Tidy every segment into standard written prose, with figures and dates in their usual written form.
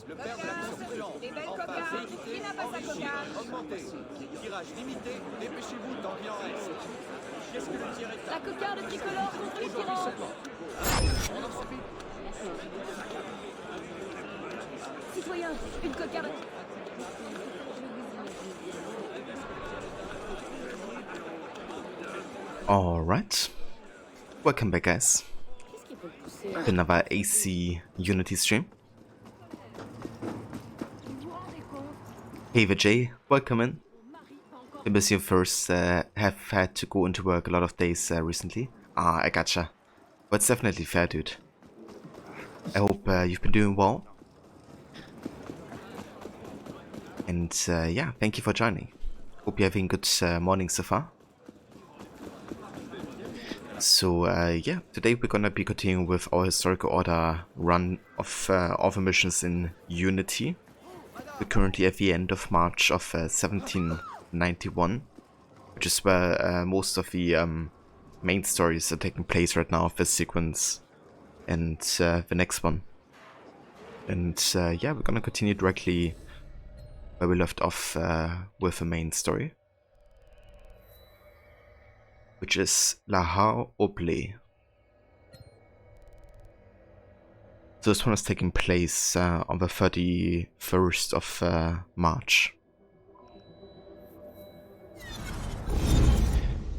Le père de la mission clan. Des belles Enfin, cocardes. vérité, Qui n'a pas sa enrichir, cocarde? augmenter. Tirage limité, dépêchez-vous tant qu'il en reste. Qu'est-ce que le tir est La cocarde tricolore contre les aujourd'hui tyrans. seulement. On en suffit. Citoyen, une cocarde. Alright. Welcome back, guys. To another AC Unity stream. Hey Vijay, welcome in. It was your first, have had to go into work a lot of days recently. Ah, I gotcha. But it's definitely fair, dude. I hope you've been doing well. And yeah, thank you for joining. Hope you're having a good morning so far. So yeah, today we're gonna be continuing with our historical order run of all the missions in Unity. We're currently at the end of March of 1791, which is where most of the main stories are taking place right now of this sequence and the next one. And yeah, we're gonna continue directly where we left off with the main story, which is La Har Oblé. So this one is taking place on the 31st of March.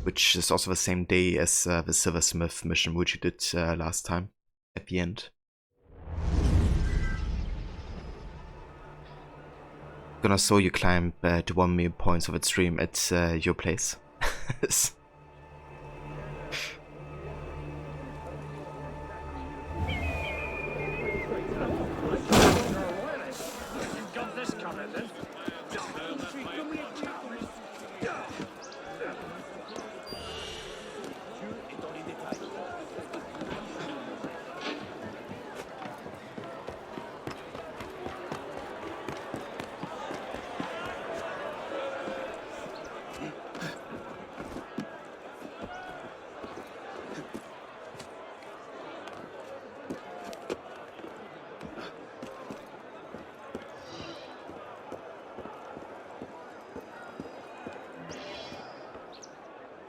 Which is also the same day as the Silversmith mission, which we did last time at the end. Gonna show you climb to 1 million points of its stream at your place.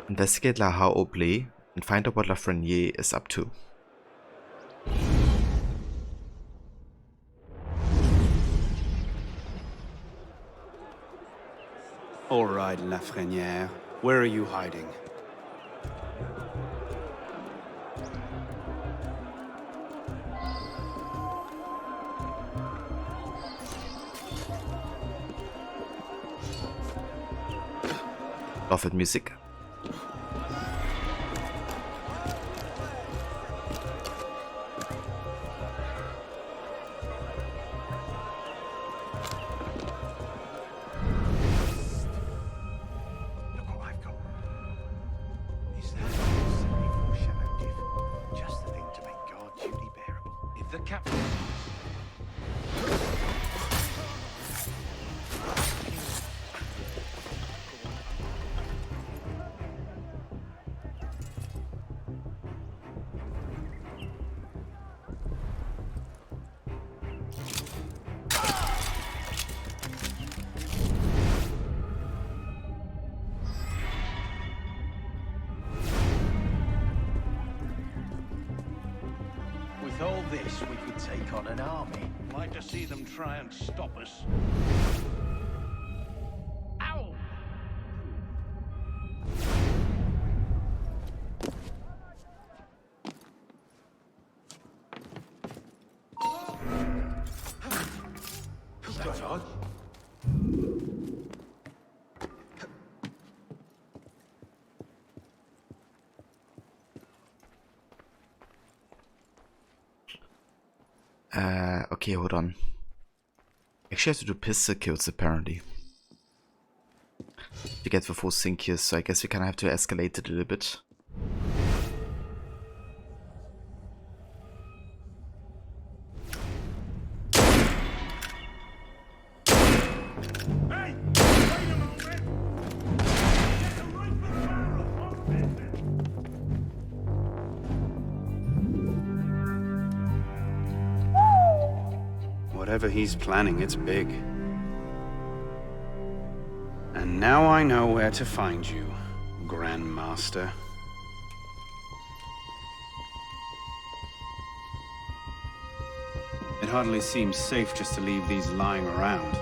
Investigate La Har Oblé and find out what Lafreniere is up to. All right, Lafreniere. Where are you hiding? Love it, music. With all this, we could take on an army. Like to see them try and stop us. Ow! That's odd. Okay, hold on. Actually, I have to do pistol kills apparently to get the full sync here, so I guess we kind of have to escalate it a little bit. Hey! Wait a moment! Get the rifle barrel off it! Whatever he's planning, it's big. And now I know where to find you, Grandmaster. It hardly seems safe just to leave these lying around.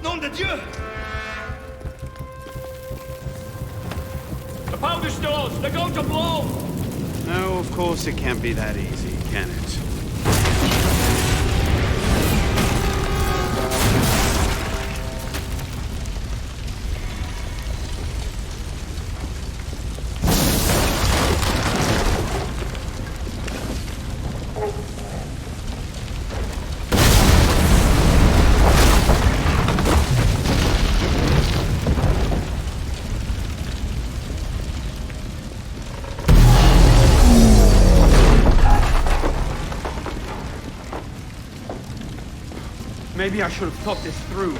Nom de Dieu! The powder stores! They're going to blow! No, of course it can't be that easy, can it? Maybe I should have thought this through.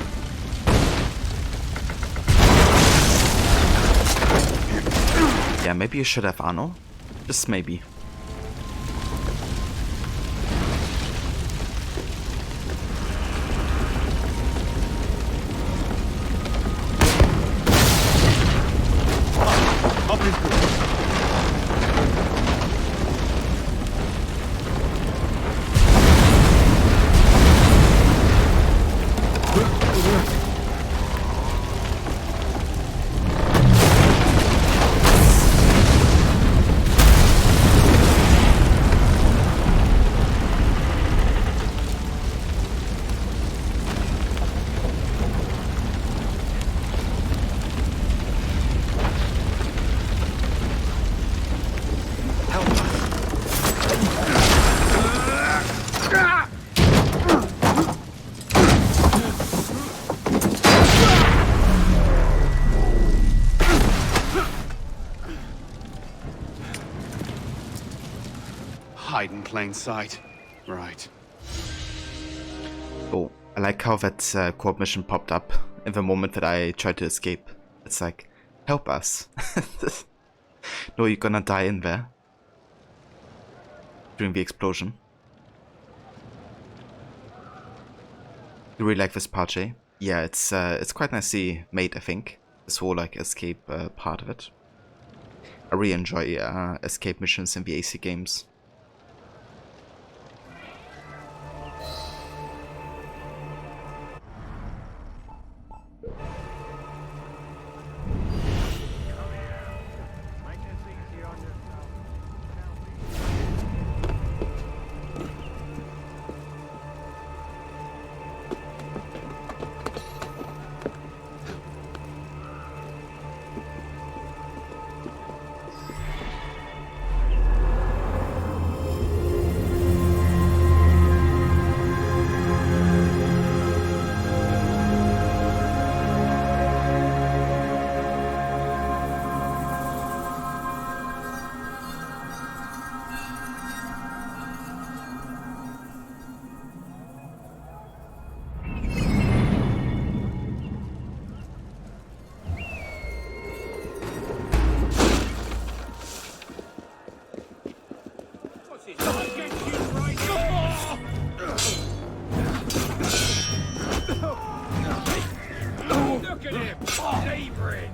Yeah, maybe you should have Anno. Just maybe. Hide in plain sight. Right. Oh, I like how that co-op mission popped up in the moment that I tried to escape. It's like, help us. No, you're gonna die in there. During the explosion. You really like this part, Jay? Yeah, it's quite nicely made, I think. This whole like escape part of it. I really enjoy escape missions in the AC games. Look at him! Laboring!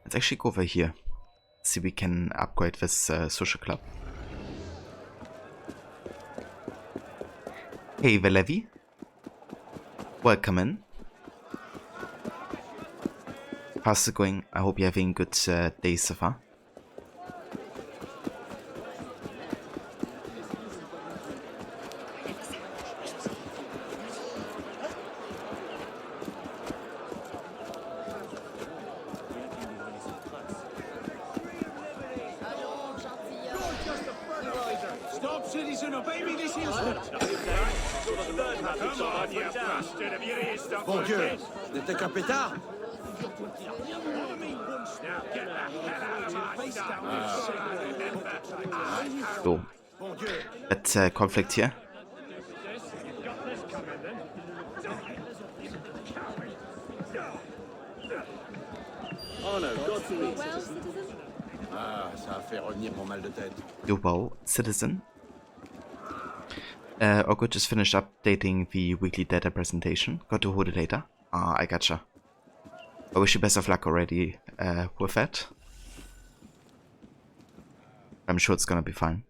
Let's actually go over here. See if we can upgrade this social club. Hey Valevi. Welcome in. How's it going? I hope you're having a good day so far. Citizen, obey me this instant! Bon Dieu, n'était qu'un pétard? So, let's conflict here. Well, citizen? Ah, ça a fait revenir mon mal de tête. You're well, citizen. Oko just finished updating the weekly data presentation. Got to hold it later. Ah, I gotcha. I wish you best of luck already with that. I'm sure it's gonna be fine.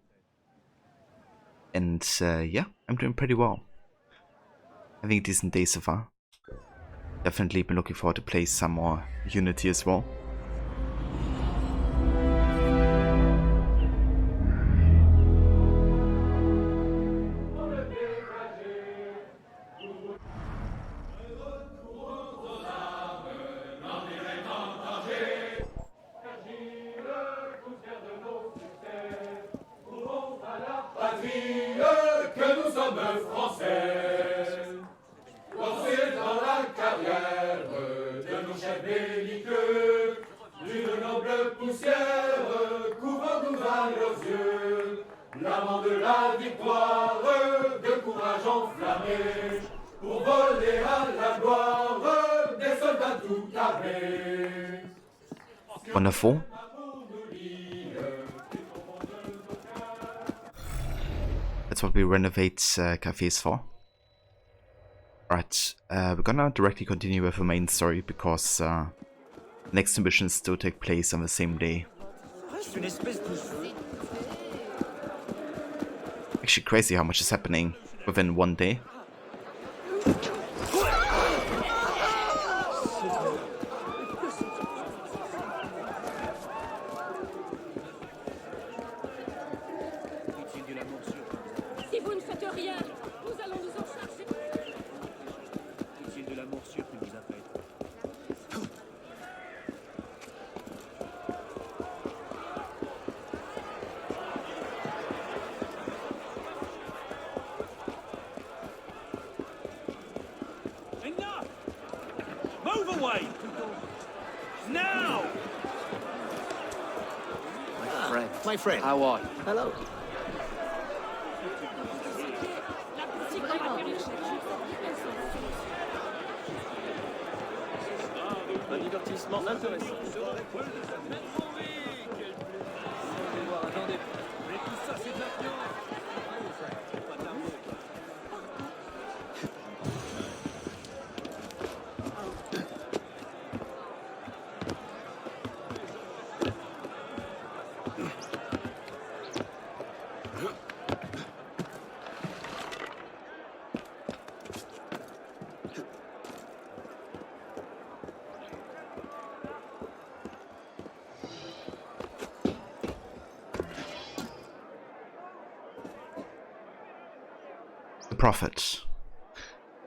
And yeah, I'm doing pretty well. Having a decent day so far. Definitely been looking forward to play some more Unity as well. Wonderful. That's what we renovate cafes for. Right, we're gonna directly continue with the main story because next two missions still take place on the same day. Actually crazy how much is happening within one day. Si vous ne faites rien, nous allons nous en charger. Est-il de la morsure qui vous appelle? Enough! Move away! Now! My friend. How are you? Hello. La boutique en matériaux. Un divertissement intéressant. Attendez. Mais tout ça, c'est de la viande. Pas tarder. The Prophet.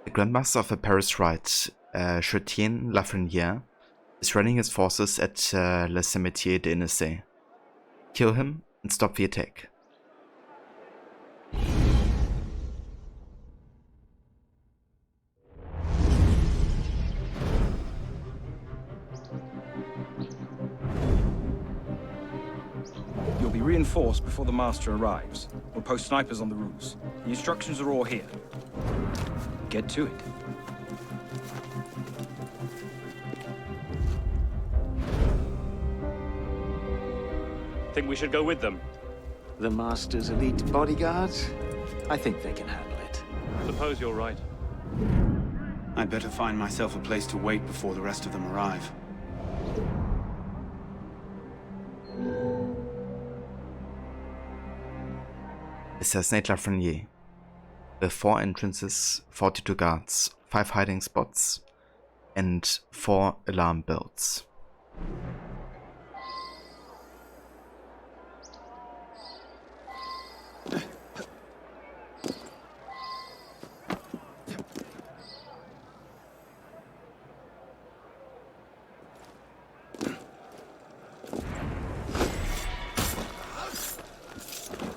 The Grandmaster of the Paris Rite, Chrétien Lafreniere, is running his forces at Le Cimetière de Innocé. Kill him and stop the attack. You'll be reinforced before the Master arrives. We'll post snipers on the roofs. The instructions are all here. Get to it. Think we should go with them? The Master's elite bodyguards? I think they can handle it. Suppose you're right. I'd better find myself a place to wait before the rest of them arrive. Assassinate Lafreniere. With 4 entrances, 42 guards, 5 hiding spots, and 4 alarm bells.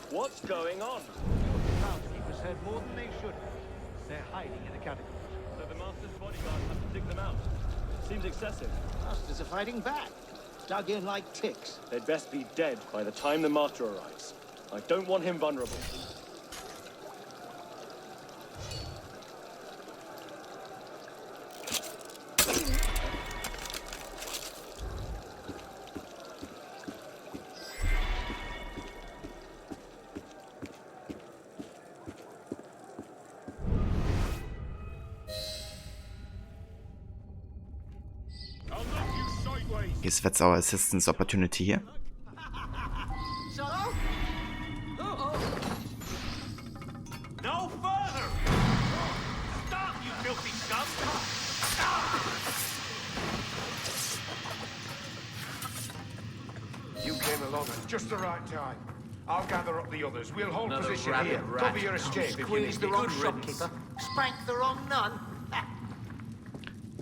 What What's going on? Groundskeepers heard more than they should. They're hiding in the catacombs. So the Master's bodyguards have to dig them out. Seems excessive. Masters are fighting back. Dug in like ticks. They'd best be dead by the time the Master arrives. I don't want him vulnerable. Okay, so that's our assistance opportunity here. No further! Stop, you filthy scum! You came along at just the right time. I'll gather up the others. We'll hold position here. Cover your escape if you need Squeezed the me. wrong shopkeeper. Spanked the wrong nun.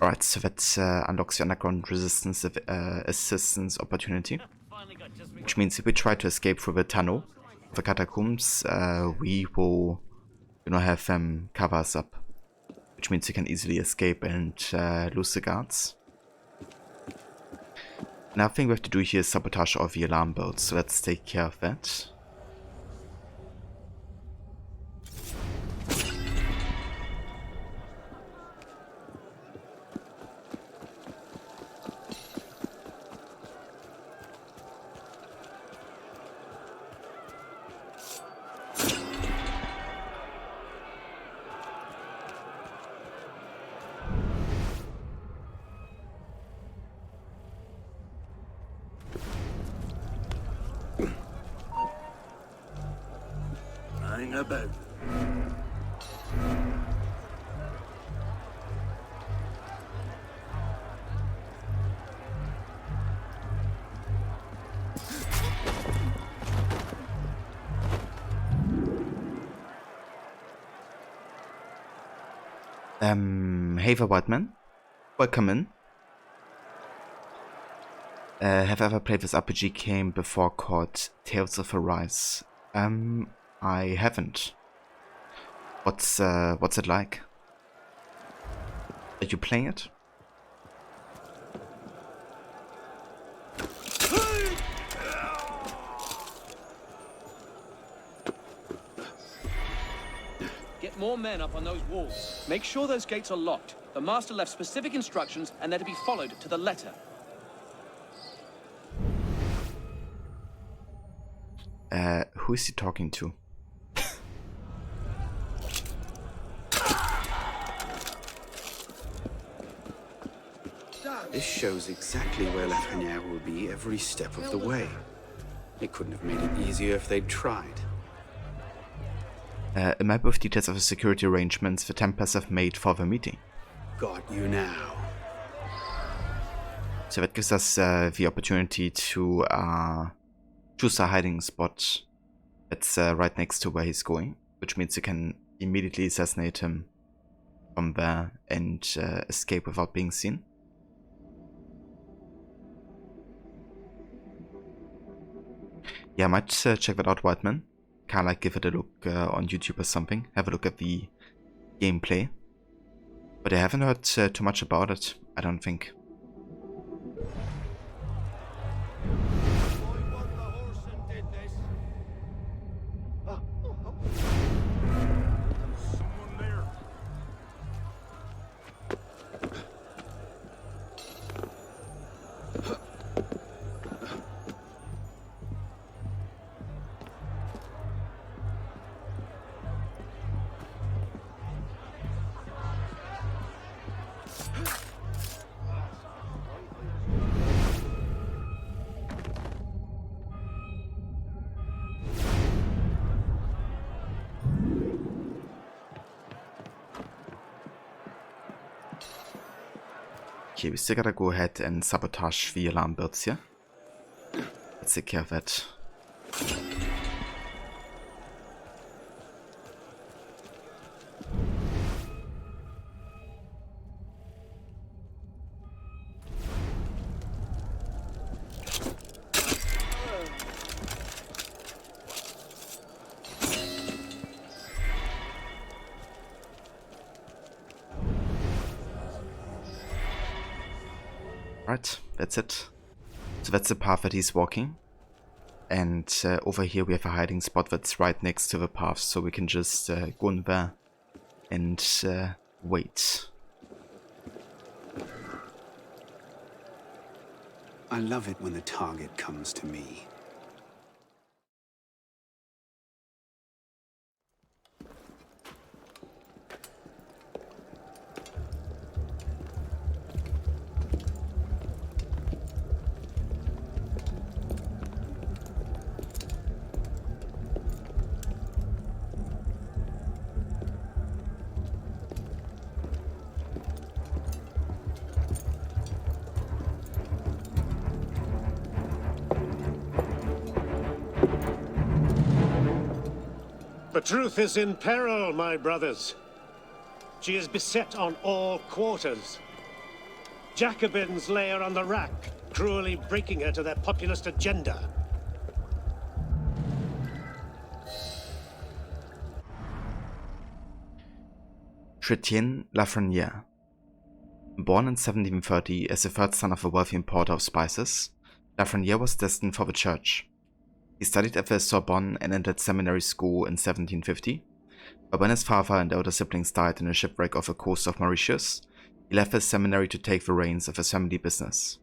Alright, so that unlocks the underground resistance assistance opportunity. Which means if we try to escape through the tunnel, the catacombs, we will, have them cover us up. Which means we can easily escape and lose the guards. Another thing we have to do here is sabotage all the alarm bells, so let's take care of that. Hang about. Hey there, Whiteman. Welcome in. Have ever played this RPG game before called Tales of Arise? I haven't. What's it like? Are you playing it? Get more men up on those walls. Make sure those gates are locked. The Master left specific instructions, and they're to be followed to the letter. Who is he talking to? This shows exactly where Lafreniere will be every step of the way. They couldn't have made it easier if they'd tried. A map with details of the security arrangements the Templars have made for the meeting. Got you now. So that gives us the opportunity to choose a hiding spot that's right next to where he's going, which means you can immediately assassinate him from there and escape without being seen. Yeah, I might check that out, Whiteman. Kinda like give it a look on YouTube or something. Have a look at the gameplay. But I haven't heard too much about it, I don't think. Okay, we still gotta go ahead and sabotage the alarm bells here. Let's take care of that. Right, that's it. So that's the path that he's walking. And over here we have a hiding spot that's right next to the path, so we can just go in there and wait. I love it when the target comes to me. The truth is in peril, my brothers. She is beset on all quarters. Jacobins lay her on the rack, cruelly breaking her to their populist agenda. Chrétien Lafrenière. Born in 1730 as the third son of a wealthy importer of spices, Lafrenière was destined for the church. He studied at the Sorbonne and entered seminary school in 1750, but when his father and elder siblings died in a shipwreck off the coast of Mauritius, he left the seminary to take the reins of his family business.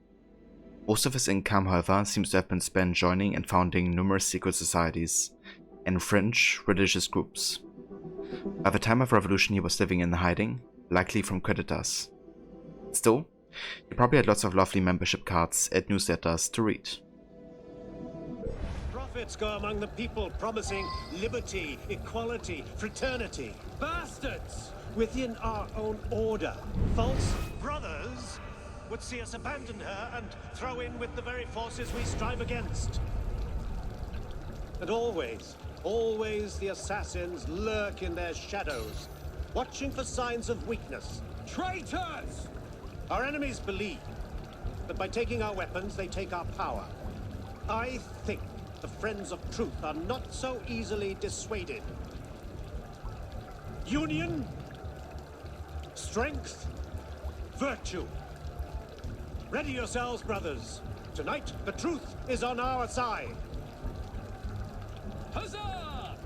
Most of his income, however, seems to have been spent joining and founding numerous secret societies and fringe religious groups. By the time of revolution he was living in hiding, likely from creditors. Still, he probably had lots of lovely membership cards and newsletters to read. Prophets go among the people promising liberty, equality, fraternity. Bastards! Within our own order, false brothers would see us abandon her and throw in with the very forces we strive against. And always the assassins lurk in their shadows, watching for signs of weakness. Traitors! Our enemies believe that by taking our weapons, they take our power. I think the friends of truth are not so easily dissuaded. Union, strength, virtue. Ready yourselves, brothers. Tonight, the truth is on our side. Huzzah!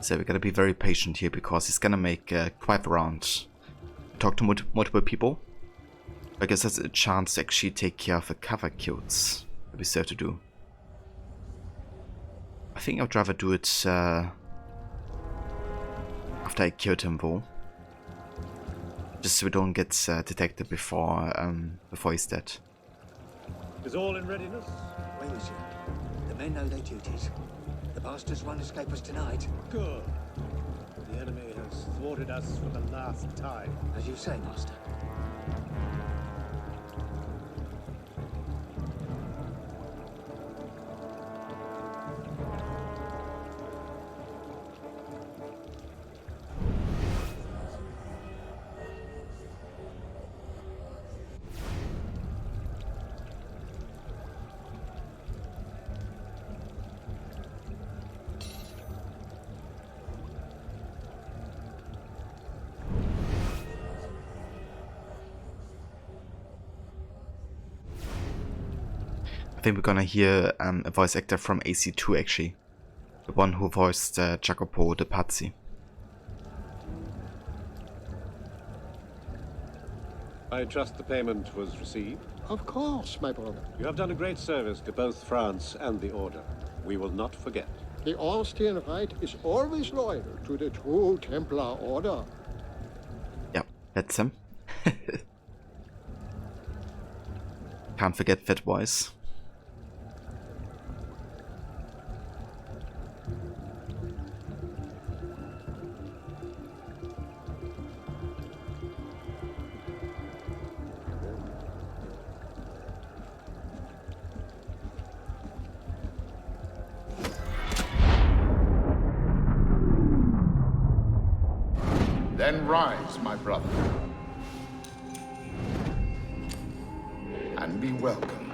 So we gotta be very patient here because he's gonna make quite the round. Talk to multiple people. I guess that's a chance to actually take care of the cover kills that we still have to do. I think I'd rather do it after I killed him though. Just so we don't get detected before he's dead. Is all in readiness? Oui, monsieur. The men know their duties. The bastards won't escape us tonight. Good. The enemy has thwarted us for the last time. As you say, master. I think we're gonna hear a voice actor from AC2 actually. The one who voiced Jacopo de Pazzi. I trust the payment was received. Of course, my brother. You have done a great service to both France and the Order. We will not forget. The Austrian Rite is always loyal to the true Templar Order. Yeah, that's him. Can't forget that voice. Then rise, my brother. And be welcome.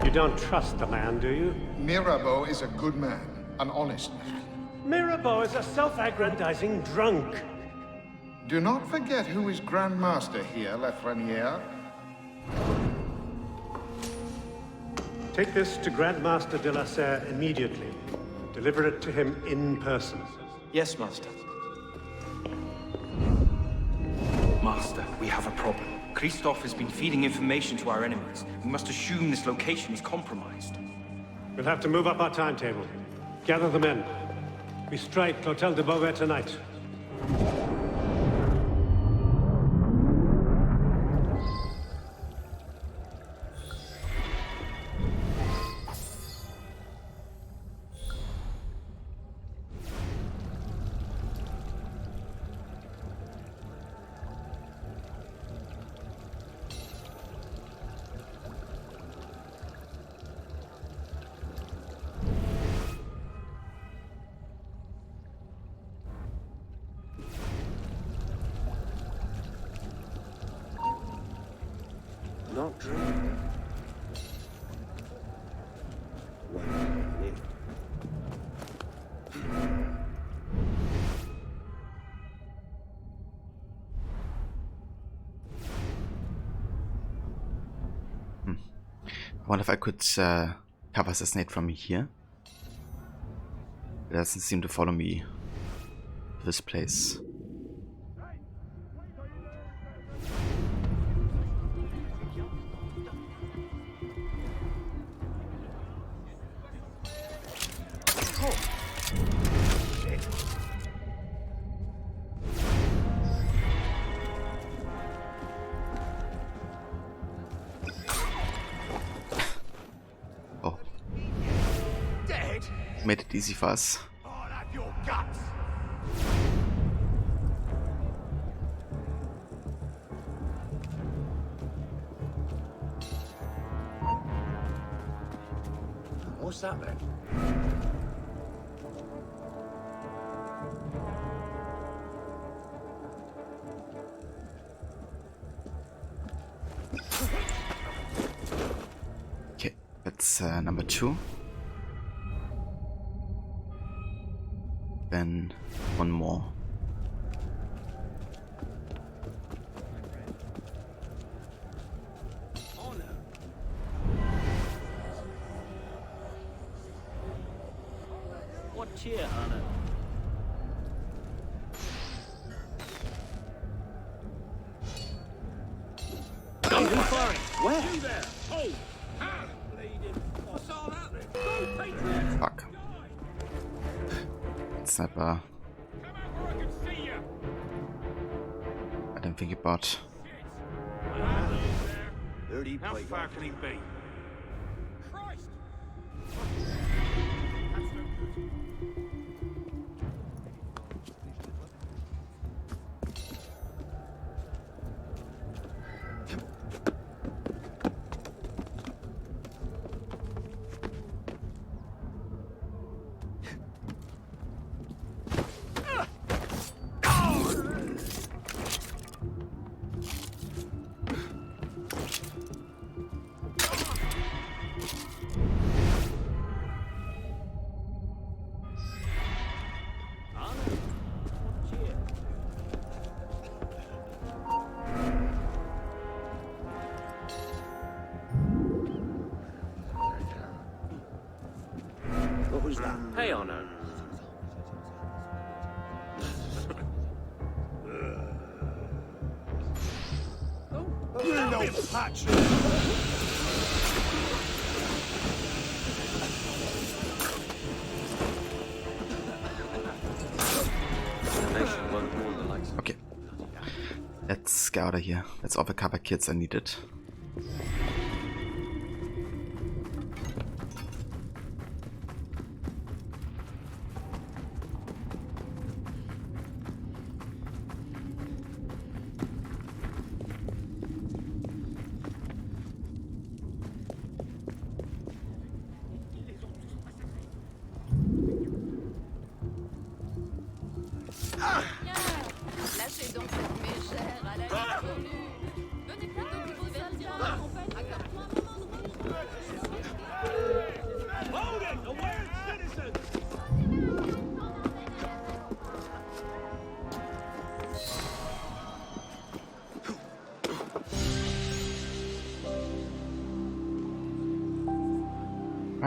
You don't trust the man, do you? Mirabeau is a good man, an honest man. Mirabeau is a self-aggrandizing drunk. Do not forget who is Grand Master here, Lafreniere. Take this to Grand Master de la Serre immediately. Deliver it to him in person. Yes, Master. Master, we have a problem. Christoph has been feeding information to our enemies. We must assume this location is compromised. We'll have to move up our timetable. Gather the men. We strike L'Hotel de Beauvais tonight. Not dreaming. I wonder if I could cover assassinate from here. It doesn't seem to follow me to this place. Made it easy for us. I'll have your guts. What's that then? Okay, that's number 2. Then one more. What cheer, Anna? Where? You there! Oh! Ah! Bleeding! What's all happening? Go, Patriots! Fuck. Sniper. I don't think about. How far can he be? Christ! What was that? Hey, Anna. You know, Patrick. Okay. Let's get out of here. That's all the cover kits I needed. Lâchez donc cette mégère à la vie connue. Venez plutôt vous faire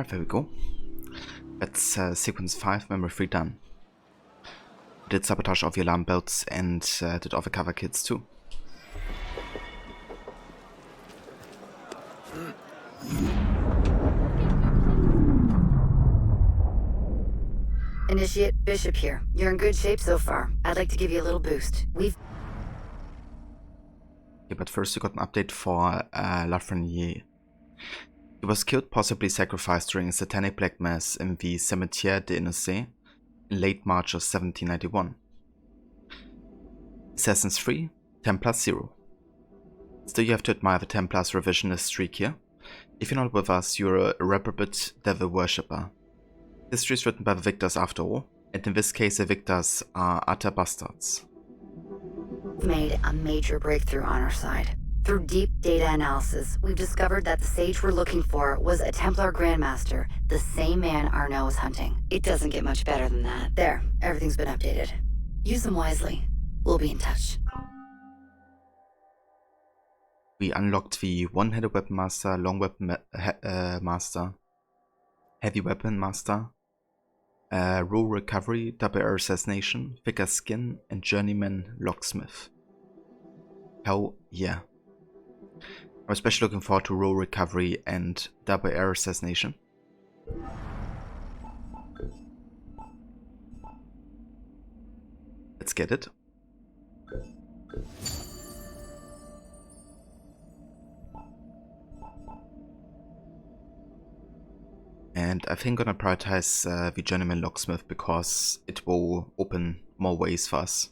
Alright, there we go. That's sequence 5, memory 3 done. Did sabotage of the alarm belts and did all the cover kits too. Initiate Bishop here. You're in good shape so far. I'd like to give you a little boost. Okay, but first we got an update for Lafreniere. He was killed, possibly sacrificed during a satanic black mass in the Cimetière des Innocents in late March of 1791. Assassins 3, Templars 0. Still, you have to admire the Templars' revisionist streak here. If you're not with us, you're a reprobate devil worshipper. History is written by the victors after all, and in this case the victors are utter bastards. We've made a major breakthrough on our side. Through deep data analysis, we've discovered that the sage we're looking for was a Templar Grandmaster, the same man Arnaud was hunting. It doesn't get much better than that. There, everything's been updated. Use them wisely. We'll be in touch. We unlocked the one-handed weapon master, long weapon master, heavy weapon master, raw recovery, double air assassination, thicker skin, and journeyman locksmith. Hell yeah. I'm especially looking forward to raw recovery and double air assassination. Let's get it. And I think I'm gonna prioritize the journeyman locksmith because it will open more ways for us.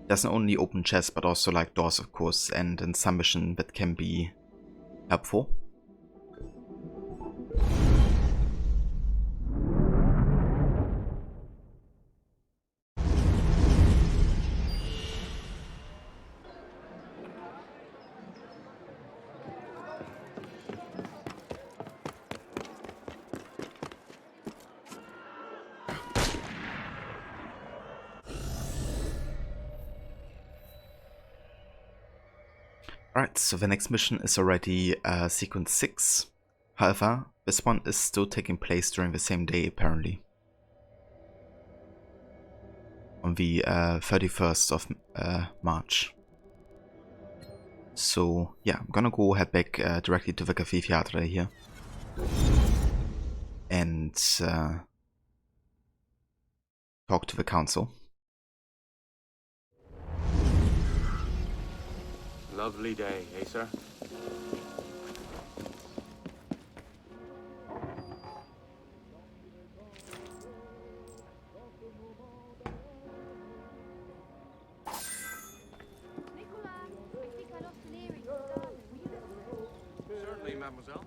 Doesn't only open chests but also like doors, of course, and in some mission that can be helpful. Right, so the next mission is already sequence 6. However, this one is still taking place during the same day apparently. On the 31st of March. So yeah, I'm gonna go head back directly to the Café Theatre here. And talk to the council. Lovely day, eh, sir? Certainly, mademoiselle.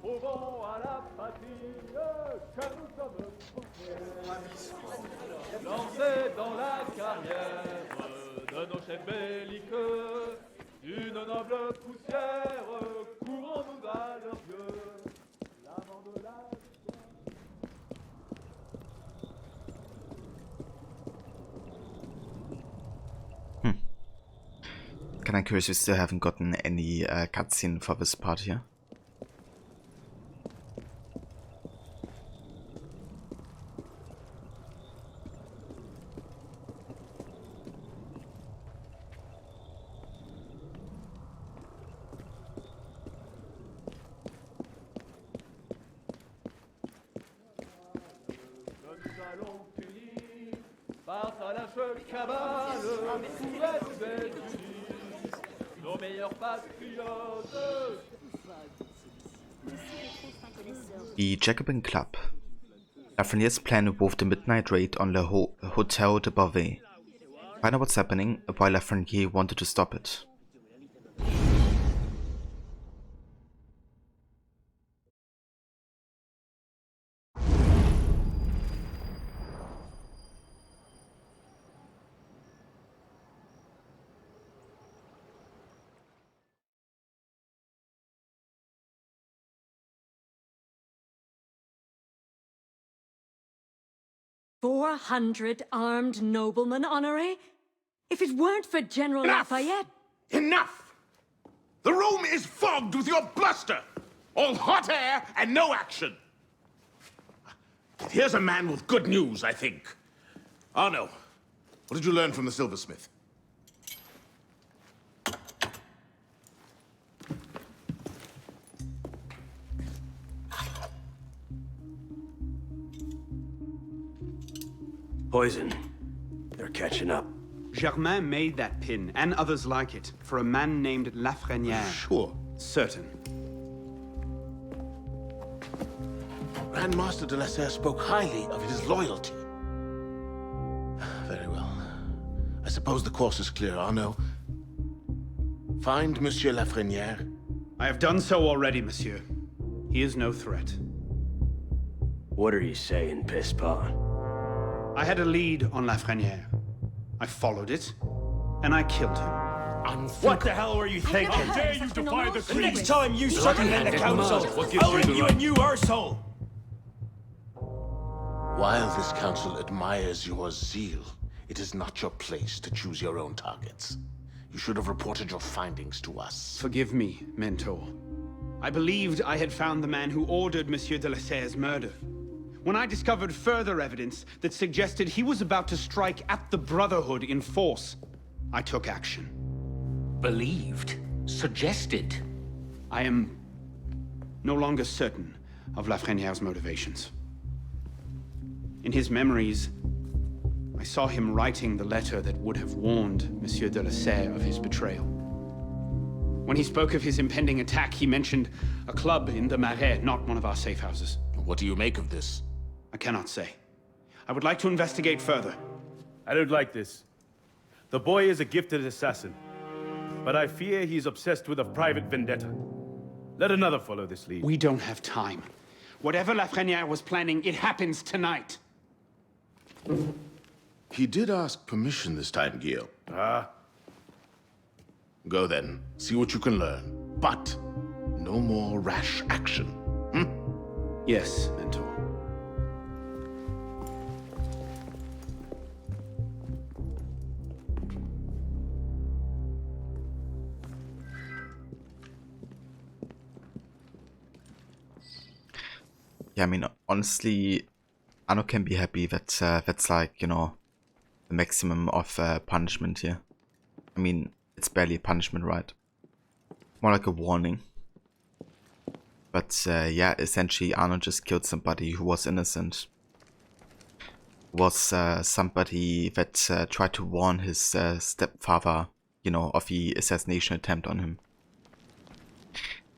Lancés dans la carrière de nos chefs belliqueux, d'une noble poussière, courons-nous à leurs yeux. L'amant de la... Kinda curious we still haven't gotten any cutscene for this part here. Face à la cheville cabale, pourrait nous être unis, nos meilleurs patriotes. The Jacobin Club. Lafreniere's plan involved a midnight raid on the Hotel de Beauvais. Find out what's happening, while Lafreniere wanted to stop it. "400 armed noblemen, Honoré? If it weren't for General Lafayette..." Enough! The room is fogged with your bluster! All hot air and no action! Here's a man with good news, I think. Arno, what did you learn from the silversmith? Poison. They're catching up. Germain made that pin, and others like it, for a man named Lafreniere. Sure. Certain. Grandmaster de la Serre spoke highly of his loyalty. Very well. I suppose the course is clear, Arno. Find Monsieur Lafreniere. I have done so already, monsieur. He is no threat. What are you saying, Pisspon? I had a lead on Lafreniere. I followed it, and I killed him. What the hell were you thinking? How dare you defy the The Queen? next time you circumvent the council, I'll ring you a new arsehole! While this council admires your zeal, it is not your place to choose your own targets. You should have reported your findings to us. Forgive me, Mentor. I believed I had found the man who ordered Monsieur de la Serre's murder. When I discovered further evidence that suggested he was about to strike at the Brotherhood in force, I took action. Believed? Suggested? I am no longer certain of Lafreniere's motivations. In his memories, I saw him writing the letter that would have warned Monsieur de la Serre of his betrayal. When he spoke of his impending attack, he mentioned a club in the Marais, not one of our safe houses. What do you make of this? I cannot say. I would like to investigate further. I don't like this. The boy is a gifted assassin, but I fear he's obsessed with a private vendetta. Let another follow this lead. We don't have time. Whatever Lafreniere was planning, it happens tonight. He did ask permission this time, Guillaume. Ah. Go then. See what you can learn. But no more rash action. Yes, Mentor. Yeah, I mean, honestly, Arno can be happy that that's like, you know, the maximum of punishment here. I mean, it's barely a punishment, right? More like a warning. But yeah, essentially Arno just killed somebody who was innocent. Was somebody that tried to warn his stepfather, you know, of the assassination attempt on him.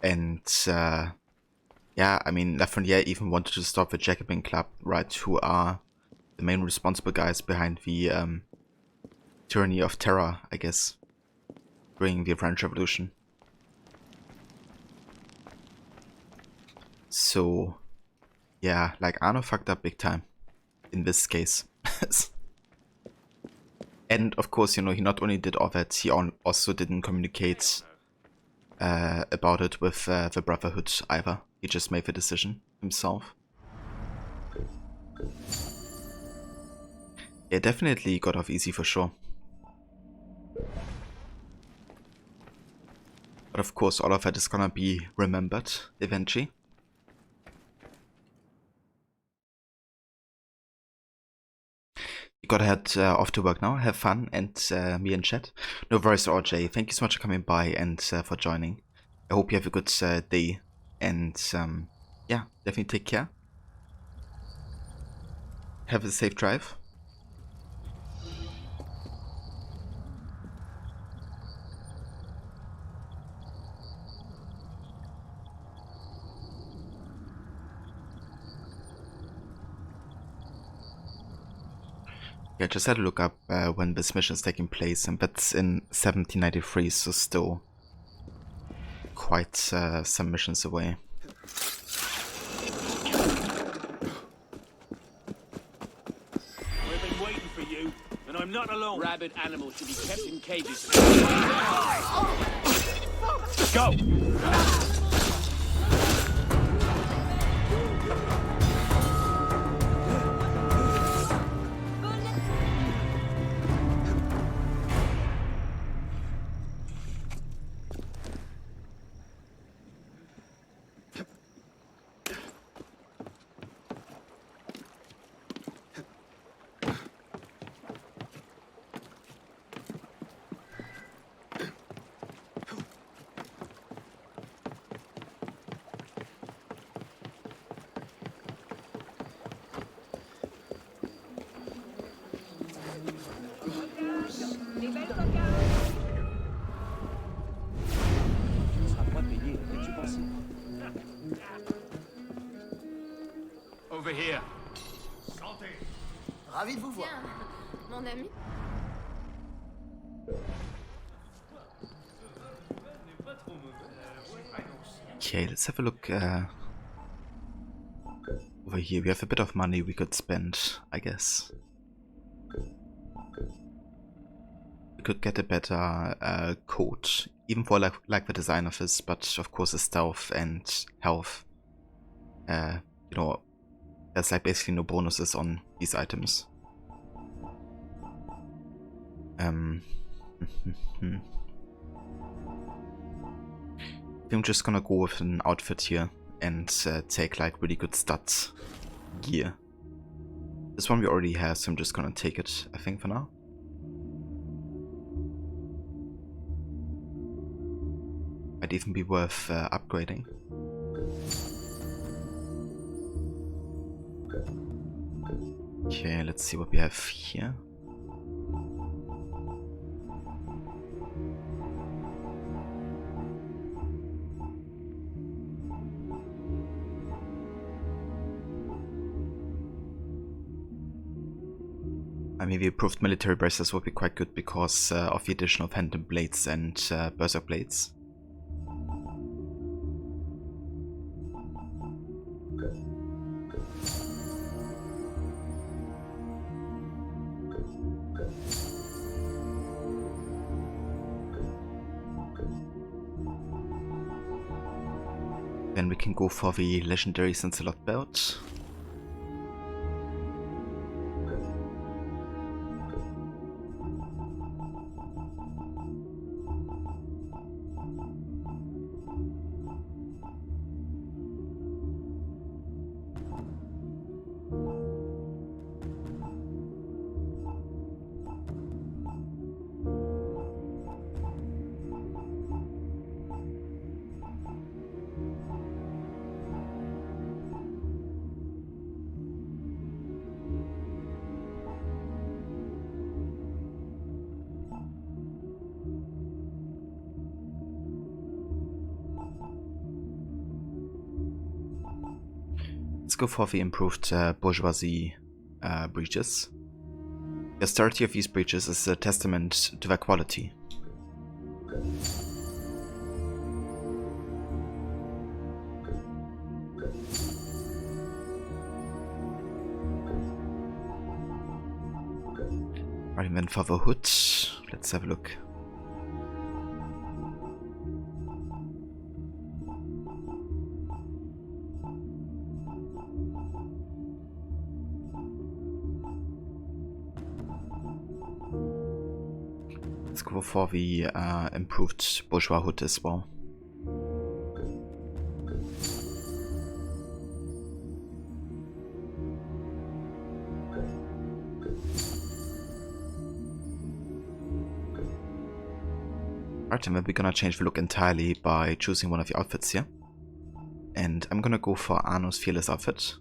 And yeah, I mean, Lafreniere even wanted to stop the Jacobin Club, right, who are the main responsible guys behind the tyranny of terror, I guess, during the French Revolution. So, yeah, like, Arno fucked up big time in this case. And, of course, you know, he not only did all that, he also didn't communicate about it with the Brotherhood either. He just made the decision himself. Yeah, definitely got off easy for sure. But of course, all of that is gonna be remembered eventually. You gotta head off to work now. Have fun, and me in chat. No worries, RJ. Thank you so much for coming by and for joining. I hope you have a good day. And yeah, definitely take care. Have a safe drive. Yeah, just had to look up when this mission is taking place, and that's in 1793, so still quite some missions away. We've been waiting for you, and I'm not alone. Rabid animals should be kept in cages. Go! here. Ravi de vous voir. Mon ami. Okay, let's have a look over here. We have a bit of money we could spend, I guess. We could get a better coat, even for like the design of this, but of course the stealth and health. You know, there's like basically no bonuses on these items. I think I'm just gonna go with an outfit here and take like really good stats gear. This one we already have, so I'm just gonna take it, I think, for now. Might even be worth upgrading. Okay, let's see what we have here. Maybe improved military braces would be quite good because of the addition of Phantom Blades and Berserk Blades. Then we can go for the legendary Lancelot belt. Let's go for the improved bourgeoisie breeches. The austerity of these breeches is a testament to their quality. Right, and then for the hood, let's have a look. Let's go for the improved bourgeois hood as well. Alright, and then we're gonna change the look entirely by choosing one of the outfits here. And I'm gonna go for Arno's Fearless outfit.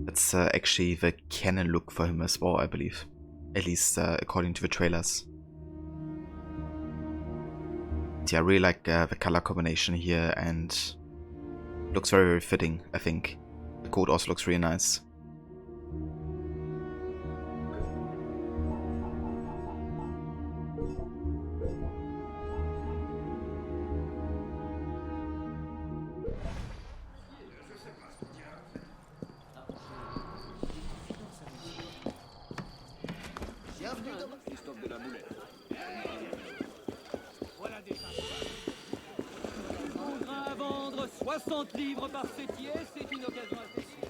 That's actually the canon look for him as well, I believe. At least according to the trailers. Yeah, I really like the color combination here, and looks very, very fitting, I think. The coat also looks really nice. Bon grain à vendre, 60 livres par fétier, c'est une occasion assez suivie.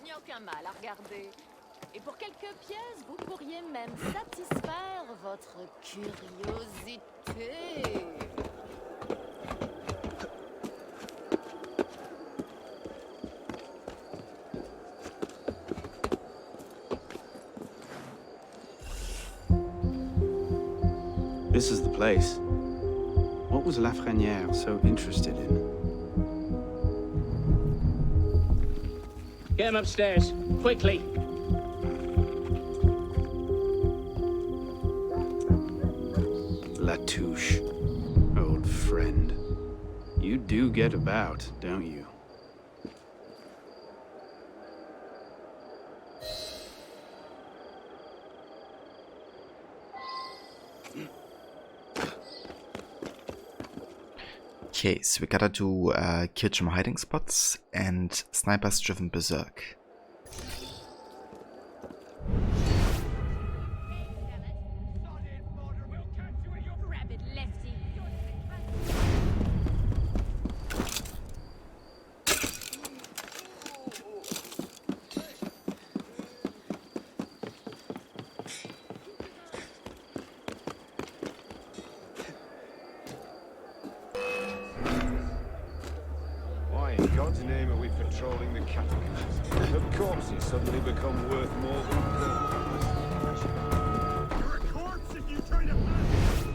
Il n'y a aucun mal à regarder. Et pour quelques pièces, vous pourriez même satisfaire votre curiosité. This is the place. What was Lafrenière so interested in? Get him upstairs, quickly. Latouche. Old friend. You do get about, don't you? Okay, so we gotta do kill some hiding spots and snipers driven berserk. Why in God's name are we patrolling the catacombs? Have corpses suddenly become worth more than gold? You're a corpse if you try to pass!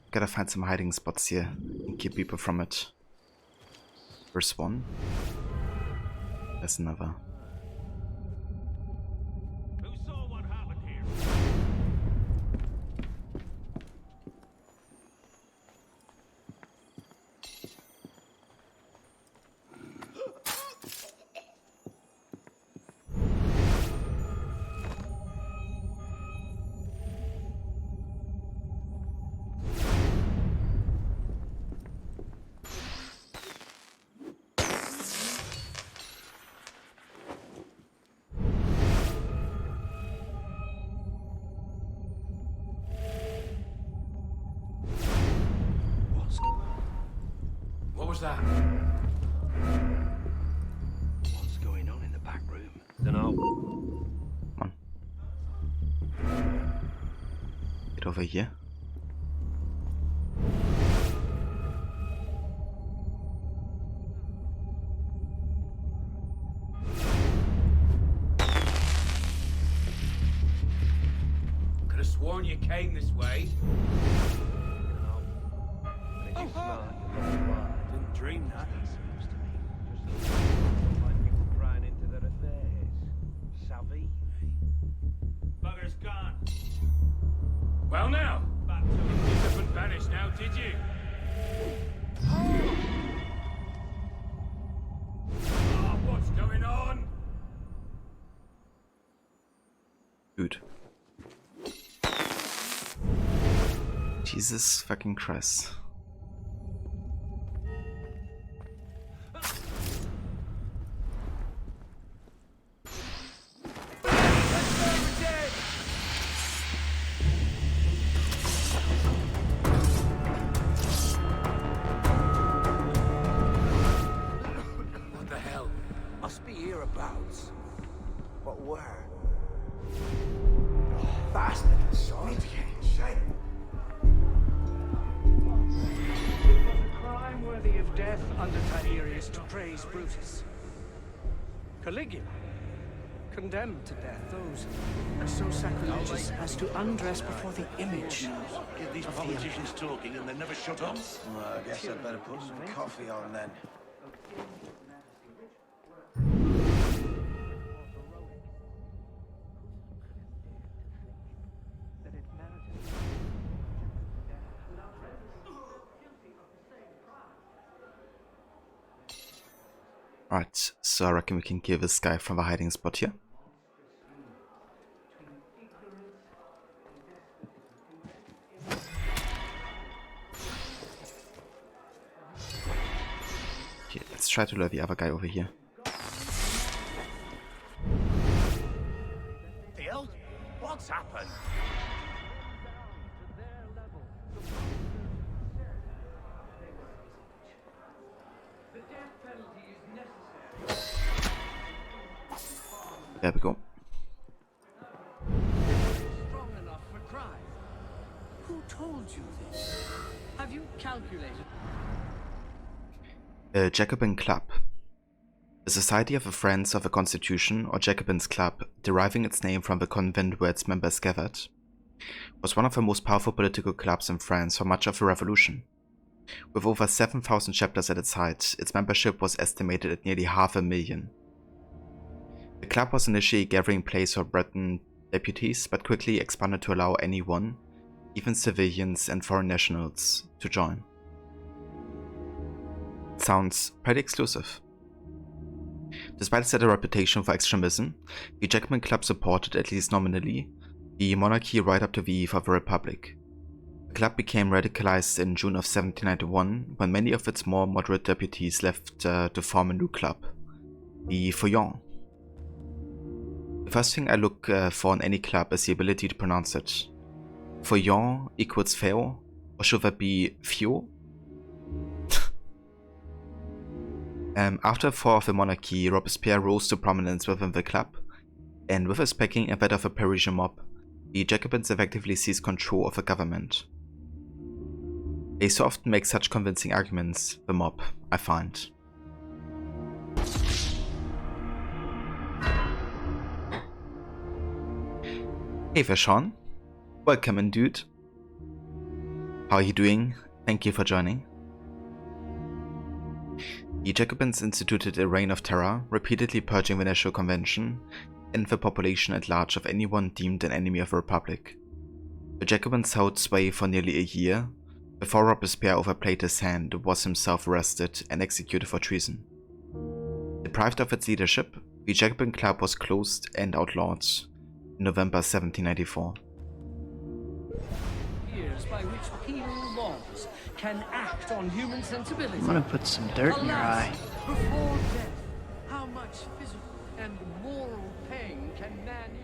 Gotta find some hiding spots here and keep people from it. There's one. There's another. What was that? What's going on in the back room? Dunno. Come on. Get over here. Could have sworn you came this way. Pretty smart, you little wise. Didn't dream that. Just like people prying into their affairs. Savvy? Bugger's gone. Well now. Back to You didn't vanish now, did you? Oh, what's going on? Dude. Jesus fucking Christ. What the hell? Must be hereabouts. But where? Bastard, son. Shame. It was a crime worthy of death under Tiberius to praise Brutus. Caligula condemned to death those are so sacrilegious as to undress before the image. Get these politicians talking and they never shut up. Well, I guess I'd better put some coffee on then. Alright, so I reckon we can kill this guy from the hiding spot here. Okay, let's try to lure the other guy over here. The hell? What? What's happened? There we go. Strong enough for crime. Who told you this? Have you calculated? A Jacobin Club. The Society of the Friends of the Constitution, or Jacobins Club, deriving its name from the convent where its members gathered, was one of the most powerful political clubs in France for much of the Revolution. With over 7,000 chapters at its height, its membership was estimated at nearly 500,000. The club was initially a gathering place for Breton deputies, but quickly expanded to allow anyone, even civilians and foreign nationals, to join. Sounds pretty exclusive. Despite its better reputation for extremism, the Jacobin Club supported, at least nominally, the monarchy right up to the eve of the Republic. The club became radicalized in June of 1791, when many of its more moderate deputies left to form a new club, the Feuillants. The first thing I look for in any club is the ability to pronounce it. Feuillant equals feo, or should that be fio? After the fall of the monarchy, Robespierre rose to prominence within the club, and with his backing and that of a Parisian mob, the Jacobins effectively seized control of the government. They so often make such convincing arguments, the mob, I find. Hey there, Sean. Welcome in, dude. How are you doing? Thank you for joining. The Jacobins instituted a reign of terror, repeatedly purging the National Convention and the population at large of anyone deemed an enemy of the Republic. The Jacobins held sway for nearly a year, before Robespierre overplayed his hand and was himself arrested and executed for treason. Deprived of its leadership, the Jacobin Club was closed and outlawed in November 1794. Years by which penal laws can act on human sensibility. I'm gonna put some dirt in your eye. Before death, how much physical and moral pain can man use?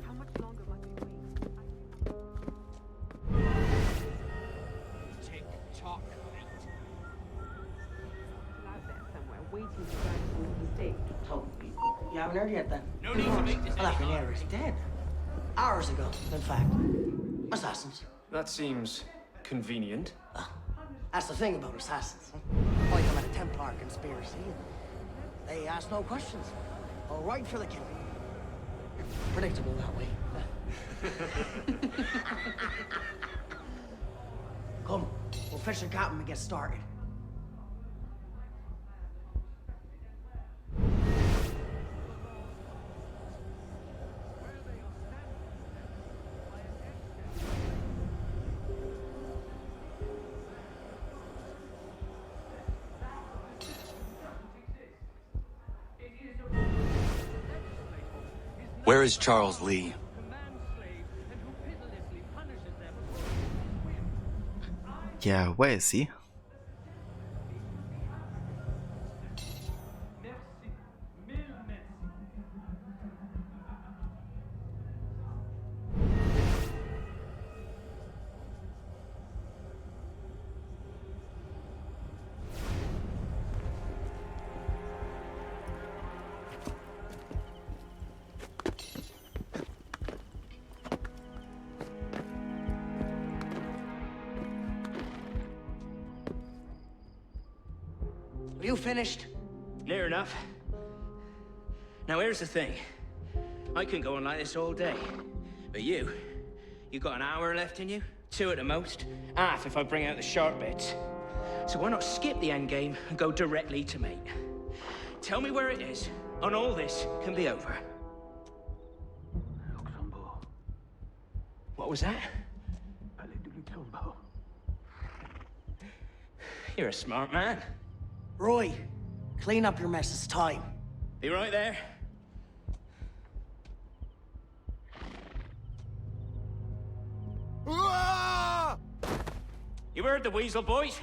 How much longer must we wait? Tick tock, mate. Out there somewhere, waiting to grab some mistake. Oh, you haven't heard yet then? No need to make this Well, Lafreniere is dead. Hours ago, in fact. Assassins. That seems convenient. That's the thing about assassins. Like them at a Templar conspiracy. They ask no questions. Go right for the kill. Predictable that way. Come, we'll fish a captain and get started. Where is Charles Lee? Yeah, where is he? Are you finished? Near enough. Now here's the thing. I can go on like this all day. But you got an hour left in you? 2 at the most. Half if I bring out the sharp bits. So why not skip the end game and go directly to mate? Tell me where it is, and all this can be over. What was that? You're a smart man. Roy, clean up your mess. It's time. Be right there. You heard the weasel, boys?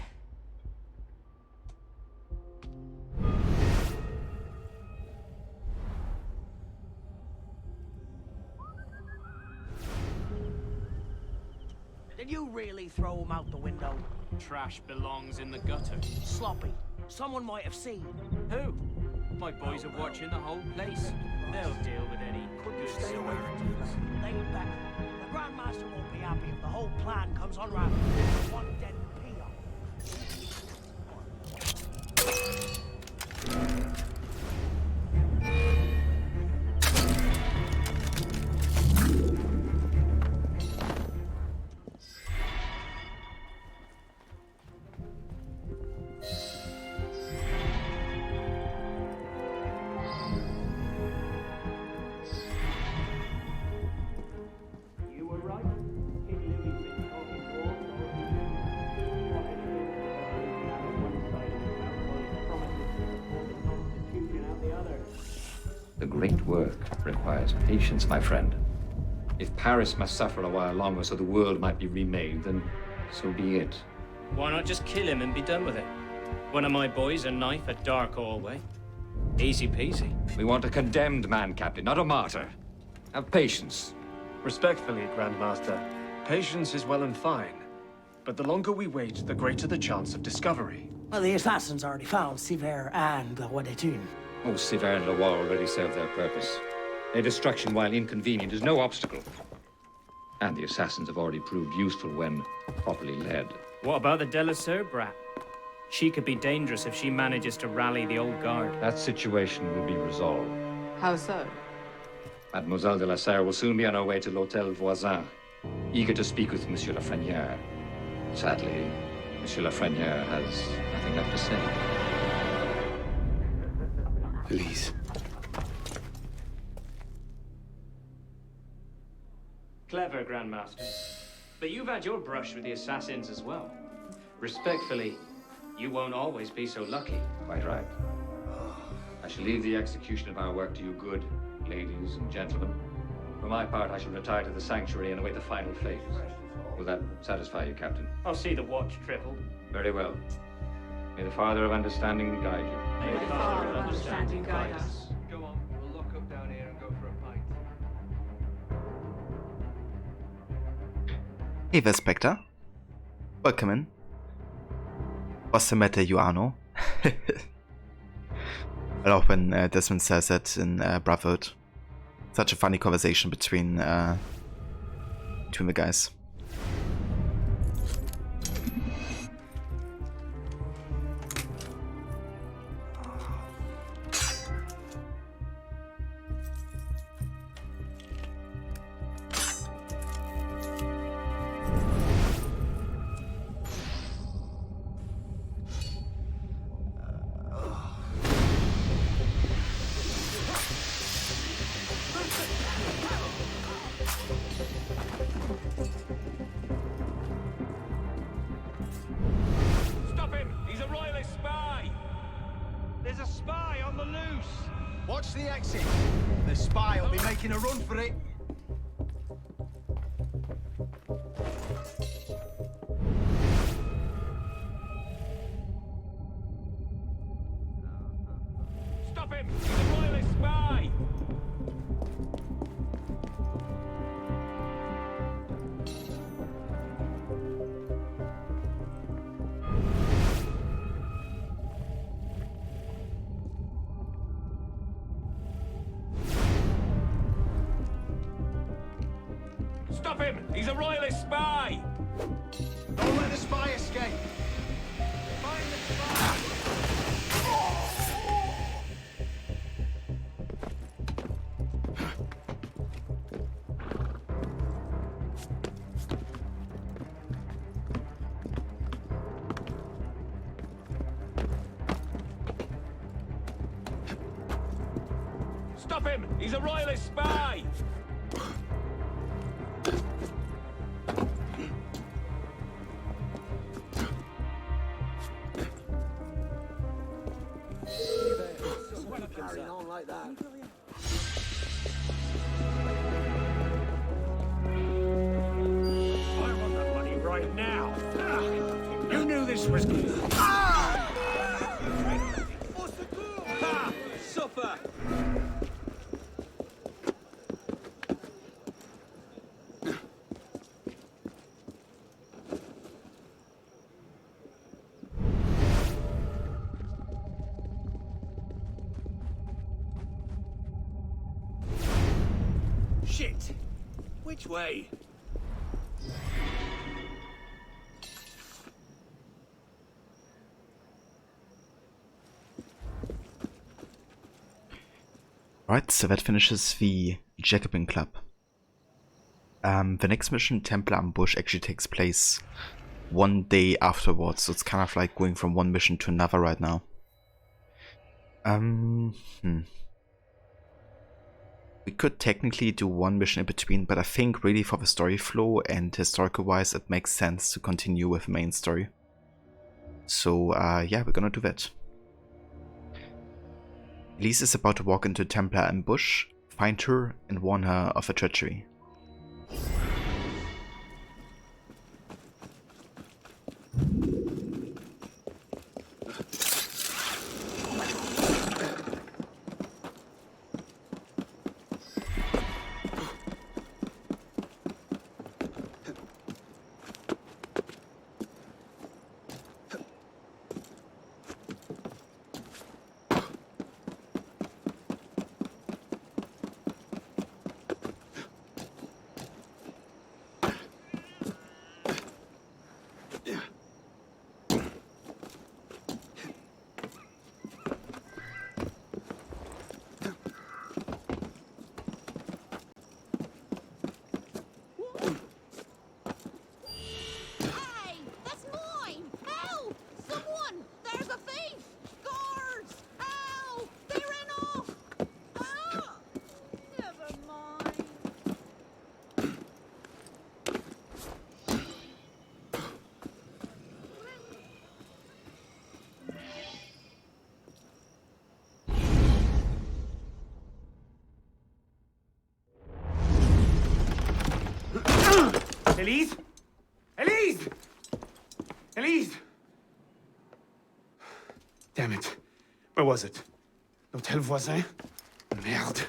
throw him out the window. Trash belongs in the gutter. Sloppy. Someone might have seen. Who? My boys are watching the whole place. They'll deal with any good Stay away Samaritan. from us. They'd better. The Grandmaster won't be happy if the whole plan comes unraveled. One dead peon. You were right. King Louis didn't know his war, nor he knew what anything out of one side of the mouth promises to support the Constitution out the other. The great work requires patience, my friend. If Paris must suffer a while longer so the world might be remade, then so be it. Why not just kill him and be done with it? One of my boys, a knife, a dark hallway. Easy peasy. We want a condemned man, Captain, not a martyr. Have patience. Respectfully, Grandmaster, patience is well and fine. But the longer we wait, the greater the chance of discovery. Well, the assassins already found Siver and the Wadetun. Oh, Sivert and Leroy already served their purpose. Their destruction, while inconvenient, is no obstacle. And the assassins have already proved useful when properly led. What about the Delasur brat? She could be dangerous if she manages to rally the old guard. That situation will be resolved. How so? Mademoiselle de la Serre will soon be on her way to l'Hôtel Voisin, eager to speak with Monsieur Lafrenière. Sadly, Monsieur Lafrenière has nothing left to say. Elise. Clever, Grandmaster. But you've had your brush with the assassins as well. Respectfully, you won't always be so lucky. Quite right. I shall leave the execution of our work to you good ladies and gentlemen. For my part, I shall retire to the sanctuary and await the final fate. Will that satisfy you, Captain? I'll see the watch tripled. Very well. May the Father of Understanding guide you. May the Father of Understanding guide us. Go on, we'll lock up down here and go for a pint. Hey there, Spectre. Welcome in. What's the matter, Juano? I love when Desmond says that in Brotherhood. Such a funny conversation between the guys. Stop him! He's a royalist spy! There's a spy on the loose! Watch the exit. The spy will be making a run for it. Stop him! He's a royalist spy! Stop him! He's a royalist spy! Don't let the spy escape. Find the spy! Stop him! He's a royalist spy! Carrying on like that. I want that money right now! You knew this was... Ha! Supper! Shit! Which way? Right, so that finishes the Jacobin Club. The next mission, Templar Ambush, actually takes place one day afterwards, so it's kind of like going from one mission to another right now. We could technically do one mission in between, but I think really for the story flow and historical wise it makes sense to continue with the main story. So yeah, we're gonna do that. Elise is about to walk into Templar ambush, find her and warn her of a treachery. Elise? Elise! Elise! Damn it. Where was it? L'hôtel voisin? Merde.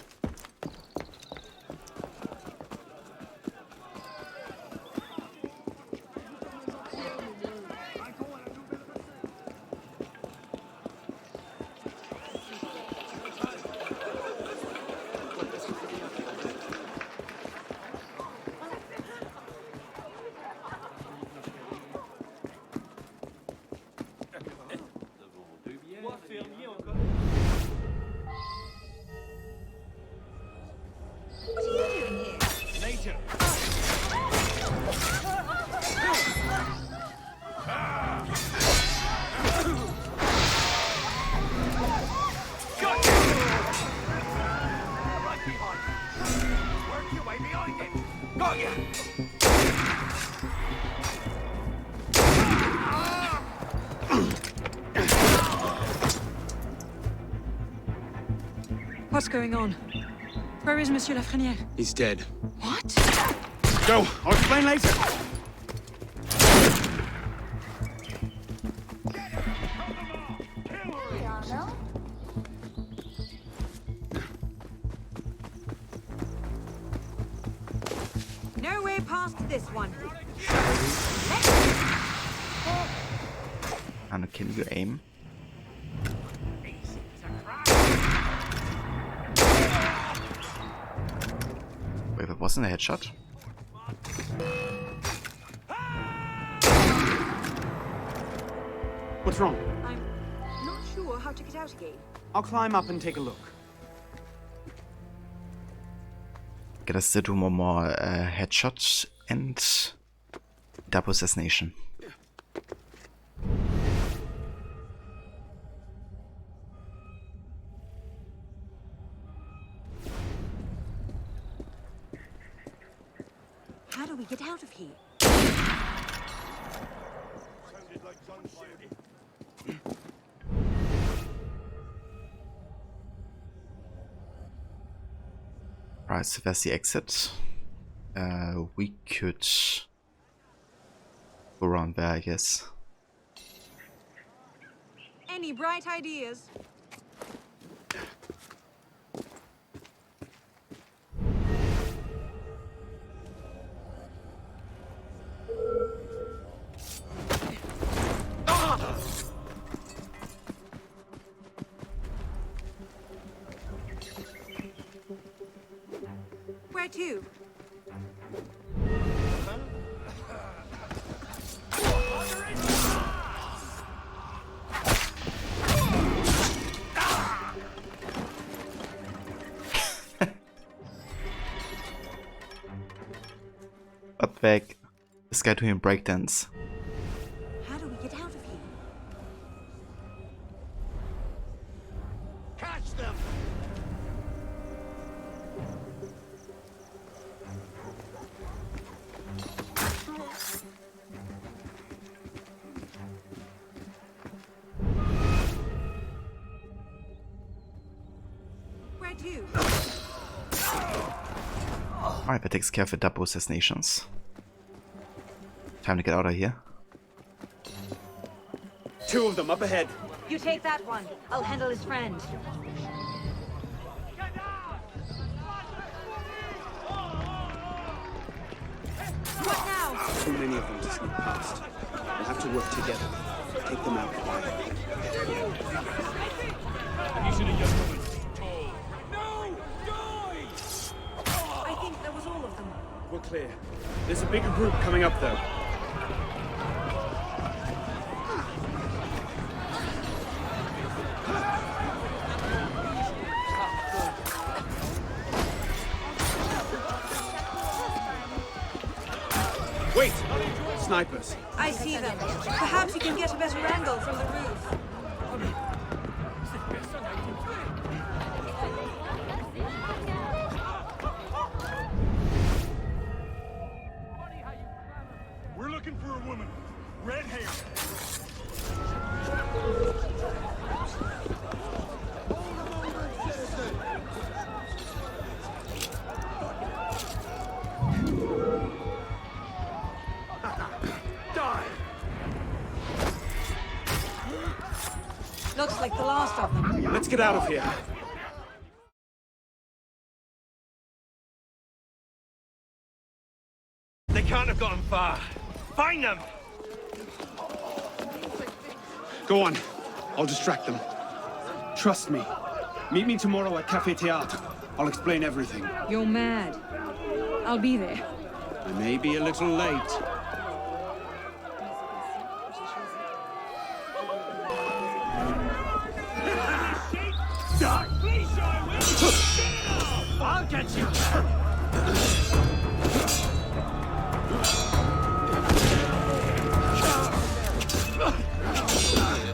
What's going on? Where is Monsieur Lafrenière? He's dead. What? Go! I'll explain later! No way past this one. And can you aim? Wait, that wasn't a headshot? What's wrong? I'm not sure how to get out again. I'll climb up and take a look. Get us to do more headshots and double assassination. How do we get out of here? Right, so that's the exit. We could go around there, I guess. Any bright ideas? to? What the heck? This guy doing breakdance. How do we get out of here? Catch them! Where to? Alright, that takes care of the double assassinations. Time to get out of here. Two of them up ahead. You take that one. I'll handle his friend. What now? Too many of them to sneak past. We'll have to work together. Take them out quietly. I think that was all of them. We're clear. There's a bigger group coming up, though. Wait! Snipers. I see them. Perhaps you can get a better angle from the roof. We're looking for a woman. Red hair. Die! Looks like the last of them. Let's get out of here. They can't have gotten far. Find them! Go on. I'll distract them. Trust me. Meet me tomorrow at Café Théâtre. I'll explain everything. You're mad. I'll be there. I may be a little late. Die! Please, I will! I'll get you!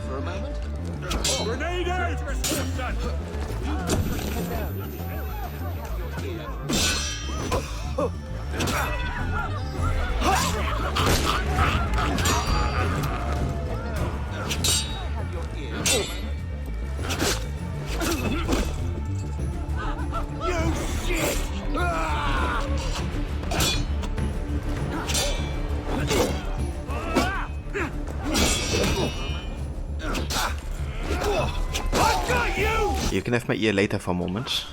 For a moment? Grenade out! You shit! I've got you! You can have my ear later for a moment.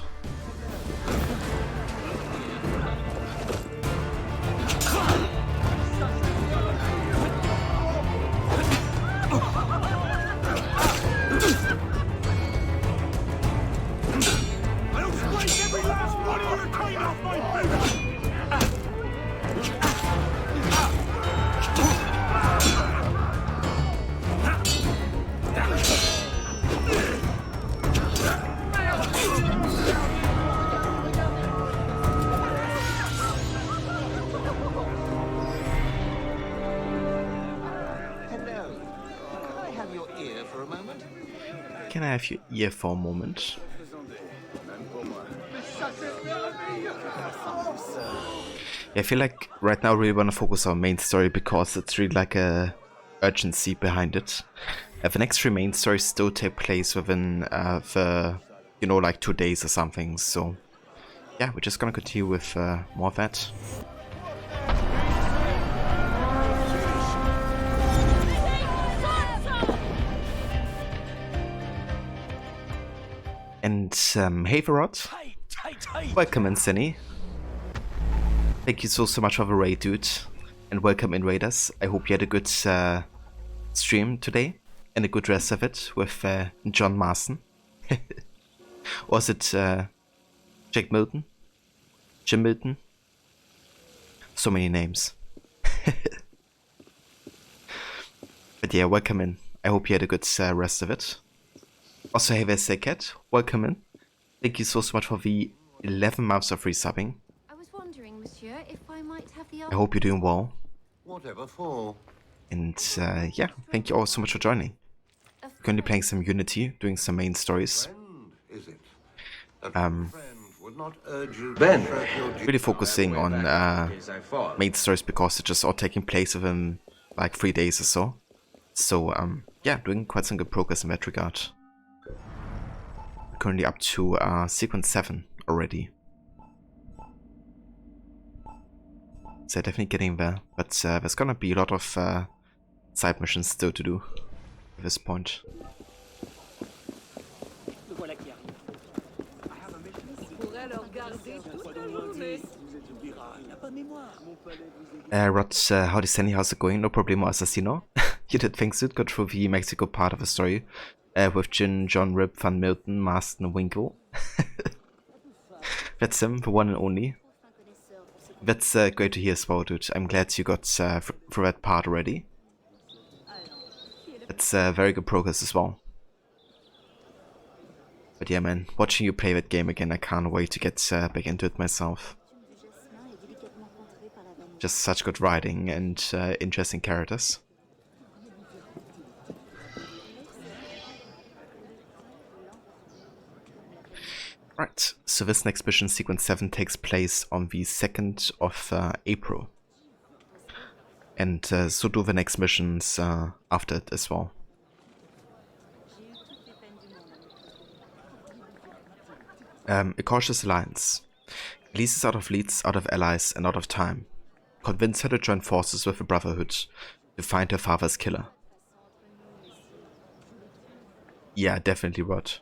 I'll slice every last one of your coin off my boot! Hello. Can I have your ear for a moment? Can I have your ear for a moment? Yeah, I feel like right now I really want to focus on main story because it's really like a urgency behind it. The next three main stories still take place within the, you know, like 2 days or something. So yeah, we're just gonna continue with more of that. And hey Varrot, welcome in Cinny. Thank you so much for the raid, dude, and welcome in raiders. I hope you had a good stream today and a good rest of it with John Marston. Was it Jake Milton? Jim Milton. So many names. But yeah, welcome in. I hope you had a good rest of it. Also, hey there, Cat. Welcome in. Thank you so much for the 11 months of resubbing. I was wondering, monsieur, if I might have the I hope you're doing well. Whatever for. And yeah, thank you all so much for joining. Currently playing some Unity, doing some main stories. Is it? Would not urge you Ben, to shirk your really focusing on main stories because they're just all taking place within like 3 days or so. So yeah, doing quite some good progress in that regard. Currently up to sequence 7 already. So definitely getting there, but there's gonna be a lot of side missions still to do at this point. Rod, howdy Sandy, how's it going? No problemo, Assassino. You did things good, got through the Mexico part of the story. With Jin, John, Rip, Van Milton, Marston, and Winkle. That's him, the one and only. That's great to hear as well, dude. I'm glad you got through that part already. That's very good progress as well. But yeah, man, watching you play that game again, I can't wait to get back into it myself. Just such good writing and interesting characters. Right, so this next mission, sequence 7, takes place on the 2nd of April. And so do the next missions after it as well. A cautious alliance. Elise is out of leads, out of allies, and out of time. Convince her to join forces with the Brotherhood to find her father's killer. Yeah, definitely, Rod.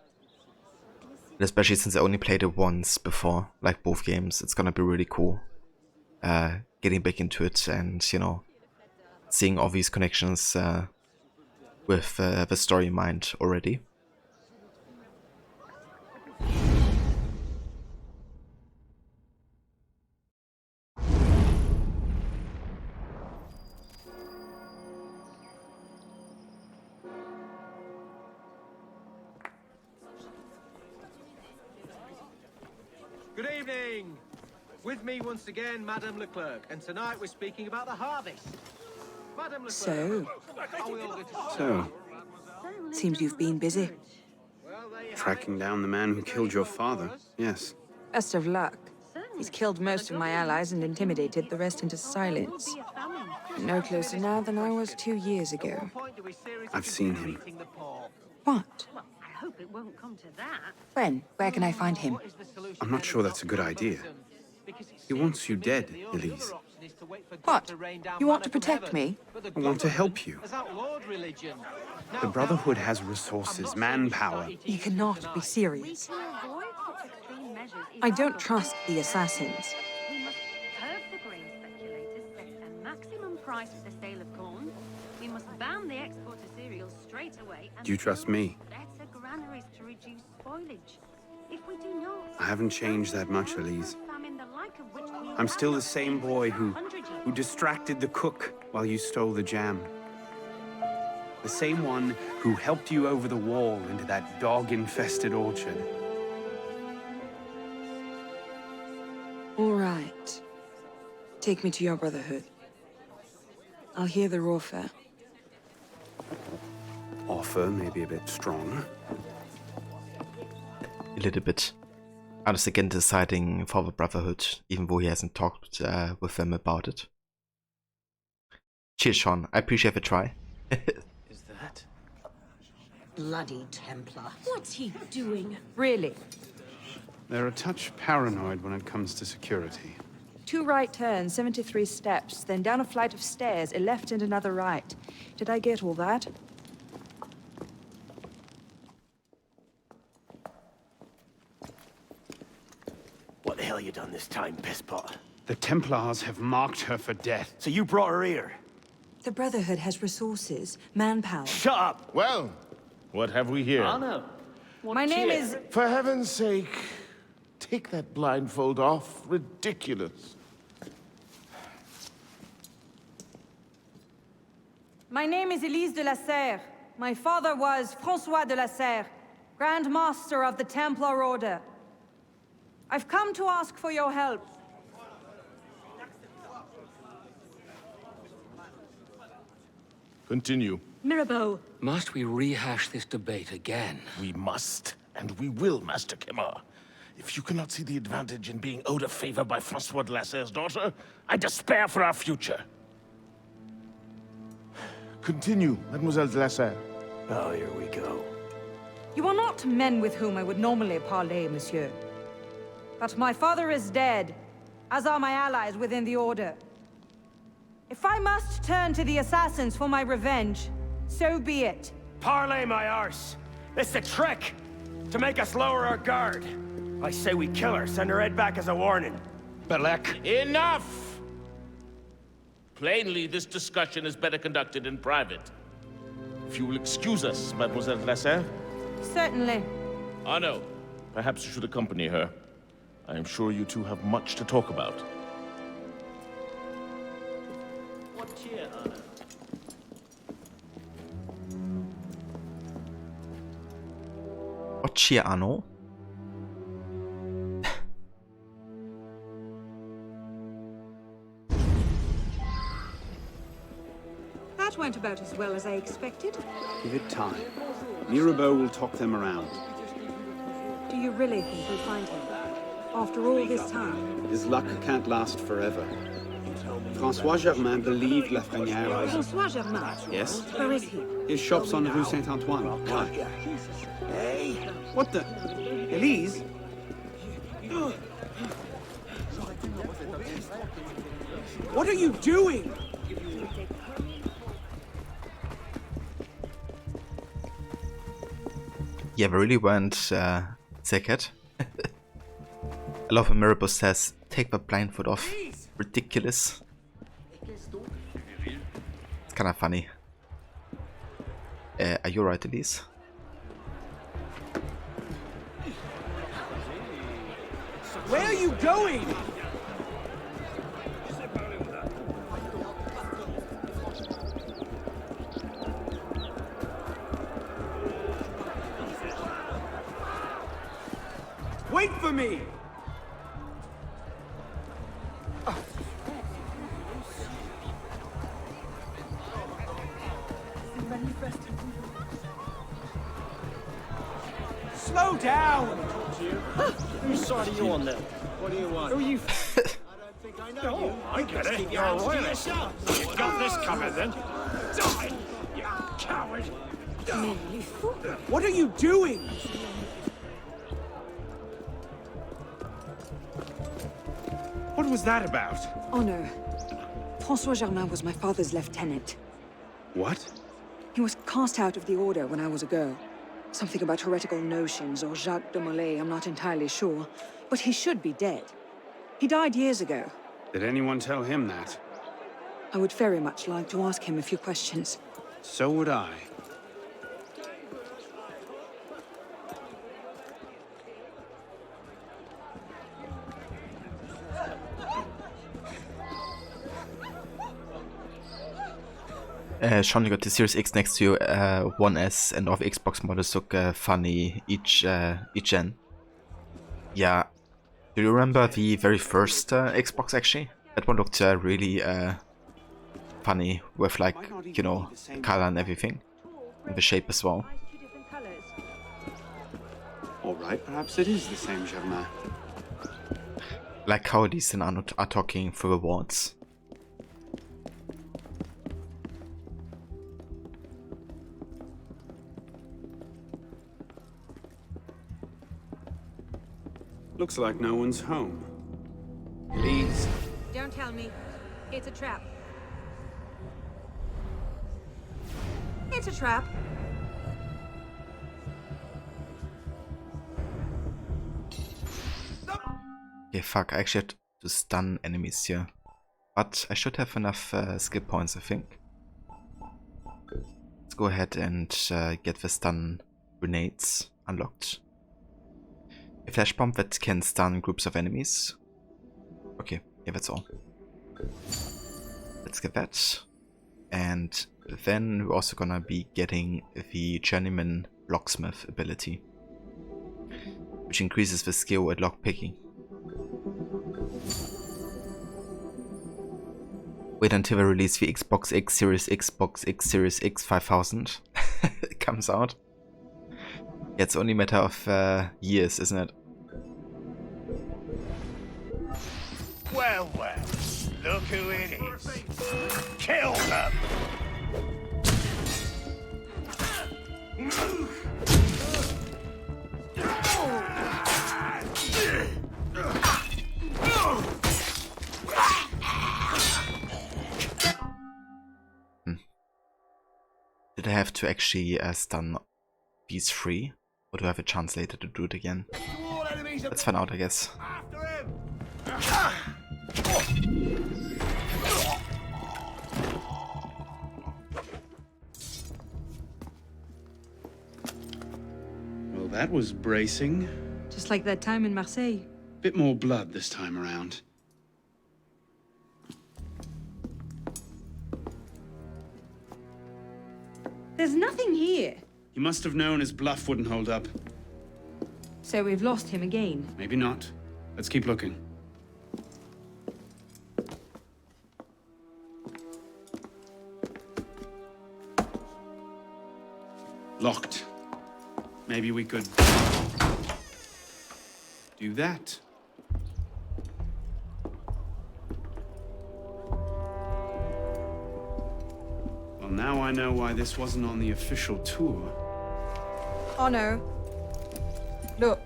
And especially since I only played it once before, like both games, it's gonna be really cool. Getting back into it and, you know, seeing all these connections with the story in mind already. Good evening! With me once again, Madame Leclerc, and tonight we're speaking about the harvest. Madame Leclerc, So? are we all good to So, Seems you've been busy. tracking down the man who killed your father, yes. Best of luck. He's killed most of my allies and intimidated the rest into silence. No closer now than I was 2 years ago. I've seen him. What? I hope it won't come to that. When? Where can I find him? I'm not sure that's a good idea. He wants you dead, Elise. What? You want to protect me? I want to help you. The Brotherhood has resources, manpower. You cannot be serious. I don't trust the assassins. We must curb the grain speculators, set a maximum price for the sale of corn. We must ban the export of cereals straight away. And Do you trust me? better granaries to reduce spoilage. If we do not, I haven't changed that much, Elise. famine the like of which we I'm still the have same boy who distracted the cook while you stole the jam. The same one who helped you over the wall into that dog-infested orchard. All right. Take me to your Brotherhood. I'll hear the raw fare. Offer may be a bit strong. A little bit. Alice again deciding for the Brotherhood, even though he hasn't talked with them about it. Cheers, Sean. I appreciate the try. Is that? Bloody Templar. What's he doing? Really? They're a touch paranoid when it comes to security. 2 right turns, 73 steps, then down a flight of stairs, a left and another right. Did I get all that? What the hell you done this time, pisspot? The Templars have marked her for death. So you brought her here? The Brotherhood has resources, manpower. Shut up! Well, what have we here? Anna. My name is... For heaven's sake, Take that blindfold off. Ridiculous. My name is Elise de la Serre. My father was François de la Serre, Grand Master of the Templar Order. I've come to ask for your help. Continue. Mirabeau. Must we rehash this debate again? We must, and we will, Master Kemar. If you cannot see the advantage in being owed a favor by François de la Serre's daughter, I despair for our future. Continue, Mademoiselle de la Serre. Oh, here we go. You are not men with whom I would normally parley, monsieur. But my father is dead, as are my allies within the Order. If I must turn to the assassins for my revenge, so be it. Parley, my arse! It's a trick! To make us lower our guard. I say we kill her, send her head back as a warning. Belek. Enough! Plainly, this discussion is better conducted in private. If you will excuse us, Mademoiselle de la Serre. Certainly. Arno, perhaps you should accompany her. I am sure you two have much to talk about. What cheer, Arno? What cheer, Arno? That went about as well as I expected. Give it time. Mirabeau will talk them around. Do you really think we'll find him? After all this time? His luck can't last forever. François Germain believed Lafrenière was... François Germain? Yes? Where is he? His shop's on Rue Saint-Antoine. Why? Hey! What the... Elise? What are you doing? Yeah, we really went Zakat. I love when Mirabeau says, take the blindfold off. Ridiculous. It's kind of funny. Are you right, Elise? Where are you going? Wait for me! Slow down! Whose side are you on then? What do you want? Who are you? I don't think I know you. I get it. Keep You're your a hands to royalist. yourself. You got this coming then. Die, you coward. What are you doing? What was that about? Honor. François Germain was my father's lieutenant. What? He was cast out of the Order when I was a girl. Something about heretical notions or Jacques de Molay, I'm not entirely sure. But he should be dead. He died years ago. Did anyone tell him that? I would very much like to ask him a few questions. So would I. Sean, you got the Series X next to One S, and all the Xbox models look funny each gen. Yeah. Do you remember the very first Xbox actually? That one looked really funny with, like, you know, the color and everything. And the shape as well. Alright, perhaps it is the same Germain. Like how these then are talking through the walls. Looks like no one's home. Please. Don't tell me. It's a trap. It's a trap. Okay, fuck, I actually had to stun enemies here. But I should have enough skill points, I think. Let's go ahead and get the stun grenades unlocked. A flash bomb that can stun groups of enemies. Okay, yeah, that's all. Let's get that. And then we're also gonna be getting the Journeyman Locksmith ability, which increases the skill at lockpicking. Wait until they release the Xbox X Series X 5000 it comes out. Yeah, it's only a matter of years, isn't it? Well, well, look who it is. Kill them! Did I have to actually stun these three? Or do I have a chance later to do it again? Let's find out, I guess. Well, that was bracing. Just like that time in Marseille. Bit more blood this time around. There's nothing here. He must have known his bluff wouldn't hold up. So we've lost him again. Maybe not. Let's keep looking. Locked. Maybe we could do that. Well, now I know why this wasn't on the official tour. Oh no. Look.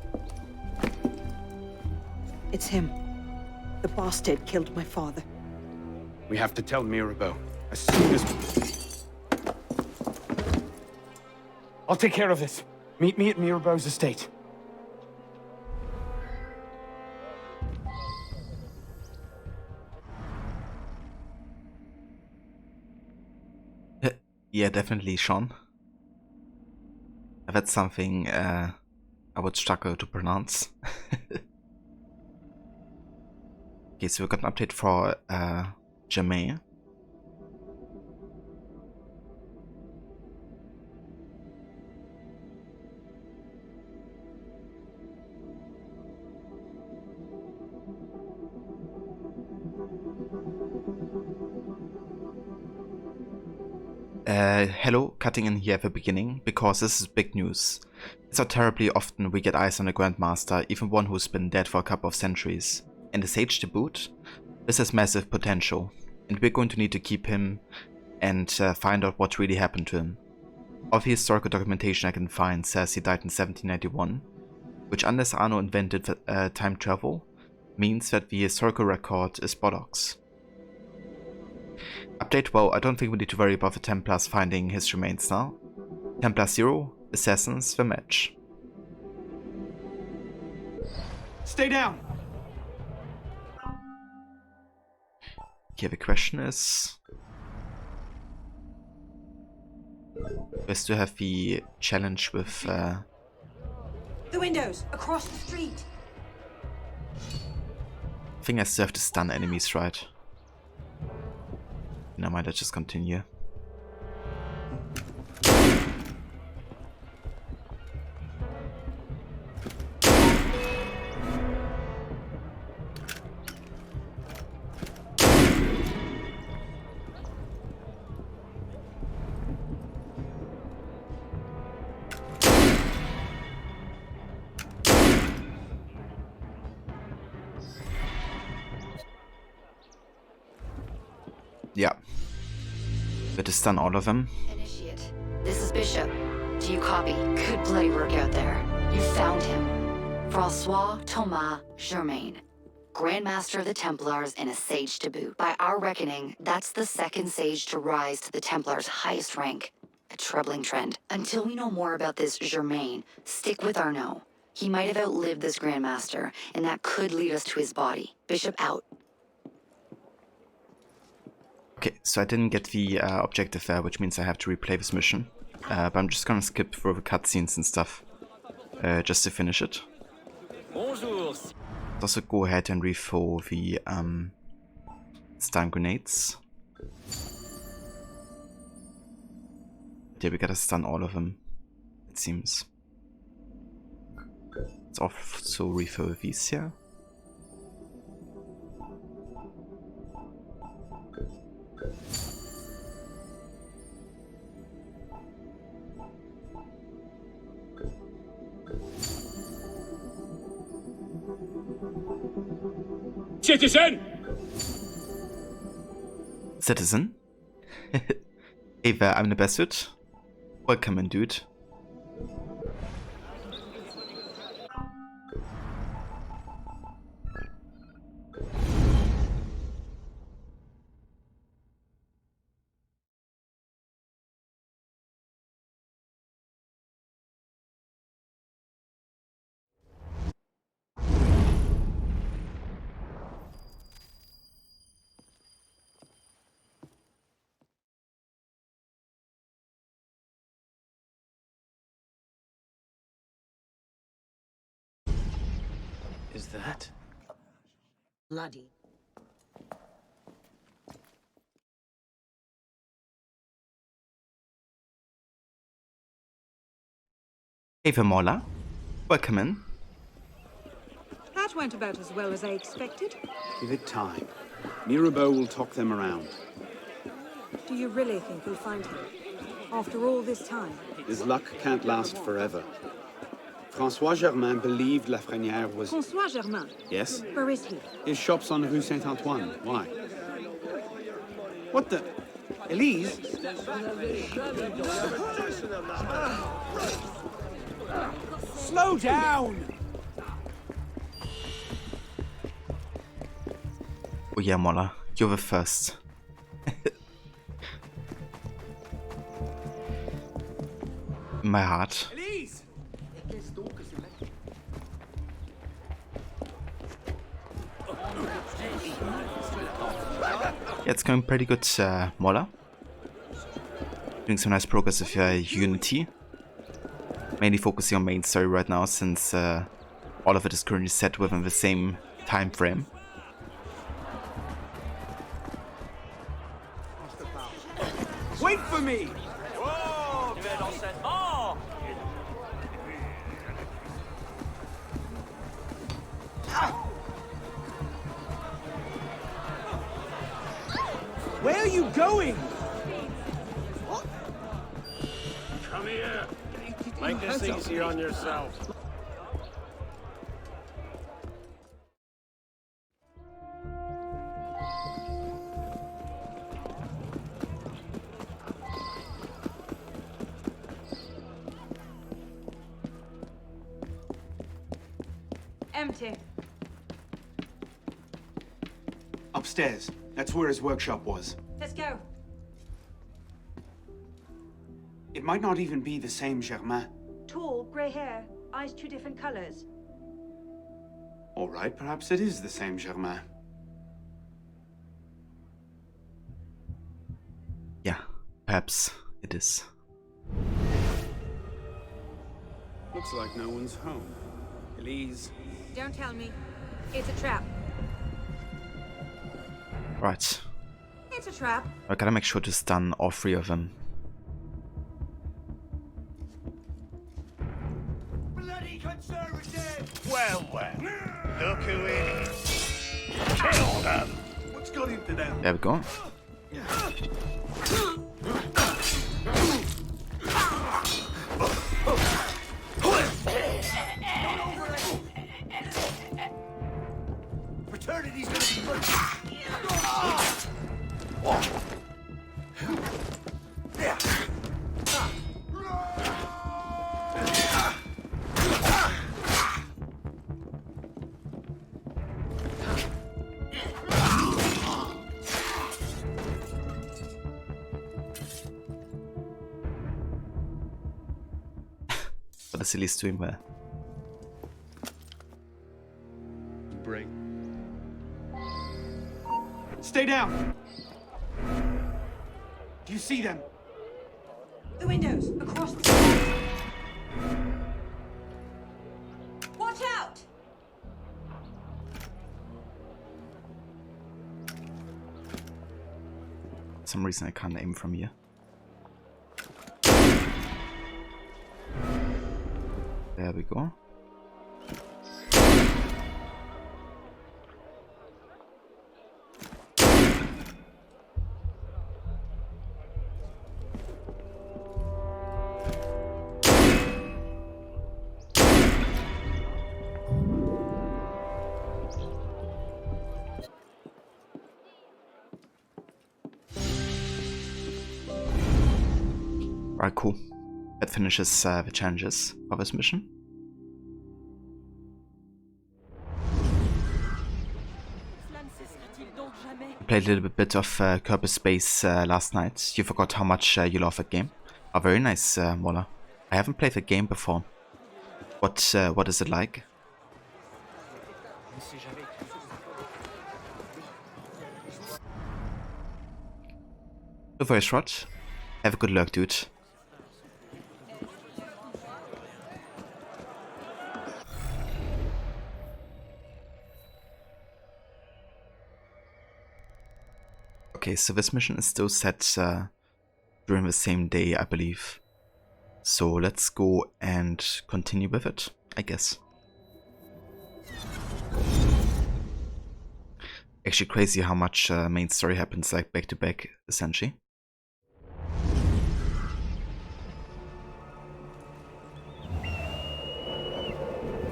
It's him. The bastard killed my father. We have to tell Mirabeau as soon as... I'll take care of this. Meet me at Mirabeau's estate. Yeah, definitely, Sean. That's something I would struggle to pronounce. Okay, so we got an update for Germain. Hello, cutting in here at the beginning, because this is big news. It's not terribly often we get eyes on a Grandmaster, even one who's been dead for a couple of centuries. And the Sage to boot? This has massive potential, and we're going to need to keep him and find out what really happened to him. All the historical documentation I can find says he died in 1791, which, unless Arno invented time travel, means that the historical record is bollocks. Update, well, I don't think we need to worry about the Templars finding his remains now. Templar 0, Assassins, the match. Stay down! Okay, the question is... we still have the challenge with... The windows, across the street. I think I still have to stun enemies, right? Never mind, let's just continue. Yeah. But to stun all of them. Initiate. This is Bishop. Do you copy? Good bloody work out there. You found him. Francois Thomas Germain, Grandmaster of the Templars and a Sage to boot. By our reckoning, that's the second Sage to rise to the Templars' highest rank. A troubling trend. Until we know more about this Germain, stick with Arno. He might have outlived this Grandmaster, and that could lead us to his body. Bishop out. Okay, so I didn't get the objective there, which means I have to replay this mission. But I'm just gonna skip through the cutscenes and stuff, just to finish it. Bonjour. Also go ahead and refill the stun grenades. Yeah, we gotta stun all of them, it seems. Let's also refill these here. Citizen! Citizen? Hey there, I'm the Bastard. Welcome in, dude. Is that? Bloody. Hey there, Mola. Welcome in. That went about as well as I expected. Give it time. Mirabeau will talk them around. Do you really think we'll find him? After all this time? His luck can't last forever. François Germain believed Lafrenière was... François Germain? Yes? Where is he? His shop's on Rue Saint-Antoine. Why? What the... Elise? Slow down! Oh yeah, Mola, you're the first. In my heart. Elise! Yeah, it's going pretty good, Mola. Doing some nice progress with Unity. Mainly focusing on main story right now, since all of it is currently set within the same time frame. Wait for me! Where are you going? Come here. Make this easier on yourself. Empty. Upstairs. That's where his workshop was. Let's go. It might not even be the same Germain. Tall, grey hair, eyes 2 different colors. All right, perhaps it is the same Germain. Yeah, perhaps it is. Looks like no one's home. Elise. Don't tell me. It's a trap. Right. It's a trap. I gotta make sure to stun all 3 of them. Bloody conservative! Well, well. Look who it is. Kill them! What's got into them? There we go. Fraternity's gonna be first. But the silly's doing well. Break. Stay down! Do you see them? The windows, across the... Watch out! some reason I can't aim from here. There we go. Alright, cool. That finishes the challenges of this mission. I played a little bit of Kerbal Space last night. You forgot how much you love that game. Oh, very nice, Mola. I haven't played the game before. What is it like? The voice shot. Have a good luck, dude. Okay, so this mission is still set during the same day, I believe. So let's go and continue with it, I guess. Actually crazy how much main story happens like back to back, essentially.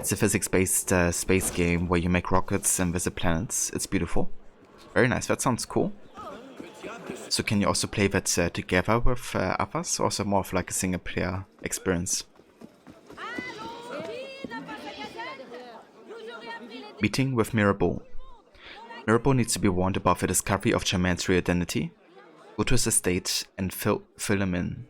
It's a physics-based space game where you make rockets and visit planets. It's beautiful. Very nice, that sounds cool. So can you also play that together with others, or is it more of like a single player experience? Meeting with Mirabeau. Mirabeau needs to be warned about the discovery of Germain's real identity. Go to his estate and fill him in.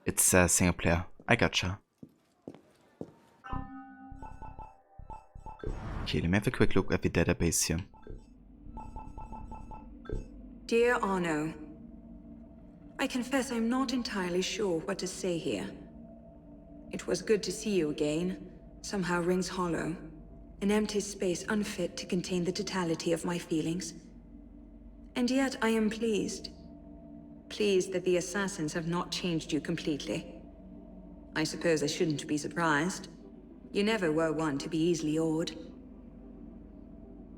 It's single player. I gotcha. Okay, let me have a quick look at the database here. Dear Arno, I confess I'm not entirely sure what to say here. It was good to see you again. Somehow rings hollow. An empty space unfit to contain the totality of my feelings. And yet I am pleased. Pleased that the assassins have not changed you completely. I suppose I shouldn't be surprised. You never were one to be easily awed.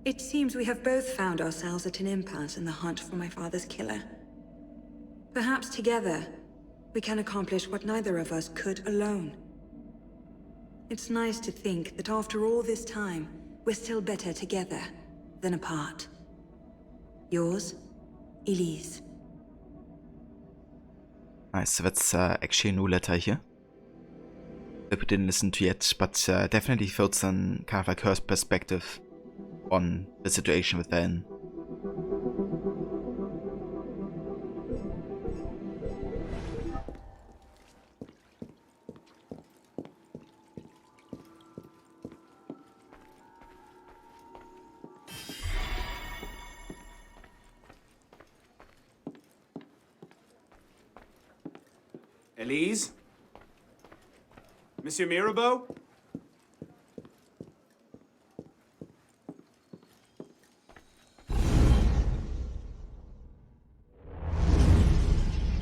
It seems we have both found ourselves at an impasse in the hunt for my father's killer. Perhaps together, we can accomplish what neither of us could alone. It's nice to think that after all this time, we're still better together than apart. Yours, Elise. Nice, so that's actually a new letter here that we didn't listen to yet, but definitely feels some kind of like her perspective on the situation with Ben. Elise? Monsieur Mirabeau?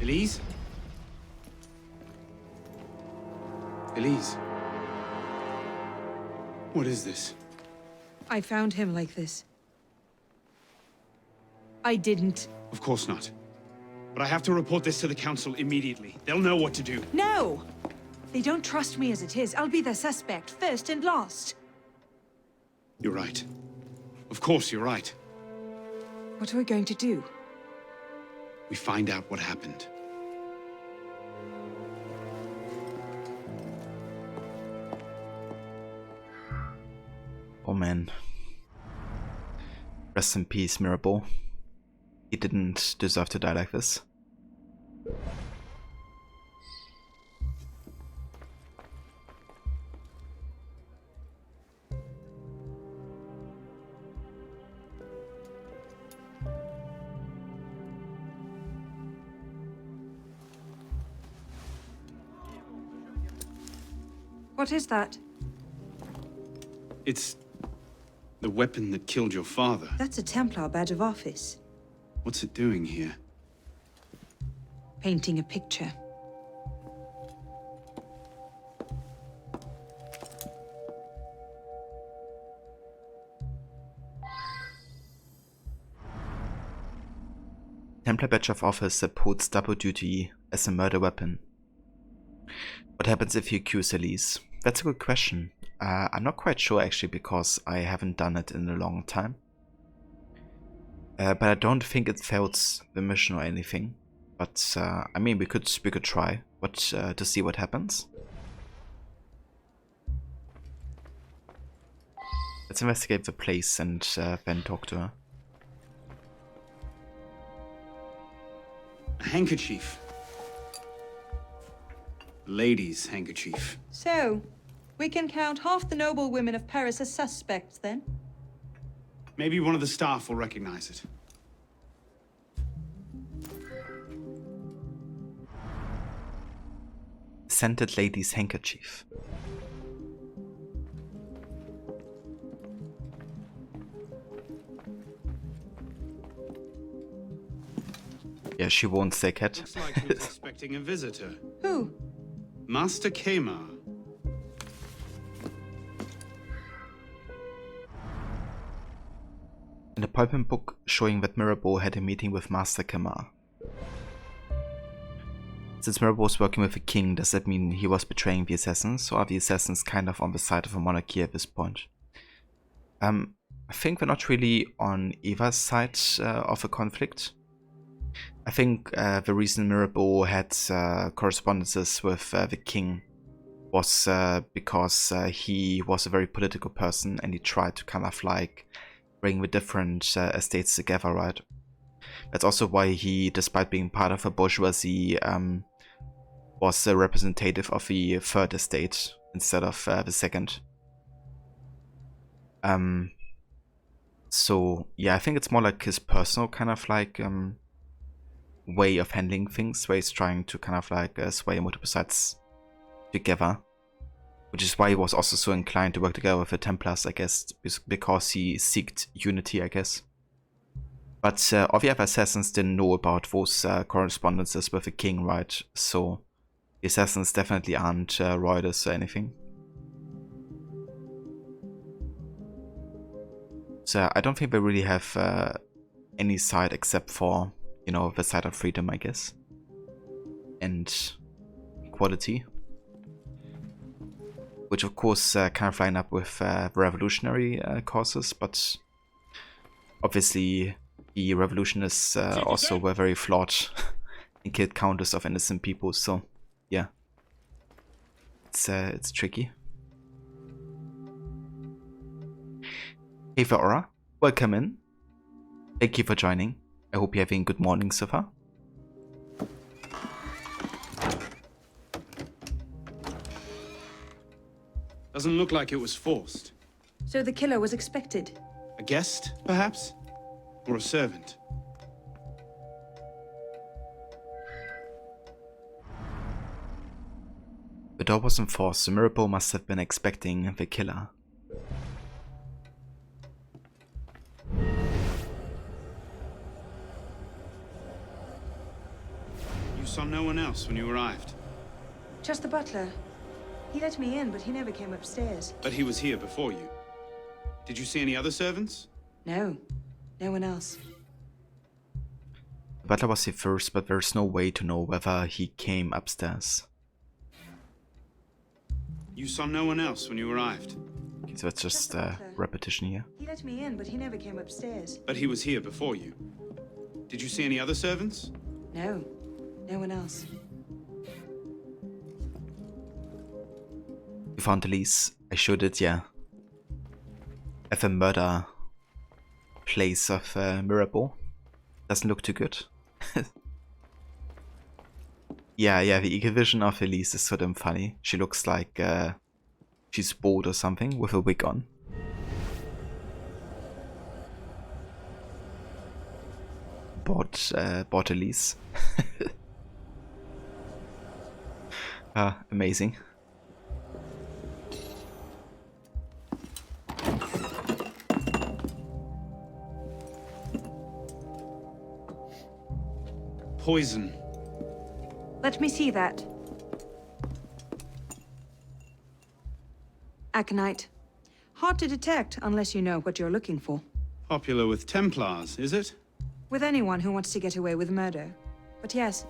Elise? Elise? What is this? I found him like this. I didn't. Of course not. But I have to report this to the council immediately. They'll know what to do. No! They don't trust me as it is. I'll be their suspect, first and last. You're right. Of course you're right. What are we going to do? We find out what happened. Oh man. Rest in peace, Mirabeau. He didn't deserve to die like this. What is that? It's The weapon that killed your father. That's a Templar badge of office. What's it doing here? Painting a picture. Templar Badge of Office supports double duty as a murder weapon. What happens if you accuse Elise? That's a good question. I'm not quite sure actually, because I haven't done it in a long time. But I don't think it fails the mission or anything. But I mean, we could try to see what happens. Let's investigate the place and then talk to her. A handkerchief. Lady's handkerchief. So, we can count half the noble women of Paris as suspects, then? Maybe one of the staff will recognize it. Scented lady's handkerchief. Yeah, she won't take it. Looks like he was expecting a visitor. Who? Master Kemar. An appointment book showing that Mirabeau had a meeting with Master Kemar. Since Mirabeau was working with the king, does that mean he was betraying the assassins, or are the assassins kind of on the side of the monarchy at this point? I think we're not really on either side of a conflict. I think the reason Mirabeau had correspondences with the king was because he was a very political person, and he tried to kind of like bring the different estates together, right? That's also why he, despite being part of a bourgeoisie, was a representative of the third estate instead of the second. So yeah, I think it's more like his personal kind of like way of handling things, where he's trying to kind of like sway multiple sides together, which is why he was also so inclined to work together with the Templars, I guess, because he seeked unity, I guess. But all the other assassins didn't know about those correspondences with the king, right? So the assassins definitely aren't royalists or anything. So I don't think they really have any side except for, you know, the side of freedom, I guess, and equality, which of course kind of line up with revolutionary causes, but obviously the revolutionists also were very flawed and killed countless of innocent people. So yeah, it's tricky. Hey Aura, welcome in. Thank you for joining. I hope you're having a good morning so far. Doesn't look like it was forced. So the killer was expected? A guest, perhaps? Or a servant? The door wasn't forced, so Mirabeau must have been expecting the killer. You saw no one else when you arrived? Just the butler. He let me in, but he never came upstairs. But he was here before you. Did you see any other servants? No. No one else. The butler was here first, but there's no way to know whether he came upstairs. You saw no one else when you arrived? Okay, so it's just repetition here. He let me in, but he never came upstairs. But he was here before you. Did you see any other servants? No. No one else. You found the lease. I showed it, yeah. At the murder place of Mirabeau. Doesn't look too good. yeah, the eagle vision of Elise is so damn funny. She looks like she's bored or something with a wig on. Bought Elise. Amazing. poison. Let me see that. Aconite. Hard to detect unless you know what you're looking for. Popular with Templars, is it? With anyone who wants to get away with murder. But yes.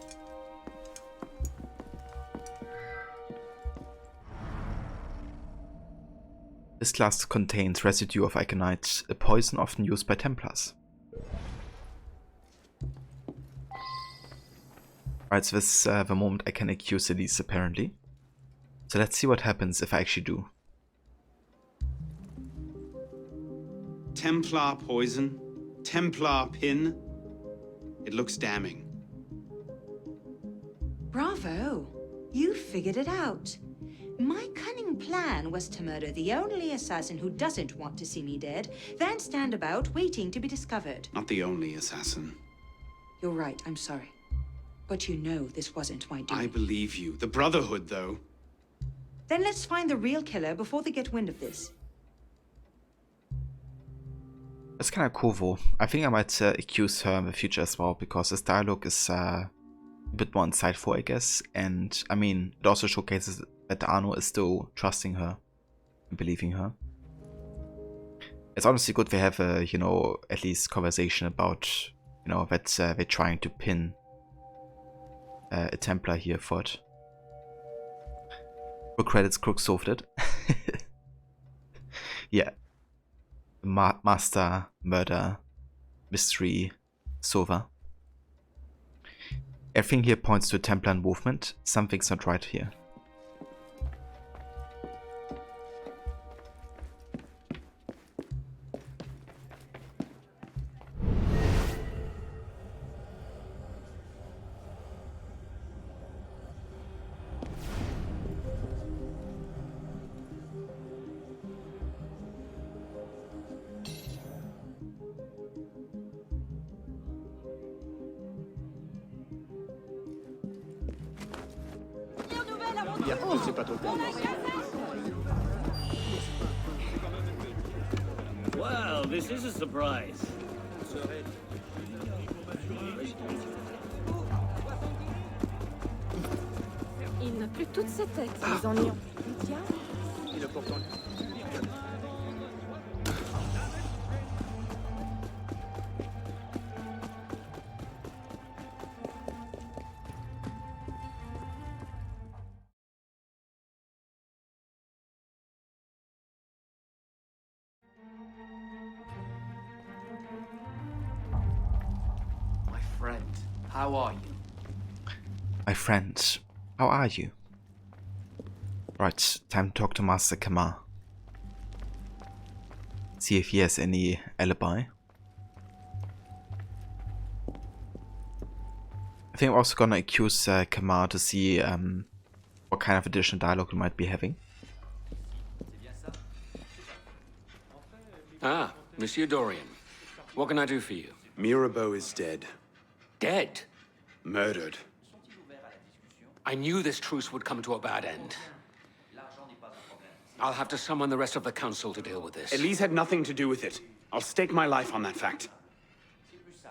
This glass contains residue of aconite, a poison often used by Templars. Right, so this is the moment I can accuse Elise, apparently. So let's see what happens if I actually do. Templar poison? Templar pin? It looks damning. Bravo! You figured it out. My cunning plan was to murder the only assassin who doesn't want to see me dead, then stand about waiting to be discovered. Not the only assassin. You're right, I'm sorry. But you know this wasn't my doing. I believe you. The Brotherhood, though. Then let's find the real killer before they get wind of this. That's kind of cool though. I think I might accuse her in the future as well, because this dialogue is a bit more insightful, I guess. And I mean, it also showcases that Arno is still trusting her and believing her. It's honestly good they have a, you know, at least conversation about, you know, that they're trying to pin a Templar here for it. For credits, Crook solved it. Yeah. Master, murder, mystery, solver. Everything here points to a Templar movement. Something's not right here. Well, this is a surprise. Il n'a plus toute sa tête, les ennuis. Il a pourtant... My friend, how are you? My friend, how are you? Right, time to talk to Master Kamar. See if he has any alibi. I think I'm also gonna accuse Kamar to see what kind of additional dialogue we might be having. Ah, Monsieur Dorian. What can I do for you? Mirabeau is dead. Dead? Murdered. I knew this truce would come to a bad end. I'll have to summon the rest of the council to deal with this. Elise had nothing to do with it. I'll stake my life on that fact.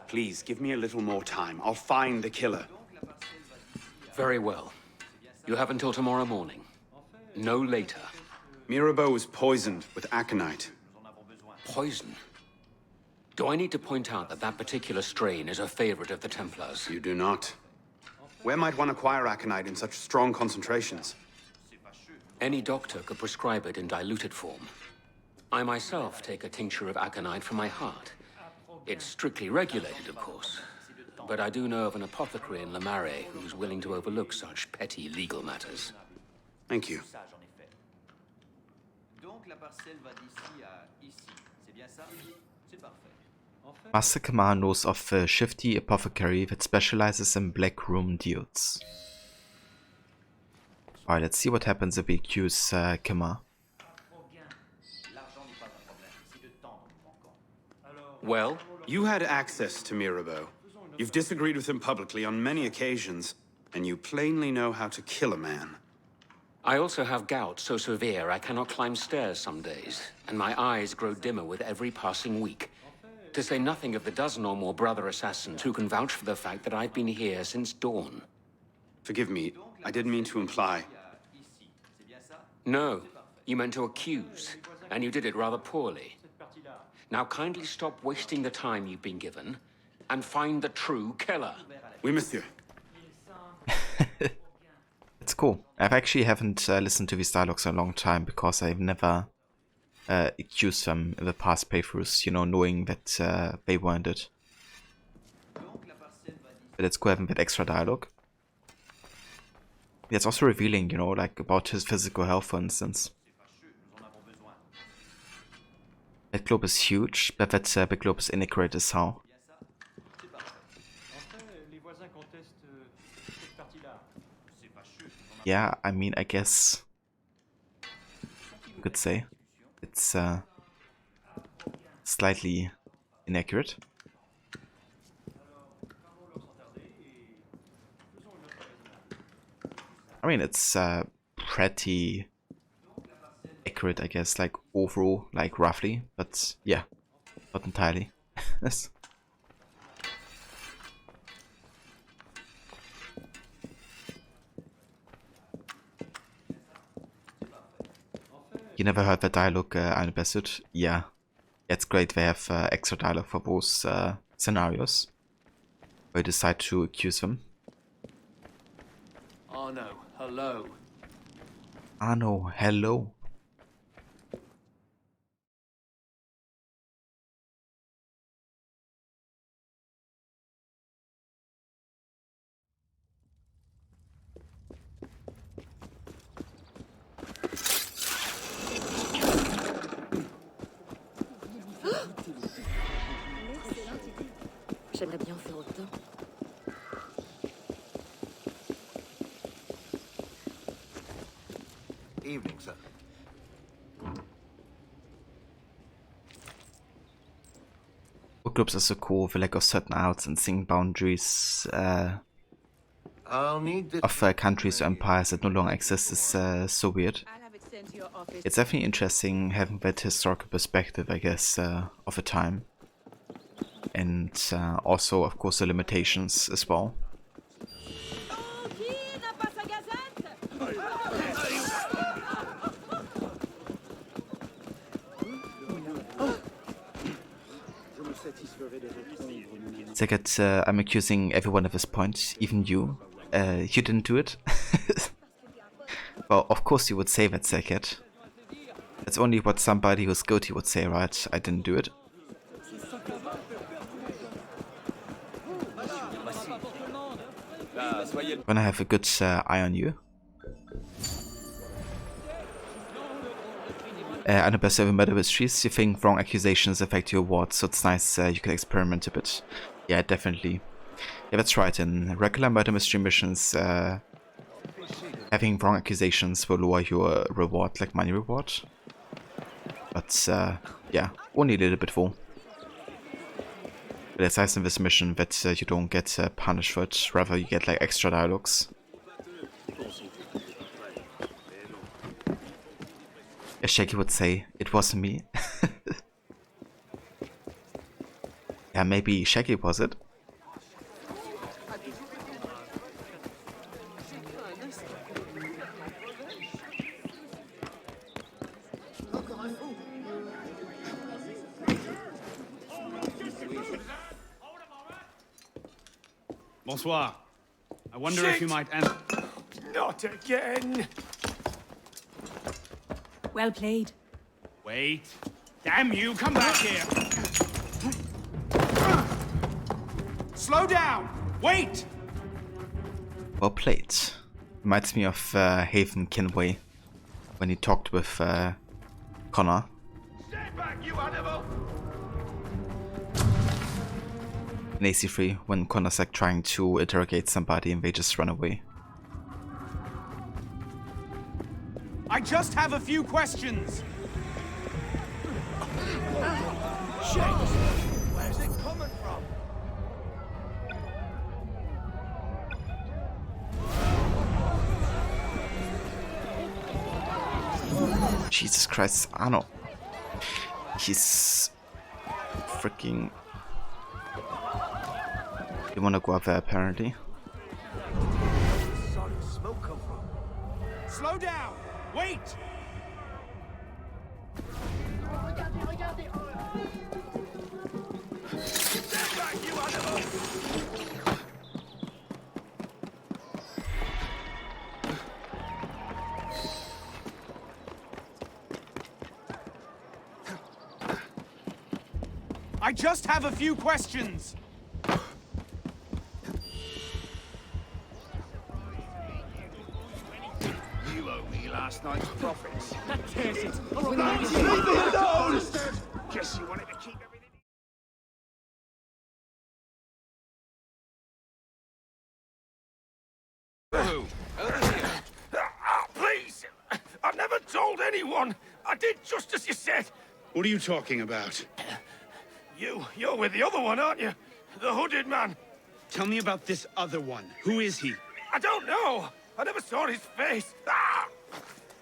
Please, give me a little more time. I'll find the killer. Very well. You have until tomorrow morning. No later. Mirabeau was poisoned with aconite. Poison? Do I need to point out that that particular strain is a favorite of the Templars? You do not. Where might one acquire aconite in such strong concentrations? Any doctor could prescribe it in diluted form. I myself take a tincture of aconite for my heart. It's strictly regulated, of course. But I do know of an apothecary in Le Marais who's willing to overlook such petty legal matters. Thank you. Master Kamar knows of a shifty apothecary that specializes in black room deals. Alright, let's see what happens if we accuse Kamar. Well? You had access to Mirabeau. You've disagreed with him publicly on many occasions, and you plainly know how to kill a man. I also have gout so severe I cannot climb stairs some days, and my eyes grow dimmer with every passing week. To say nothing of the dozen or more brother assassins who can vouch for the fact that I've been here since dawn. Forgive me, I didn't mean to imply. No, you meant to accuse, and you did it rather poorly. Now kindly stop wasting the time you've been given, and find the true killer. Oui, monsieur. It's cool. I've actually haven't listened to these dialogues in a long time because I've never accused them in the past playthroughs, you know, knowing that they weren't it. But it's cool having that extra dialogue. Yeah, it's also revealing, you know, like about his physical health, for instance. That globe is huge, but that big globe is inaccurate as how. Yeah, I mean, I guess you could say it's slightly inaccurate. I mean, it's pretty accurate, I guess, like overall, like roughly, but yeah, not entirely. Yes. You never heard the dialogue, Einbesset? Yeah, it's great. They have extra dialogue for both scenarios where you decide to accuse them. Oh no, hello. Ah no, hello. J'aimerais bien faire autant. Evening, sir. Book groups are so cool, the lack of certain outs and seeing boundaries of countries or empires that no longer exist is so weird. It's definitely interesting having that historical perspective, I guess, of a time. And also, of course, the limitations as well. Second, I'm accusing everyone at this point, even you. You didn't do it. Well, of course you would say that, Sekhet. That's only what somebody who's guilty would say, right? I didn't do it. When I have a good eye on you. And the best ever murder mysteries, you think wrong accusations affect your awards, so it's nice you can experiment a bit. Yeah, definitely. Yeah, that's right. In regular murder mystery missions, having wrong accusations will lower your reward, like money reward. But yeah, only a little bit though. But it's nice in this mission that you don't get punished for it, rather you get like extra dialogues. As Shaggy would say, it wasn't me. Yeah, maybe Shaggy was it. Bonsoir. I wonder if you might answer. Not again. Well played. Wait. Damn you, come back here. Slow down. Wait. Well played. Reminds me of Haven Kenway when he talked with Connor. Stand back, you animal. In AC3 when Connor's like trying to interrogate somebody and they just run away. I just have a few questions. Shit! Where's it coming from? Jesus Christ, Arno. He's freaking You wanna go up there apparently. Solid smoke come from? Slow down! Wait! Stand back, you animal! I just have a few questions. You owe me last night's profits. That tears it. Leave me alone! Guess you wanted to keep everything. Please! I've never told anyone! I did just as you said! What are you talking about? You're with the other one, aren't you? The hooded man. Tell me about this other one. Who is he? I don't know! I never saw his face! Ah!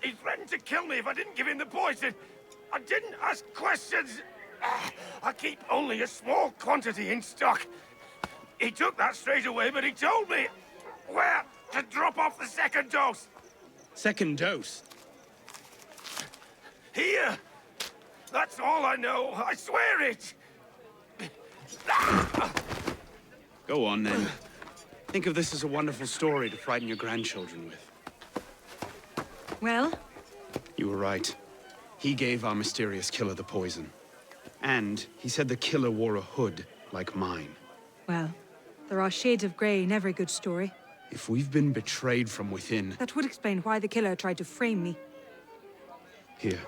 He threatened to kill me if I didn't give him the poison! I didn't ask questions! Ah! I keep only a small quantity in stock. He took that straight away, but he told me where to drop off the second dose. Second dose? Here! That's all I know, I swear it! Go on, then. Think of this as a wonderful story to frighten your grandchildren with. Well? You were right. He gave our mysterious killer the poison. And he said the killer wore a hood like mine. Well, there are shades of grey in every good story. If we've been betrayed from within... That would explain why the killer tried to frame me. Here.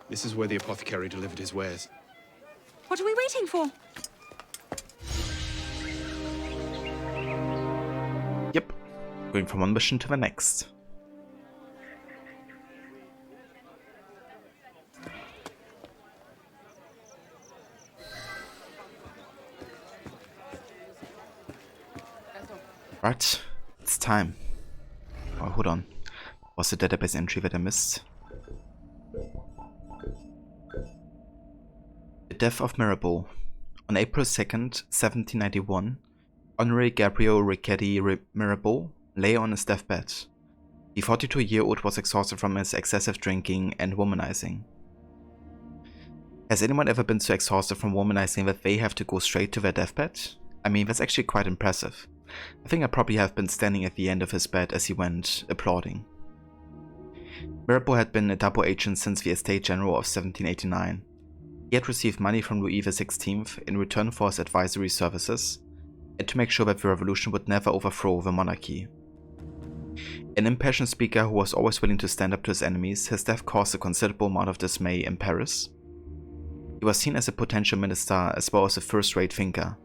This is where the apothecary delivered his wares. What are we waiting for? Yep. Going from one mission to the next. Right, it's time. Oh, hold on. Was the database entry that I missed? The death of Mirabeau. On April 2nd, 1791, Honoré Gabriel Riquetti Mirabeau lay on his deathbed. The 42-year-old was exhausted from his excessive drinking and womanizing. Has anyone ever been so exhausted from womanizing that they have to go straight to their deathbed? I mean, that's actually quite impressive. I think I probably have been standing at the end of his bed as he went, applauding. Mirabeau had been a double agent since the Estate General of 1789. He had received money from Louis XVI in return for his advisory services, and to make sure that the revolution would never overthrow the monarchy. An impassioned speaker who was always willing to stand up to his enemies, his death caused a considerable amount of dismay in Paris. He was seen as a potential minister as well as a first-rate thinker.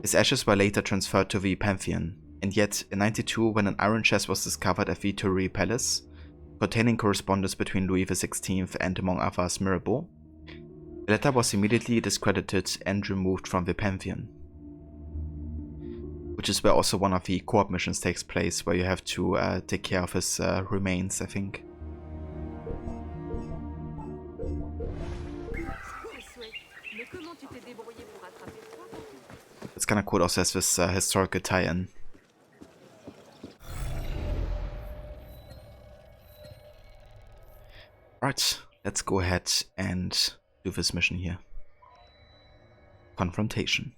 His ashes were later transferred to the Pantheon, and yet in 92, when an iron chest was discovered at the Tuileries Palace, containing correspondence between Louis XVI and, among others, Mirabeau, the letter was immediately discredited and removed from the Pantheon. Which is where also one of the co-op missions takes place, where you have to take care of his remains, I think. It's kinda cool, also has this historical tie-in. Right, let's go ahead and do this mission here. Confrontation.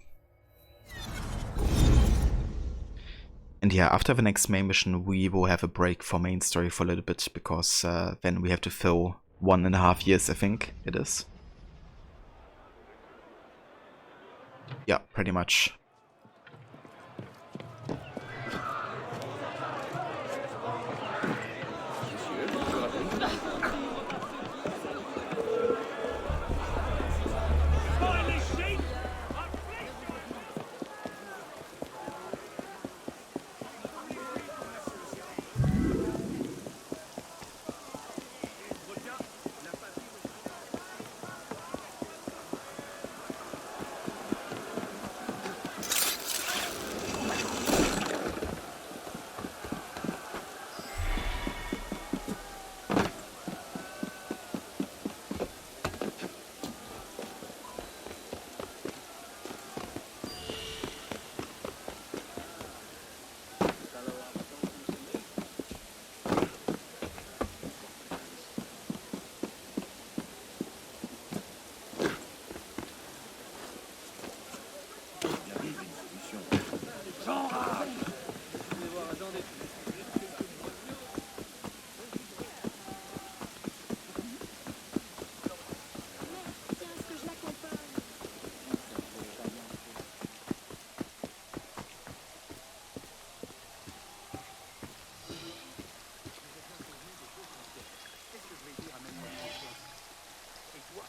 And yeah, after the next main mission we will have a break for main story for a little bit, because then we have to fill 1.5 years, I think it is. Yeah, pretty much.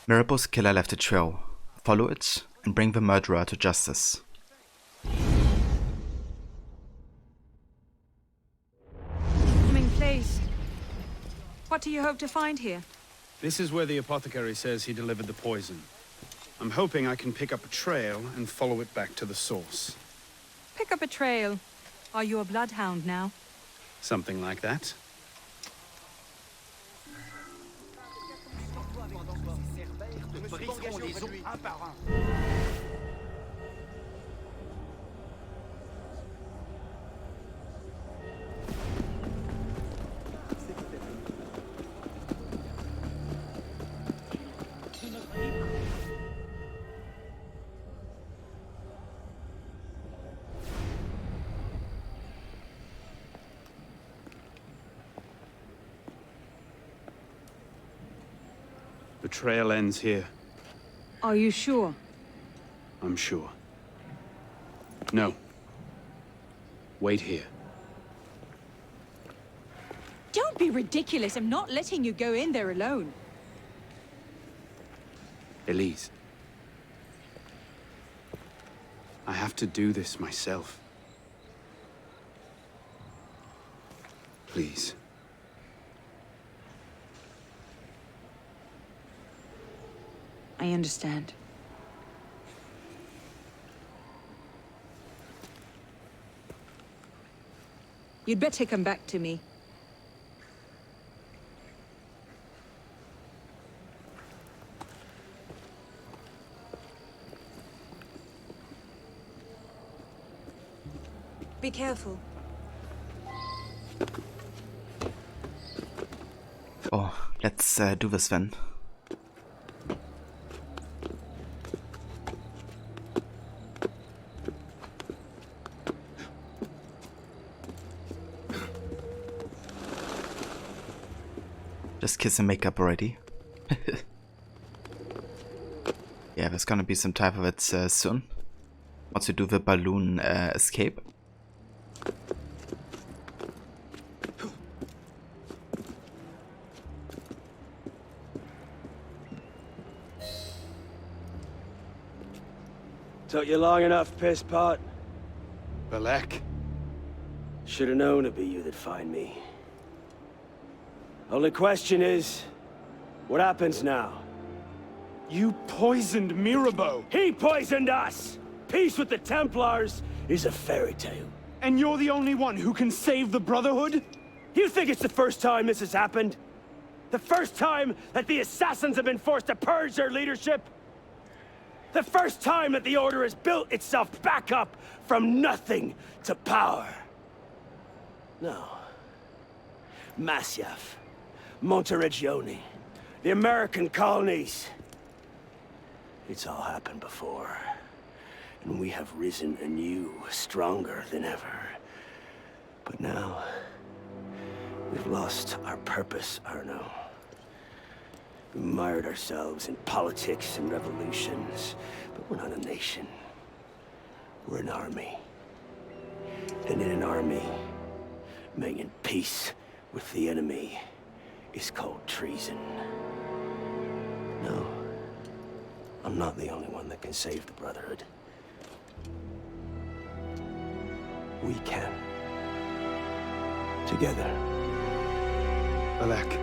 Mirabeau's killer left a trail. Follow it and bring the murderer to justice. Coming place. What do you hope to find here? This is where the apothecary says he delivered the poison. I'm hoping I can pick up a trail and follow it back to the source. Pick up a trail. Are you a bloodhound now? Something like that. The trail ends here. Are you sure? I'm sure. No. Wait here. Don't be ridiculous. I'm not letting you go in there alone. Elise. I have to do this myself. Please. I understand. You'd better come back to me. Be careful. Oh, let's do this then. Just kiss and makeup already. Yeah, there's gonna be some type of it soon. Once we do the balloon escape. Took you long enough, piss pot. Balek. Should've known it'd be you that'd find me. Only question is, what happens now? You poisoned Mirabeau! He poisoned us! Peace with the Templars is a fairy tale. And you're the only one who can save the Brotherhood? You think it's the first time this has happened? The first time that the Assassins have been forced to purge their leadership? The first time that the Order has built itself back up from nothing to power? No. Masyaf, Monteregione, the American colonies. It's all happened before. And we have risen anew, stronger than ever. But now, we've lost our purpose, Arno. We mired ourselves in politics and revolutions, but we're not a nation. We're an army. And in an army, making peace with the enemy is called treason. No, I'm not the only one that can save the Brotherhood. We can. Together. Balek.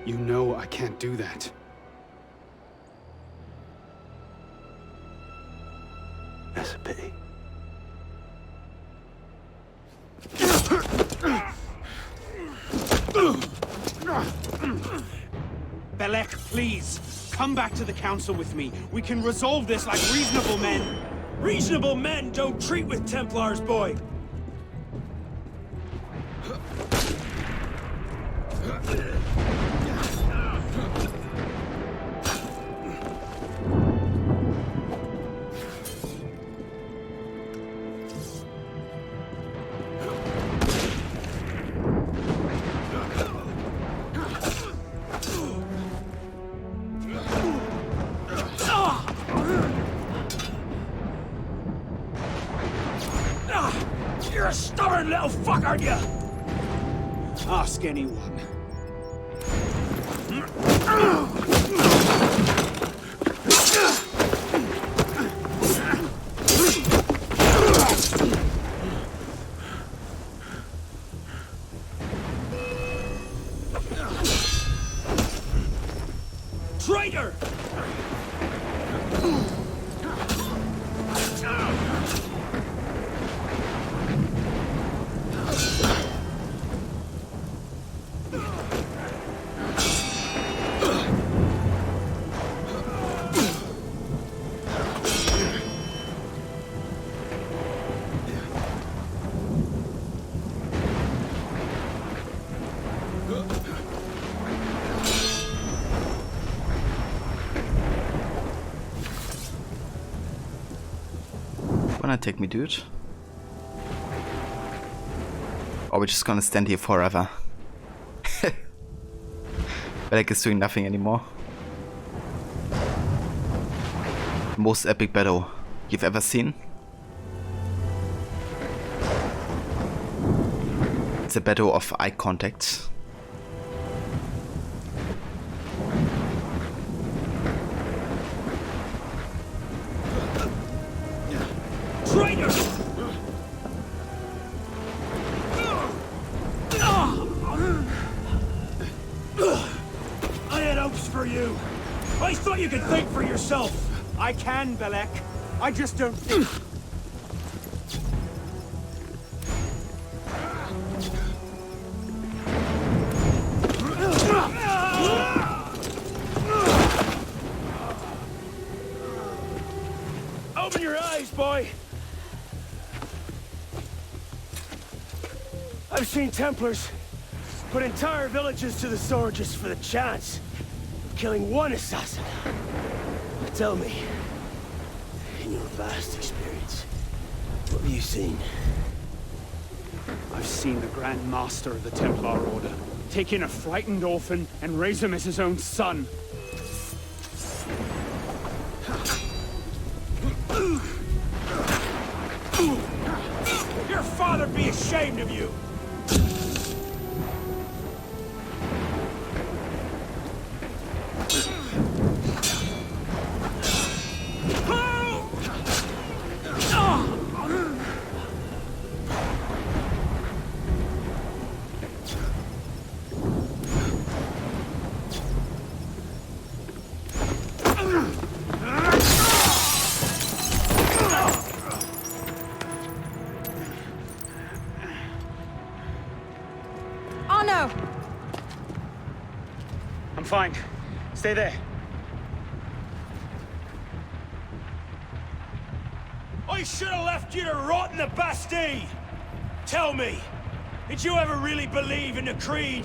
You know I can't do that. That's a pity. Balek, please, come back to the council with me. We can resolve this like reasonable men. Reasonable men don't treat with Templars, boy! You're a stubborn little fuck, aren't you? Ask anyone. Traitor! Wanna take me, dude? Or we're just gonna stand here forever? Belek is doing nothing anymore. Most epic battle you've ever seen? It's a battle of eye contact. Traitor! I had hopes for you. I thought you could think for yourself. I can, Belek. I just don't think... Open your eyes, boy! I've seen Templars put entire villages to the sword just for the chance of killing one assassin. Tell me, in your vast experience, what have you seen? I've seen the Grand Master of the Templar Order take in a frightened orphan and raise him as his own son. Your father be ashamed of you! I'm fine. Stay there. I should have left you to rot in the Bastille! Tell me, did you ever really believe in the Creed?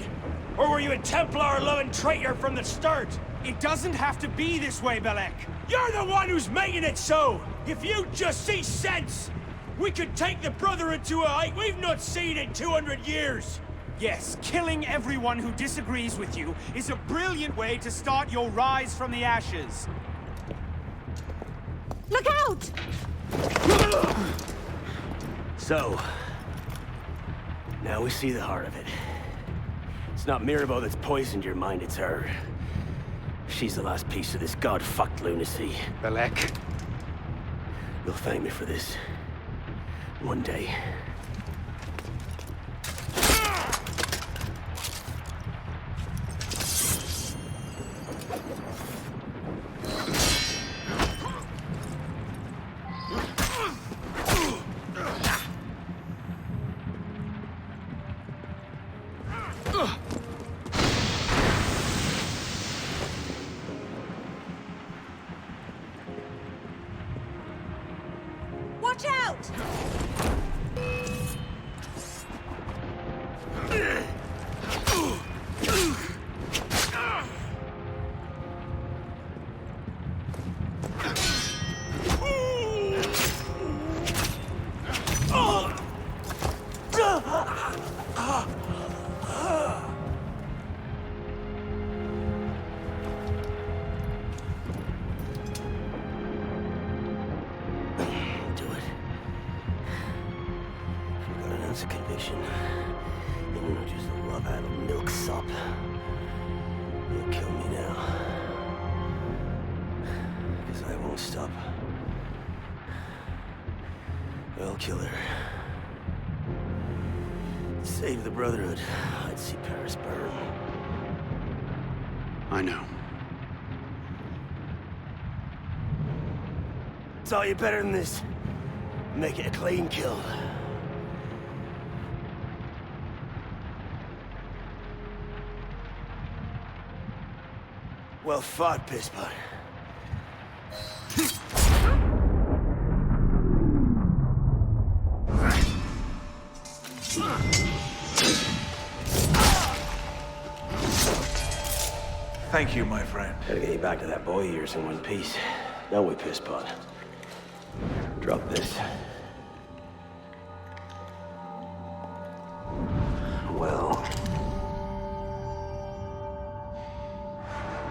Or were you a Templar-loving traitor from the start? It doesn't have to be this way, Belek. You're the one who's making it so! If you just see sense, we could take the Brotherhood to a height we've not seen in 200 years! Yes, killing everyone who disagrees with you is a brilliant way to start your rise from the ashes. Look out! So, now we see the heart of it. It's not Mirabeau that's poisoned your mind, it's her. She's the last piece of this god-fucked lunacy. Belek. You'll thank me for this. One day. Watch out! A conviction. And you're just a love-addled milksop. You'll kill me now. Because I won't stop. I'll kill her. Save the Brotherhood. I'd see Paris burn. I know. Saw you better than this. Make it a clean kill. Well fought, Pisspot. Thank you, my friend. Gotta get you back to that boy of yours in one piece. Don't we, Pisspot? Drop this. Well...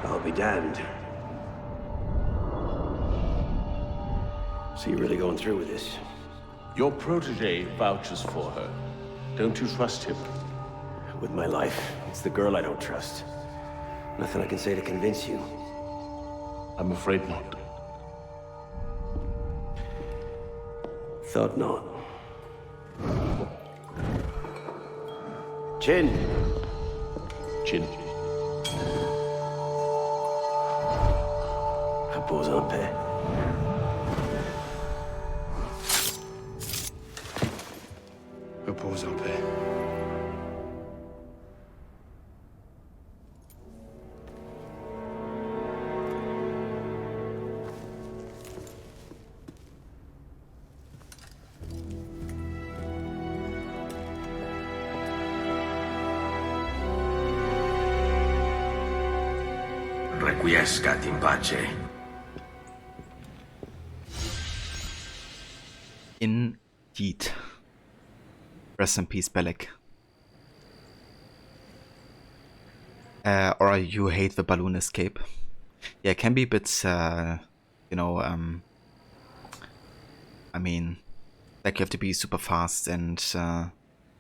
I'll be damned. So you're really going through with this? Your protege vouches for her. Don't you trust him? With my life, it's the girl I don't trust. Nothing I can say to convince you. I'm afraid not. Thought not. Chin. Chin. Repose en paix. Repose en paix. Requiescat in pace. Indeed. Rest in peace, Bellic. Or you hate the balloon escape. Yeah, it can be a bit, you know, I mean, like you have to be super fast, and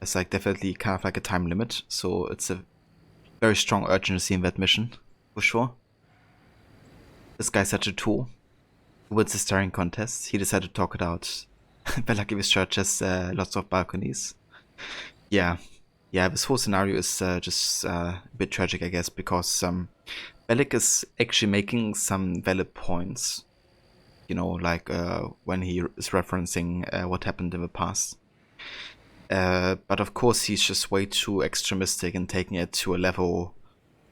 it's like definitely kind of like a time limit, so it's a very strong urgency in that mission, for sure. This guy's such a tool. He wins the staring contest. He decided to talk it out. Bellic his church has lots of balconies. Yeah, this whole scenario is just a bit tragic, I guess, because Bellic is actually making some valid points. You know, like when he is referencing what happened in the past. But of course, he's just way too extremistic and taking it to a level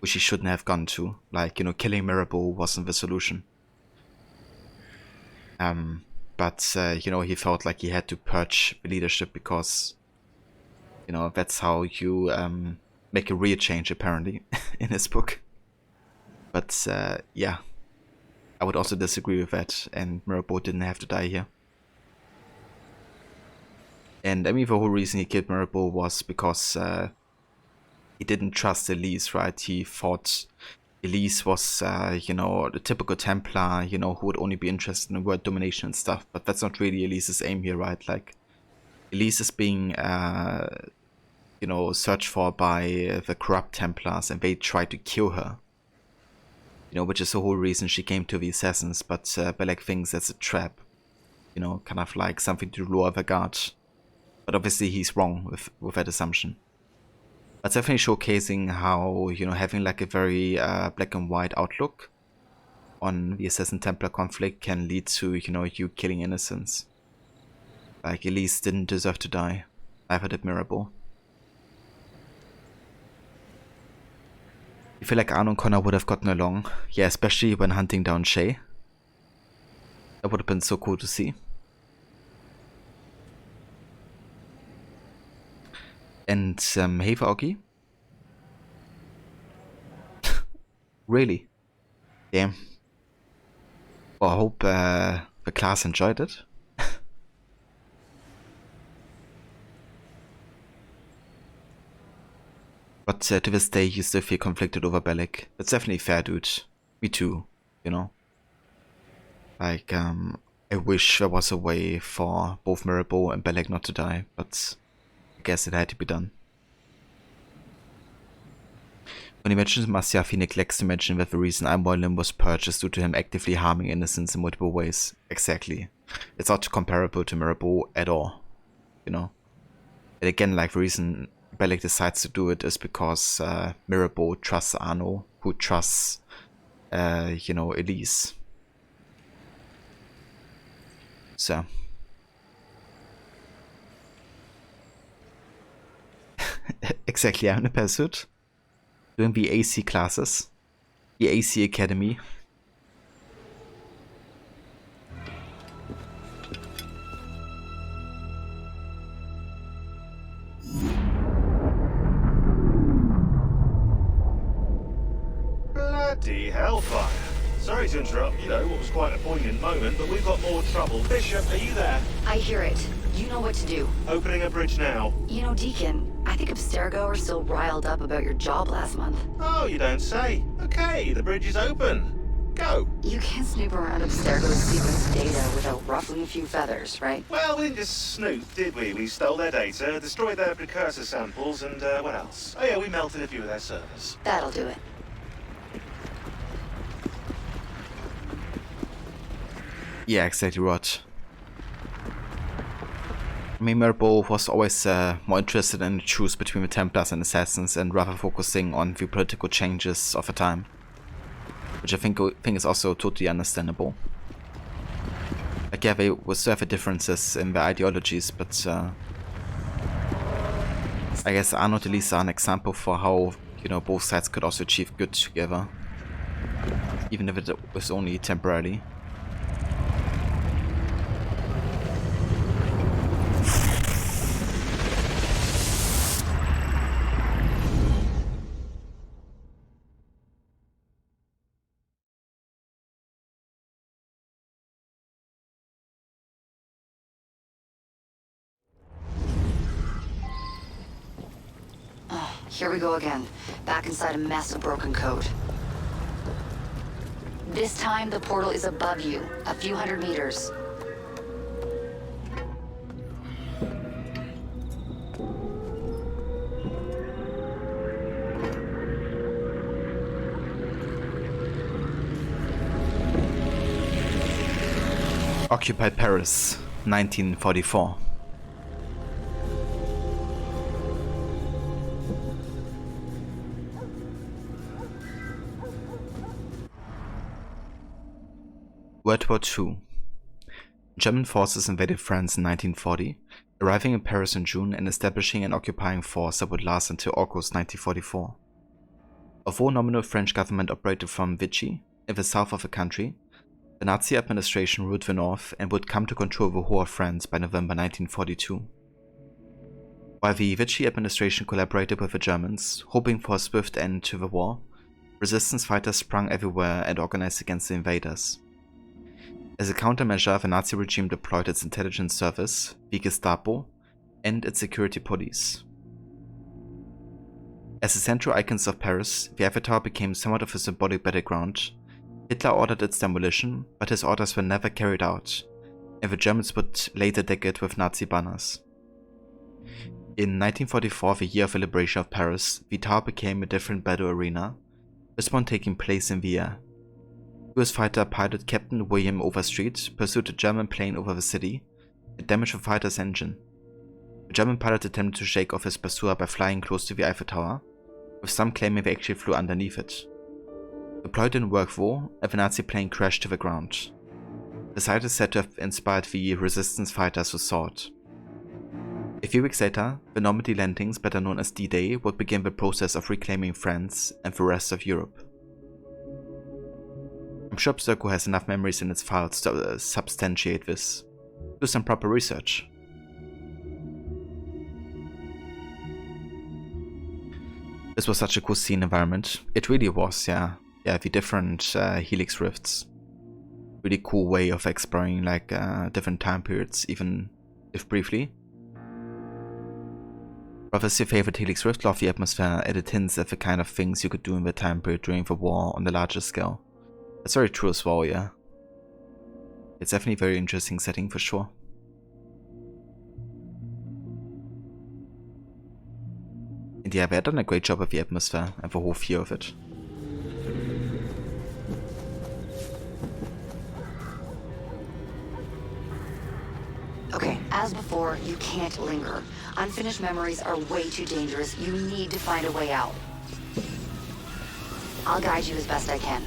which he shouldn't have gone to. Like, you know, killing Mirabel wasn't the solution. But, you know, he felt like he had to purge the leadership because, you know, that's how you make a real change, apparently, in his book. But, yeah, I would also disagree with that, and Mirabel didn't have to die here. And, I mean, the whole reason he killed Mirabel was because he didn't trust Elise, right? He thought Elise was, you know, the typical Templar, you know, who would only be interested in world domination and stuff. But that's not really Elise's aim here, right? Like, Elise is being, you know, searched for by the corrupt Templars, and they try to kill her. You know, which is the whole reason she came to the Assassins, but Bellic thinks that's a trap. You know, kind of like something to lure the guard. But obviously he's wrong with that assumption. It's definitely showcasing how, you know, having like a very black and white outlook on the Assassin-Templar conflict can lead to, you know, you killing innocents. Like, Elise didn't deserve to die. Neither did Mirabel. I feel like Arno and Connor would have gotten along. Yeah, especially when hunting down Shay. That would have been so cool to see. And hey, Augie. Really? Damn. Well, I hope the class enjoyed it. But to this day, you still feel conflicted over Bellic. That's definitely fair, dude. Me too, you know? Like, I wish there was a way for both Mirabel and Bellic not to die, but I guess it had to be done. When he mentions Masyaf, he neglects to mention that the reason Imoylan was purged is due to him actively harming innocents in multiple ways. Exactly. It's not comparable to Mirabel at all, you know? And again, like, the reason Bellic decides to do it is because Mirabel trusts Arno, who trusts, you know, Elise. sir. Exactly, I'm in a pursuit. Doing the AC classes. The AC Academy. Bloody hellfire. Sorry to interrupt, what was quite a poignant moment, but we've got more trouble. Bishop, are you there? I hear it. You know what to do. Opening a bridge now. Deacon, I think Abstergo are still riled up about your job last month. Oh, you don't say. Okay, the bridge is open. Go. You can't snoop around Abstergo's sequence data without ruffling a few feathers, right? Well, we didn't just snoop, did we? We stole their data, destroyed their precursor samples, and what else? Oh yeah, we melted a few of their servers. That'll do it. Yeah, exactly right. I mean, Mirbo was always more interested in the truce between the Templars and Assassins and rather focusing on the political changes of the time. Which I think is also totally understandable. Like, yeah, they will still have differences in their ideologies, but I guess Arno and Elisa are an example for how, both sides could also achieve good together. Even if it was only temporarily. Here we go again, back inside a mess of broken code. This time the portal is above you, a few hundred meters. Occupied Paris, 1944. World War II. German forces invaded France in 1940, arriving in Paris in June and establishing an occupying force that would last until August 1944. Although nominal French government operated from Vichy, in the south of the country, the Nazi administration ruled the north and would come to control the whole of France by November 1942. While the Vichy administration collaborated with the Germans, hoping for a swift end to the war, resistance fighters sprung everywhere and organized against the invaders. As a countermeasure, the Nazi regime deployed its intelligence service, the Gestapo, and its security police. As the central icons of Paris, the Eiffel Tower became somewhat of a symbolic battleground. Hitler ordered its demolition, but his orders were never carried out, and the Germans would later deck it with Nazi banners. In 1944, the year of the liberation of Paris, the tower became a different battle arena, this one taking place in the air. US fighter pilot Captain William Overstreet pursued a German plane over the city and damaged the fighter's engine. The German pilot attempted to shake off his pursuer by flying close to the Eiffel Tower, with some claiming they actually flew underneath it. The ploy didn't work though, and the Nazi plane crashed to the ground. The site is said to have inspired the resistance fighters who saw it. A few weeks later, the Normandy landings, better known as D-Day, would begin the process of reclaiming France and the rest of Europe. I'm sure Abstergo has enough memories in its files to substantiate this. Do some proper research. This was such a cool scene environment. It really was, yeah. Yeah, the different helix rifts. Really cool way of exploring like different time periods, even if briefly. What was your favorite helix rift? Love the atmosphere, added hints at the kind of things you could do in the time period during the war on the larger scale. That's very true as well, yeah. It's definitely a very interesting setting for sure. And yeah, they've done a great job of the atmosphere and the whole feel of it. Okay, as before, you can't linger. Unfinished memories are way too dangerous. You need to find a way out. I'll guide you as best I can.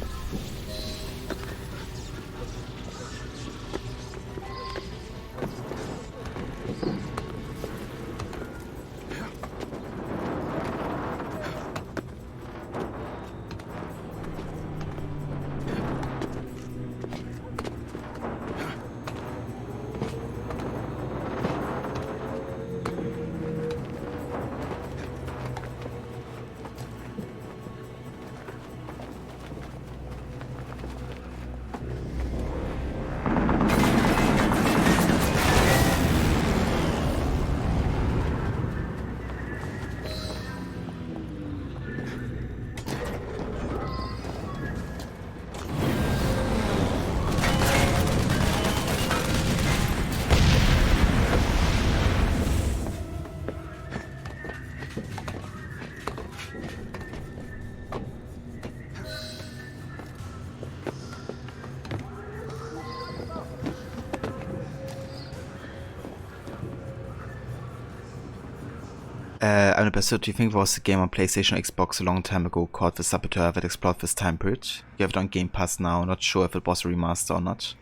I don't know, so do you think there was a game on PlayStation or Xbox a long time ago called The Saboteur that explored this time period? You have it on Game Pass now, not sure if it was a remaster or not.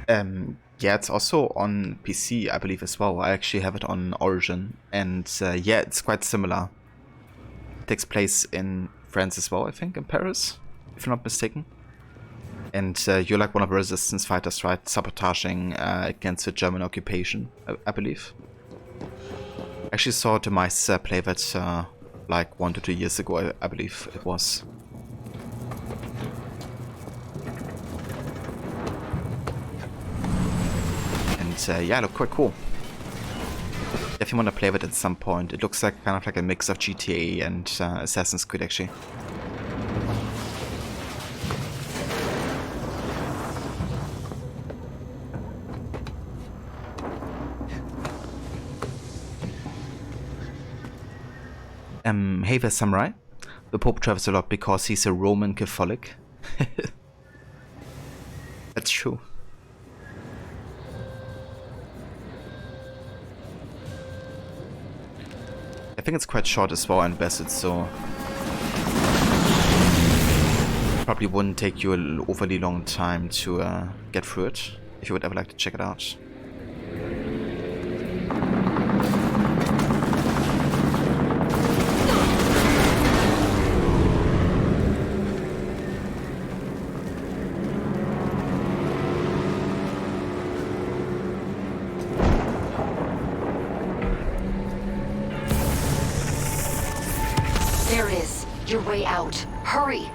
Yeah, it's also on PC, I believe, as well. I actually have it on Origin, and yeah, it's quite similar. It takes place in France as well, I think, in Paris, if I'm not mistaken. And you're like one of the resistance fighters, right? Sabotaging against the German occupation, I believe. I actually saw Demise play that like 1 to 2 years ago, I believe it was. And yeah, it looked quite cool. If you want to play with it at some point, it looks like kind of like a mix of GTA and Assassin's Creed, actually. Hey there, Samurai. The Pope travels a lot because he's a Roman Catholic. That's true. I think it's quite short as well and vested, so probably wouldn't take you an overly long time to get through it, if you would ever like to check it out. There it is. Your way out. Hurry!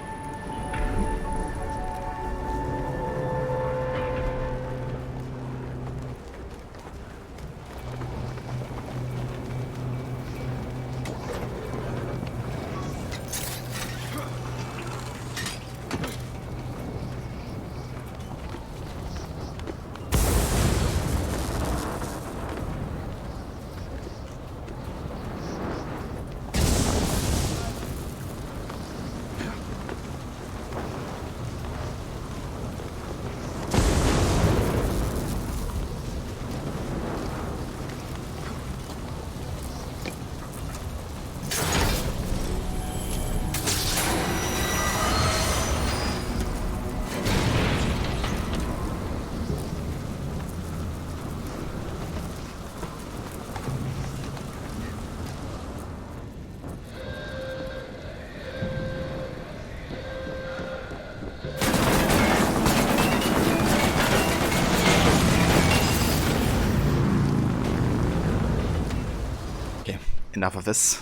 Enough of this.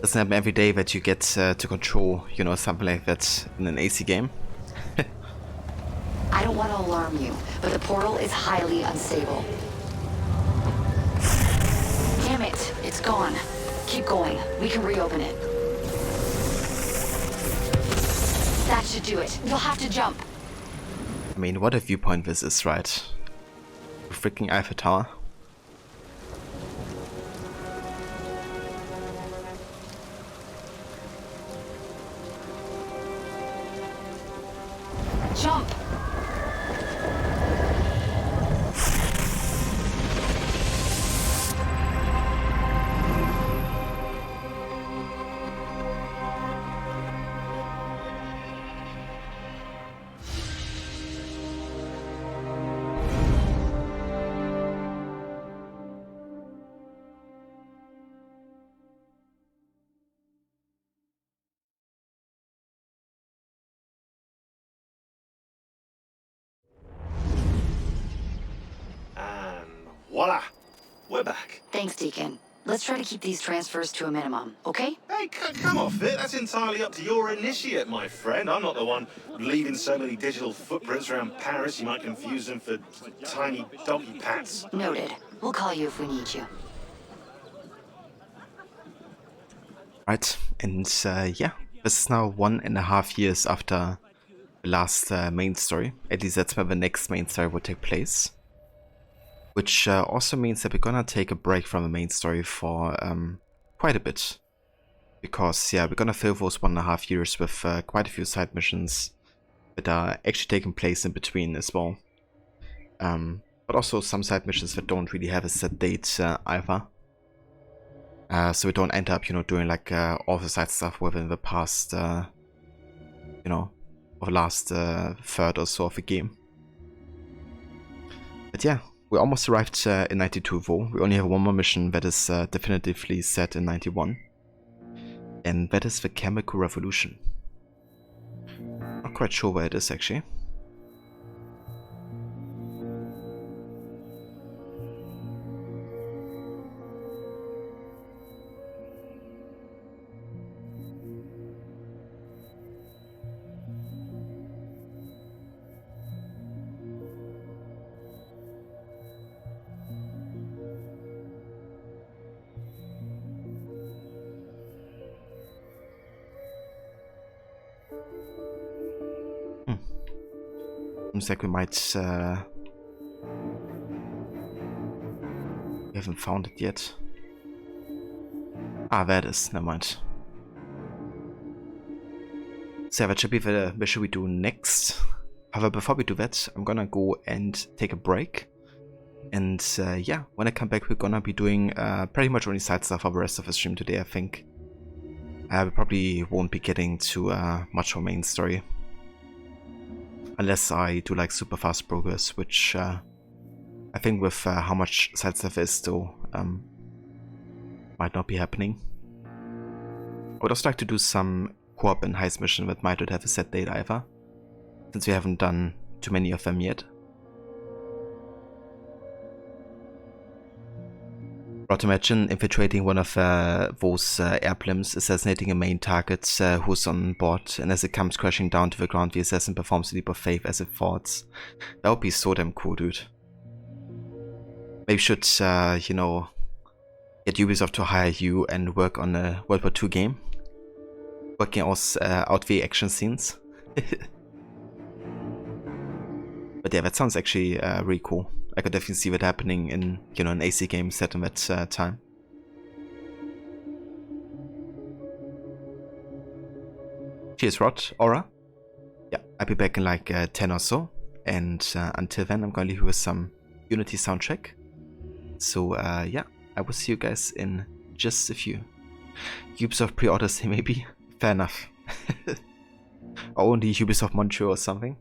Doesn't happen every day that you get to control, you know, something like that in an AC game. I don't want to alarm you, but the portal is highly unstable. Damn it, it's gone. Keep going. We can reopen it. That should do it. You'll have to jump. I mean, what a viewpoint this is, right? Freaking Eiffel Tower. Jump! Voila! We're back. Thanks, Deacon. Let's try to keep these transfers to a minimum, okay? Hey, come off it. That's entirely up to your initiate, my friend. I'm not the one leaving so many digital footprints around Paris you might confuse them for tiny donkey pats. Noted. We'll call you if we need you. Right, and yeah, this is now 1.5 years after the last main story. At least that's where the next main story will take place. Which also means that we're gonna take a break from the main story for quite a bit. Because, yeah, we're gonna fill those 1.5 years with quite a few side missions that are actually taking place in between as well. But also some side missions that don't really have a set date either. So we don't end up, you know, doing like all the side stuff within the past, you know, or last third or so of the game. But yeah. We almost arrived in 92 though. We only have one more mission that is definitively set in 91. And that is the Chemical Revolution. Not quite sure where it is actually. Seems like we might... we haven't found it yet. Ah, there it is. Never mind. So that should be the mission we do next. However, before we do that, I'm gonna go and take a break. And yeah, when I come back, we're gonna be doing pretty much only side stuff for the rest of the stream today, I think. We probably won't be getting to much of a main story. Unless I do like super fast progress, which I think with how much side stuff is still might not be happening. I would also like to do some co-op and heist mission that might not have a set date either, since we haven't done too many of them yet. Or to imagine infiltrating one of those air blimps, assassinating a main target who's on board, and as it comes crashing down to the ground, the assassin performs a leap of faith as it falls. That would be so damn cool, dude. Maybe should, you know, get Ubisoft to hire you and work on a World War II game. Working out the action scenes. But yeah, that sounds actually really cool. I could definitely see that happening in, you know, an AC game set in that time. Cheers, Rod, Aura. Yeah, I'll be back in like 10 or so. And until then, I'm gonna leave you with some Unity soundtrack. So yeah, I will see you guys in just a few. Ubisoft pre-orders, maybe? Fair enough. Or only Ubisoft Montreal or something.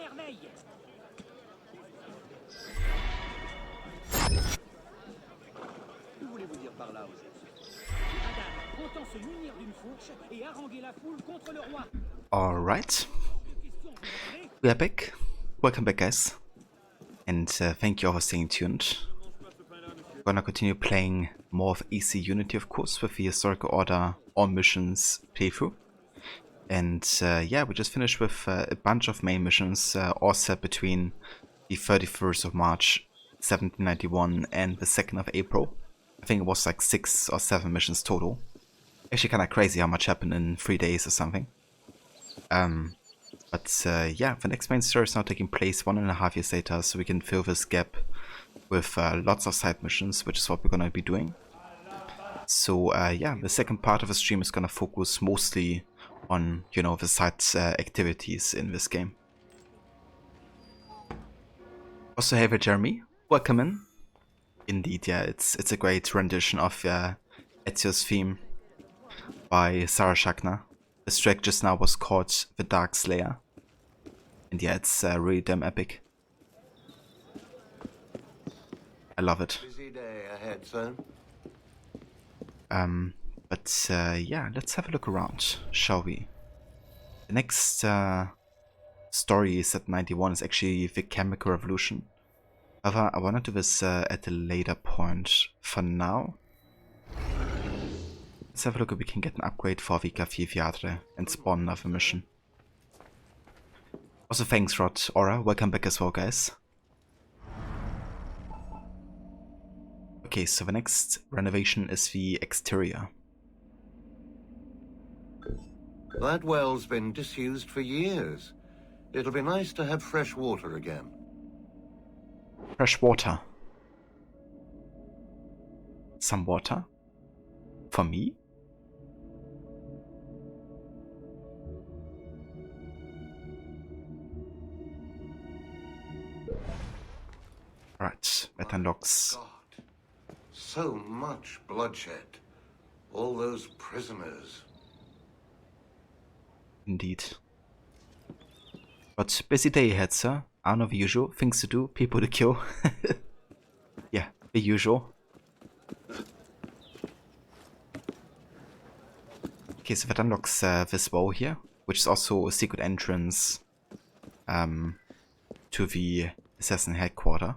merveille. Que voulez-vous dire par là, madame, autant se munir d'une fourche et haranguer la foule contre le roi. Alright. We are back. Welcome back, guys. And thank you all for staying tuned. We're gonna continue playing more of AC Unity, of course, with the Historical Order All Missions playthrough. And yeah, we just finished with a bunch of main missions, all set between the 31st of March 1791 and the 2nd of April. I think it was like 6 or 7 missions total. Actually kind of crazy how much happened in 3 days or something. But yeah, the next main story is now taking place 1.5 years later, so we can fill this gap with lots of side missions, which is what we're gonna be doing. So yeah, the second part of the stream is gonna focus mostly on, you know, the side activities in this game. Also, hey there, Jeremy. Welcome in. Indeed, yeah, it's a great rendition of Ezio's theme by Sarah Schachner. This track just now was called The Dark Slayer. And yeah, it's really damn epic. I love it. Busy day ahead, son. But yeah, let's have a look around, shall we? The next story set 91 is actually the Chemical Revolution. However, I want to do this at a later point. For now, let's have a look if we can get an upgrade for the Cafiviadre and spawn another mission. Also, thanks, Rod Aura. Welcome back as well, guys. Okay, so the next renovation is the exterior. That well's been disused for years. It'll be nice to have fresh water again. Fresh water. Some water? For me? Right, that unlocks. So much bloodshed. All those prisoners. Indeed. But busy day ahead, sir. I know the usual. Things to do, people to kill. Yeah, the usual. Okay, so that unlocks this wall here, which is also a secret entrance to the assassin headquarters.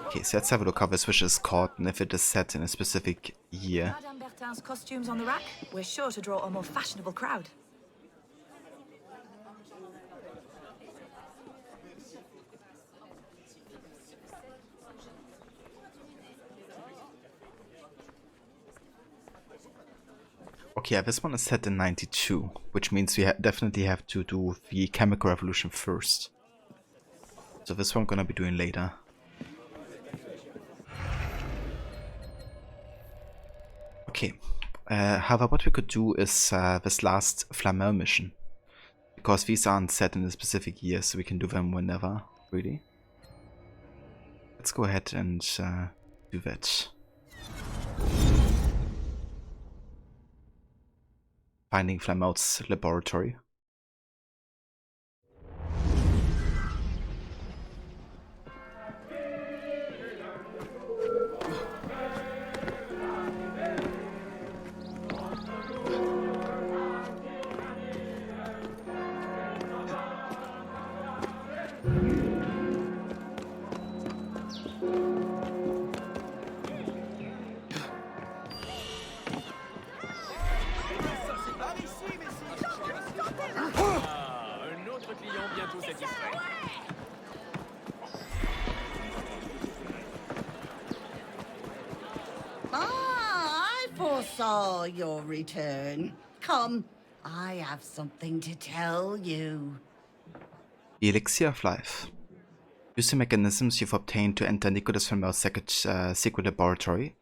Okay, so let's have a look how this wish is called and if it is set in a specific year. Madame Bertin's costumes on the rack. We're sure to draw a more fashionable crowd. Okay, yeah, this one is set in 92, which means we definitely have to do the Chemical Revolution first. So this one I'm gonna be doing later. Okay, however, what we could do is this last Flamel mission. Because these aren't set in a specific year, so we can do them whenever, really. Let's go ahead and do that. Finding Flamel's laboratory. I foresaw your return. Come, I have something to tell you. The Elixir of Life. Use the mechanisms you've obtained to enter Nicholas Flamel's secret laboratory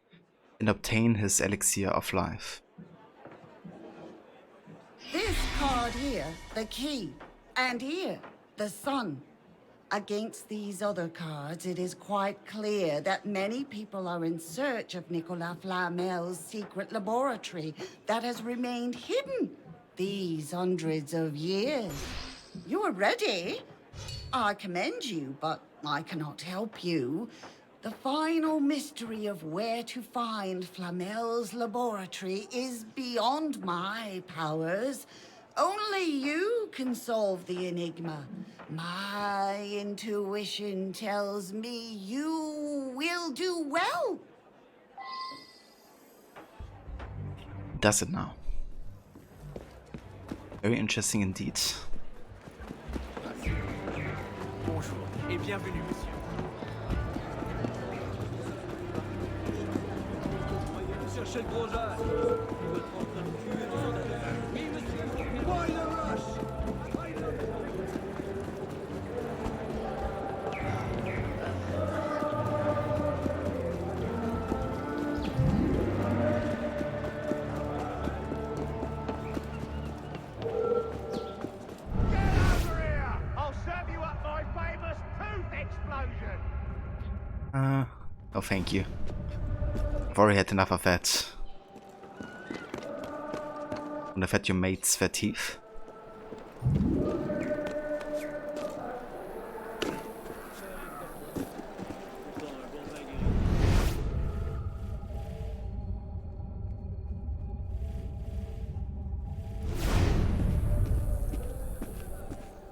and obtain his Elixir of Life. This card here, the key, and here, the sun. Against these other cards, it is quite clear that many people are in search of Nicolas Flamel's secret laboratory that has remained hidden these hundreds of years. You are ready. I commend you, but I cannot help you. The final mystery of where to find Flamel's laboratory is beyond my powers. Only you can solve the enigma. My intuition tells me you will do well. Does it now? Very interesting indeed. Bonjour et bienvenue, monsieur. Cherchez le gros Jacques. Il veut prendre le cul et nous en oui, monsieur. Why the rush? Oh, thank you. I've already had enough of that. And I've had your mates for teeth.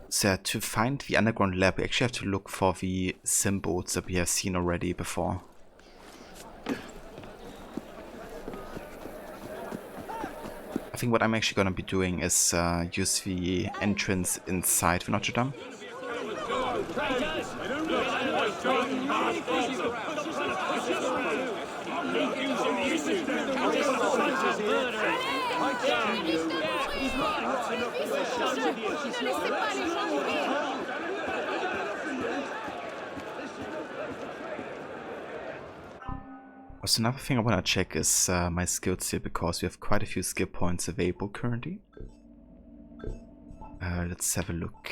So to find the underground lab, we actually have to look for the symbols that we have seen already before. I think what I'm actually going to be doing is use the entrance inside the Notre Dame. Also, another thing I want to check is my skills here, because we have quite a few skill points available currently. Let's have a look.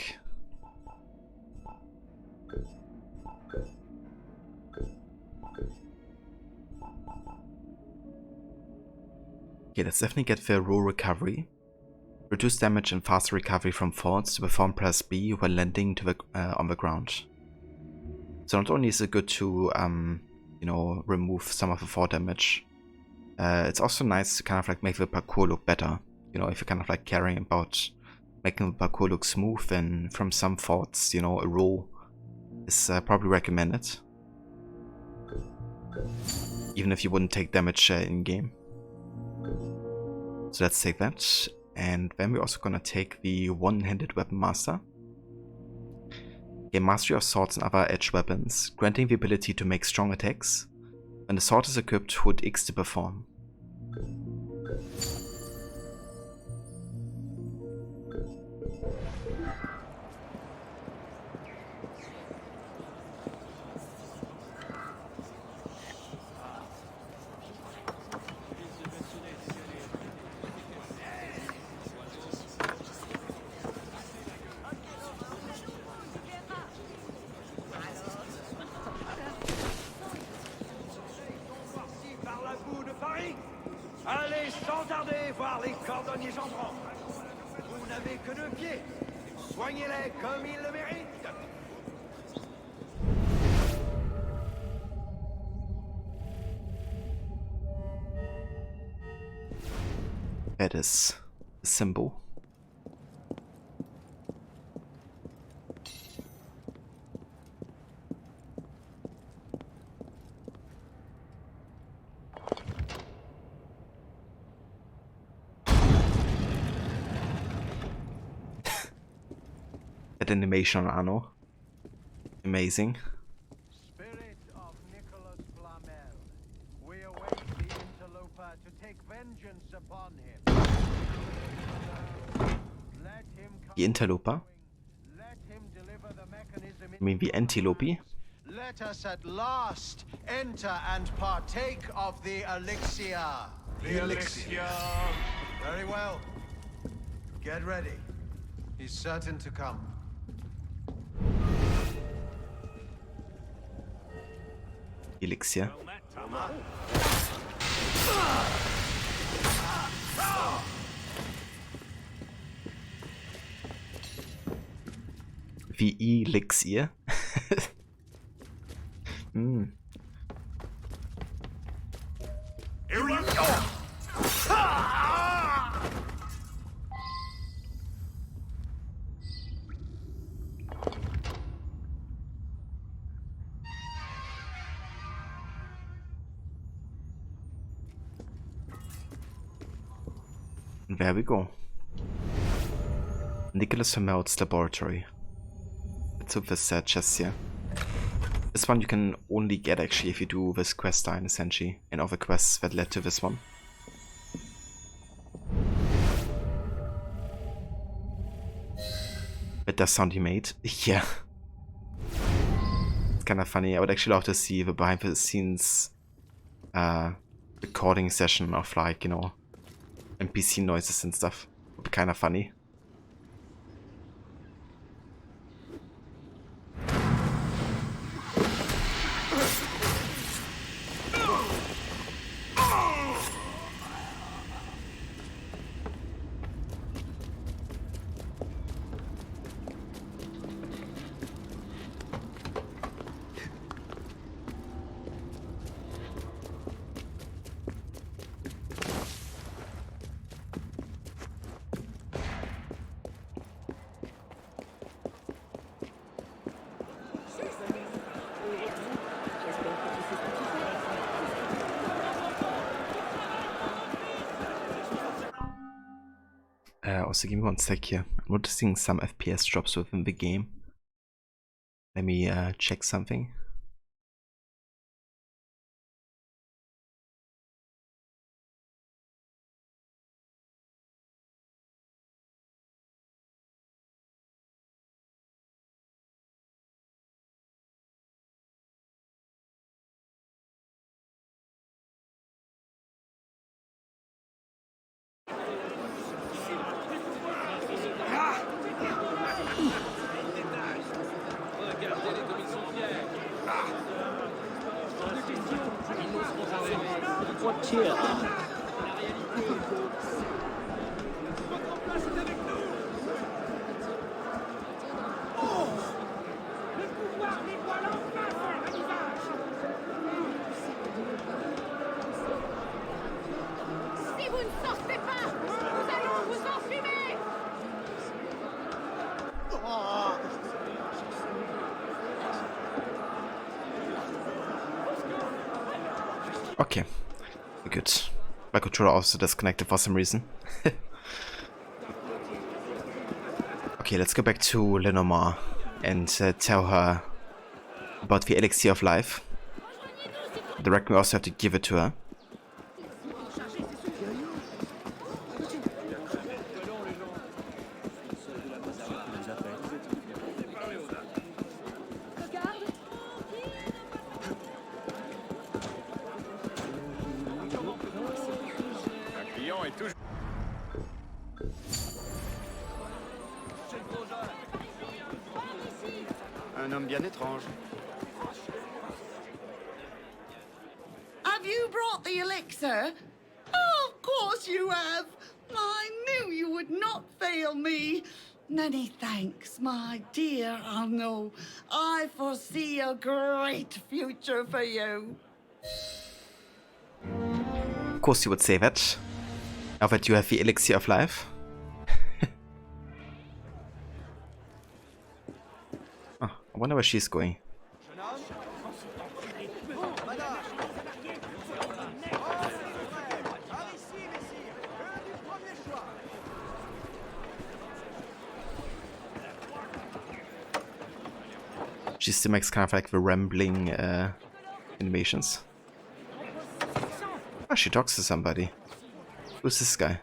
Okay, let's definitely get the raw recovery. Reduce damage and faster recovery from falls. To perform, press B when landing to the on the ground. So not only is it good to you know, remove some of the fall damage, it's also nice to kind of like make the parkour look better. You know, if you're kind of like caring about making the parkour look smooth, then from some faults, you know, a roll is probably recommended, even if you wouldn't take damage in game. So let's take that, and then we're also gonna take the one-handed weapon master. Gain mastery of swords and other edged weapons, granting the ability to make strong attacks. When the sword is equipped, hood X to perform. Allez sans tarder voir les cordonniers entrants. Vous n'avez que 2 pieds. Soignez-les comme ils le méritent. That is a symbol. That animation on Anno. Amazing. Spirit of Nicholas Flamel, we await the interloper to take vengeance upon him. Let him come. The interloper? Let him deliver the mechanism. I mean the antilope? Let us at last enter and partake of the elixir. The elixir. Very well. Get ready. He's certain to come. Elixir. VE Elixir. Hm. Here we go! And there we go. Nicholas Vermelt's laboratory. Let's hope this chest here. This one you can only get actually if you do this quest line essentially, and other quests that led to this one. But that sound he made, yeah. It's kind of funny. I would actually love to see the behind the scenes recording session of, like, you know, NPC noises and stuff. Would be kind of funny. Also, give me one sec here. I'm noticing some FPS drops within the game. Let me check something. What cheer? Si vous ne sortez pas, nous allons vous enfumer. Okay, good. My controller also disconnected for some reason. Okay, let's go back to Lenormand and tell her about the elixir of life. Directly, we also have to give it to her. Un homme bien étrange. Have you brought the elixir? Oh, of course you have. I knew you would not fail me. Many thanks, my dear Arnaud. I foresee a great future for you. Of course you would say that. Now that you have the elixir of life. Oh, I wonder where she's going. She still makes kind of like the rambling animations. Oh, she talks to somebody. Who's this guy?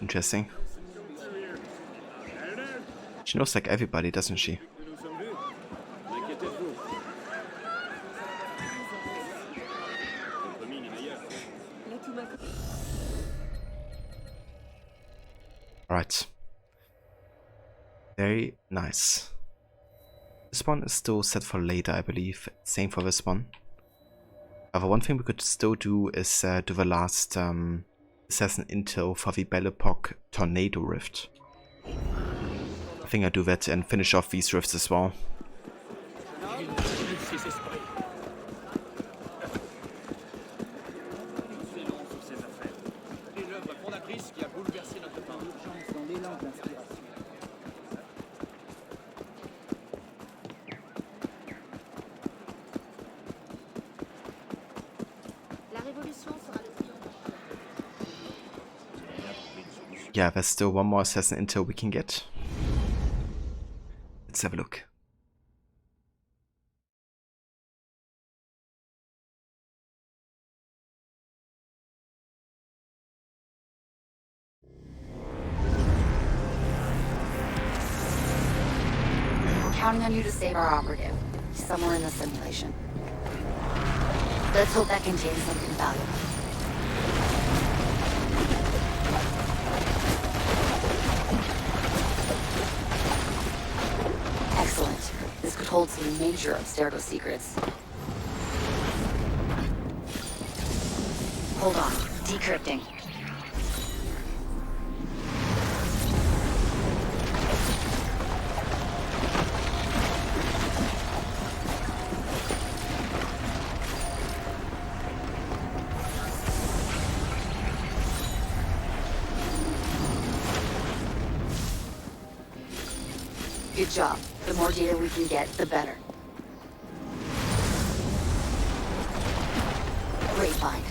Interesting. She knows like everybody, doesn't she? Alright. Very nice. This one is still set for later, I believe. Same for this one. However, one thing we could still do is do the last assassin intel for the Belle Epoque Tornado Rift. I think I do that and finish off these rifts as well. Yeah, there's still one more assassin intel we can get. Let's have a look. We're counting on you to save our operative. He's somewhere in the simulation. Let's hope that contains something valuable. Excellent. This could hold some major Abstergo secrets. Hold on. Decrypting. Good job. The more data we can get, the better. Great find.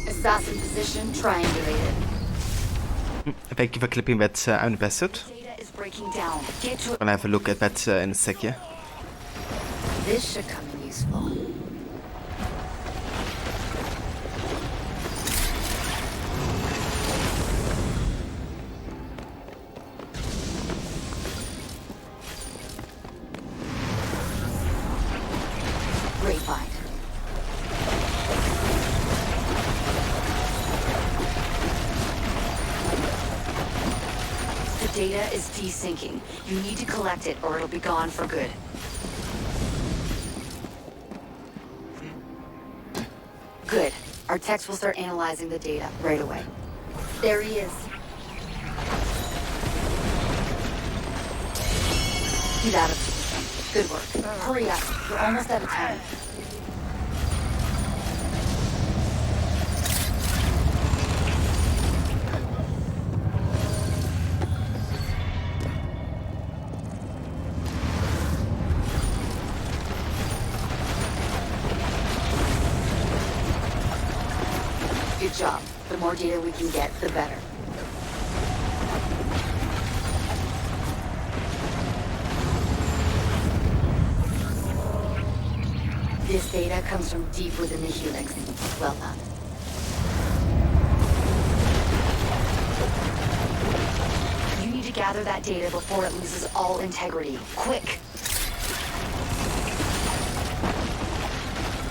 Assassin position triangulated. Thank you for clipping that Iron Bastard. Breaking down. Get to Gonna have a look at that in a sec here. This should come in useful. Great find. Data is desyncing. You need to collect it or it'll be gone for good. Good. Our techs will start analyzing the data right away. There he is. Get out of position. Good work. Hurry up. You're almost out of time. Good job. The more data we can get, the better. This data comes from deep within the helix. Well done. You need to gather that data before it loses all integrity. Quick!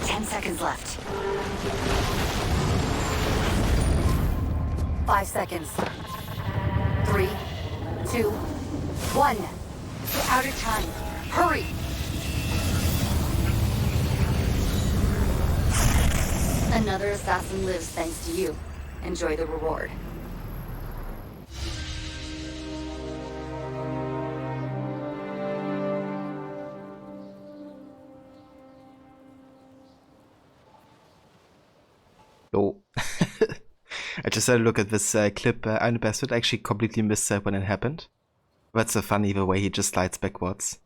10 seconds left. 5 seconds. 3, 2, 1. You're out of time. Hurry! Another assassin lives thanks to you. Enjoy the reward. Oh. I just had a look at this clip. Iron Bastard actually completely missed that when it happened. That's so funny the way he just slides backwards.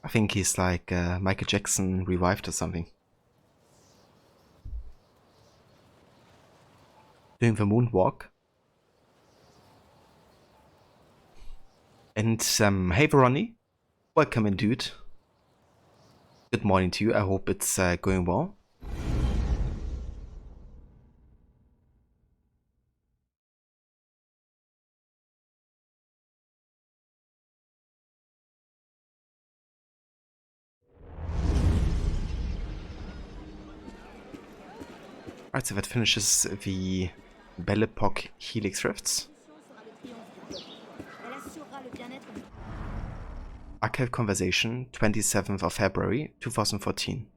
I think he's like Michael Jackson revived or something. Doing the moonwalk. And hey Veroni, welcome in dude. Good morning to you, I hope it's going well. Alright, so that finishes the Belle Epoque Helix Rifts. Archive conversation, 27th of February 2014.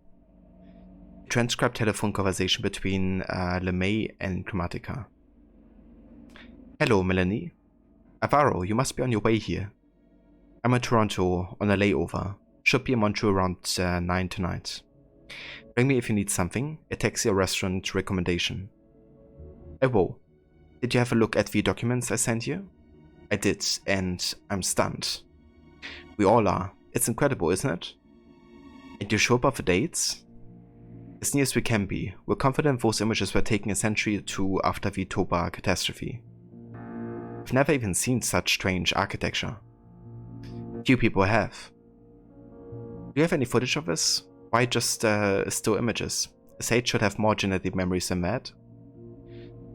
Transcribed telephone conversation between LeMay and Chromatica. Hello, Melanie. Avaro, you must be on your way here. I'm in Toronto on a layover. Should be in Montreal around 9 tonight. Ring me if you need something, a taxi or restaurant recommendation. Oh, whoa. Did you have a look at the documents I sent you? I did, and I'm stunned. We all are. It's incredible, isn't it? And you sure about the dates? As near as we can be. We're confident those images were taken a century or two after the Toba catastrophe. I've never even seen such strange architecture. Few people have. Do you have any footage of this? Why just still images? A sage should have more genetic memories than that.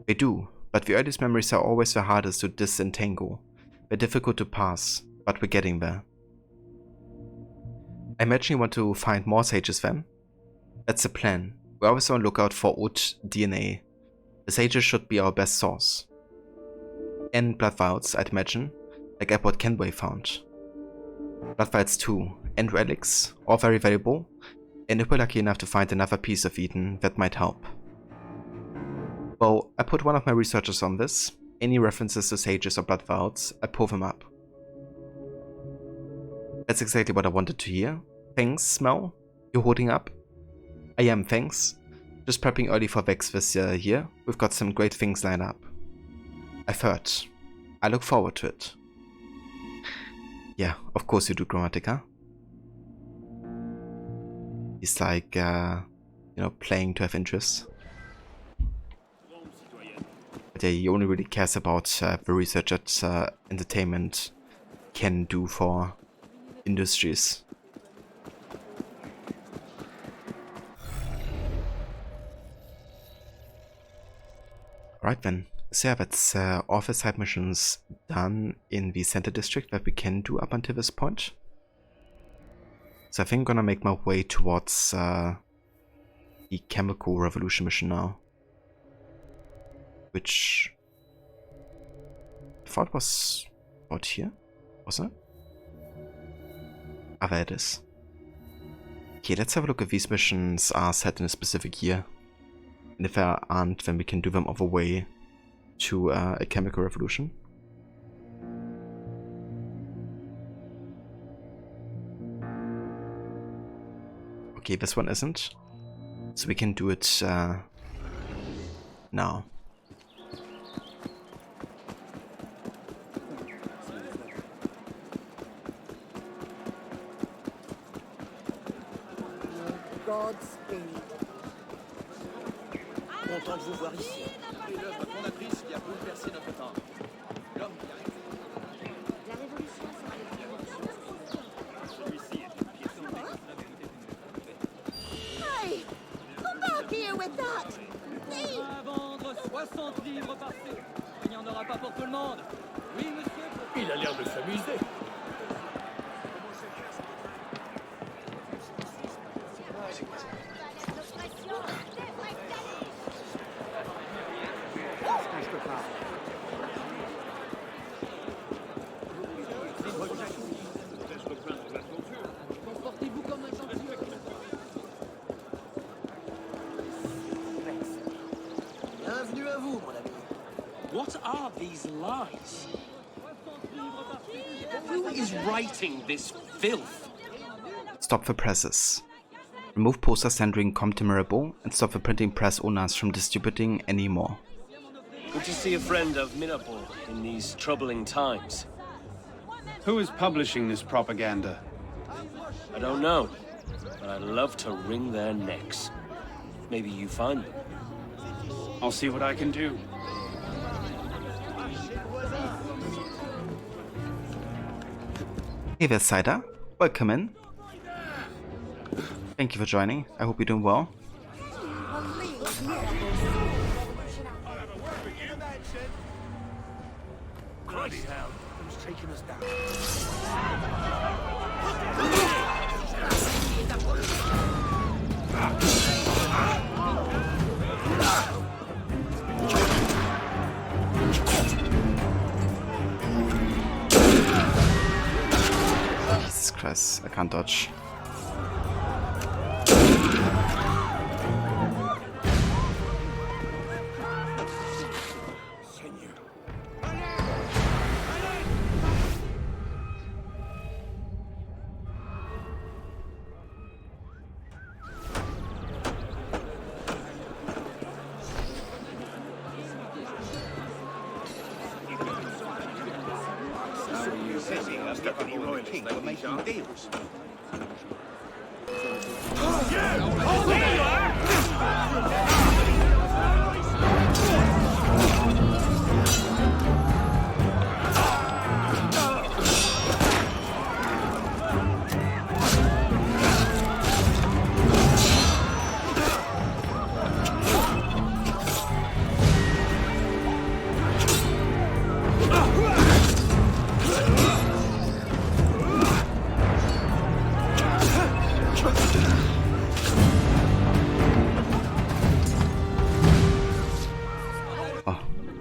They do, but the earliest memories are always the hardest to disentangle. They're difficult to pass, but we're getting there. I imagine you want to find more sages then? That's the plan. We're always on the lookout for old DNA. The sages should be our best source. And blood vials, I'd imagine, like what Kenway found. Blood vials too, and relics, all very valuable, and if we're lucky enough to find another piece of Eden, that might help. Well, I put one of my researchers on this. Any references to sages or blood vials, I pull them up. That's exactly what I wanted to hear. Thanks, Mel. You're holding up? I am, thanks. Just prepping early for Vex this year. We've got some great things lined up. I've heard. I look forward to it. Yeah, of course you do, Chromatica. He's like, playing to have interests. But yeah, he only really cares about the research that entertainment can do for industries. Alright then, so yeah, that's all the side missions done in the center district that we can do up until this point. So I think I'm gonna make my way towards the Chemical Revolution mission now. Which I thought was out here, wasn't it? Ah, there it is. Okay, let's have a look if these missions are set in a specific year. And if they aren't, then we can do them on the way to a Chemical Revolution. Okay, this one isn't. So we can do it now. Godspeed. Content de vous voir ici. Et l'œuvre fondatrice qui a bouleversé notre temps. L'homme qui a... La révolution sera le Celui-ci est une pièce centrée. Hey! Come back here with that! Please! À vendre 60 livres par saut. Il n'y en aura pas pour tout le monde. Oui, monsieur. Il a l'air de s'amuser. Comportez-vous comme un gentilhomme. Bienvenue à vous, mon ami. What are these lies? Who is writing this filth? Stop the presses. Remove posters rendering contemptible and stop the printing press owners from distributing any more. Good to see a friend of Minapur in these troubling times. Who is publishing this propaganda? I don't know, but I'd love to wring their necks. Maybe you find them. I'll see what I can do. Hey there, Saga. Welcome in. Thank you for joining. I hope you're doing well. Bloody hell, who's taking us down? Christ, I can't dodge.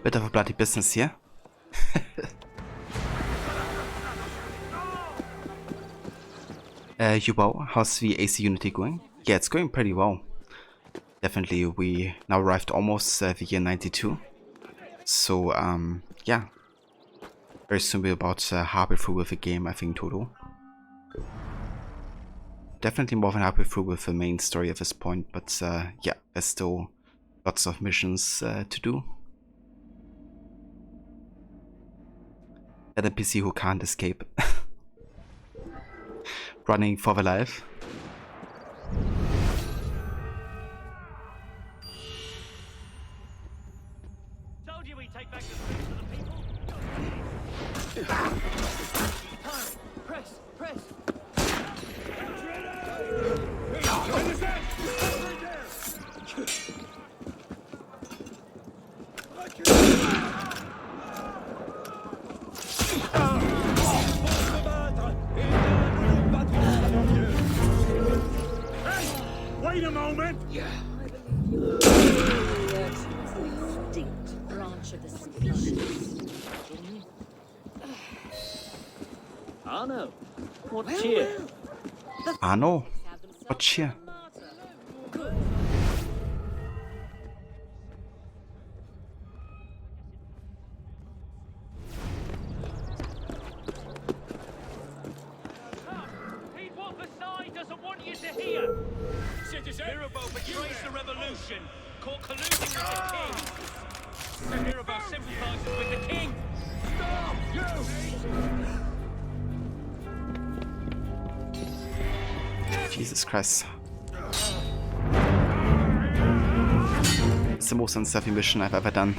Bit of a bloody business here. Yubo, how's the AC Unity going? Yeah, it's going pretty well. Definitely, we now arrived almost the year 92. So, yeah. Very soon we're about halfway through with the game, I think, total. Definitely more than halfway through with the main story at this point, but yeah, there's still lots of missions to do. An NPC who can't escape. Running for their life. Told you we take back the streets of the people. Press, press. Wait a moment! Yeah. Distinct branch of the species. Arno, what cheer? Arno, what cheer? Heed what Versailles doesn't want you to hear. Citizen! Mirabeau betrays the revolution, caught colluding with the king. Mirabeau sympathizes with the king. Stop! You! Jesus Christ. It's the most unstealthy mission I've ever done.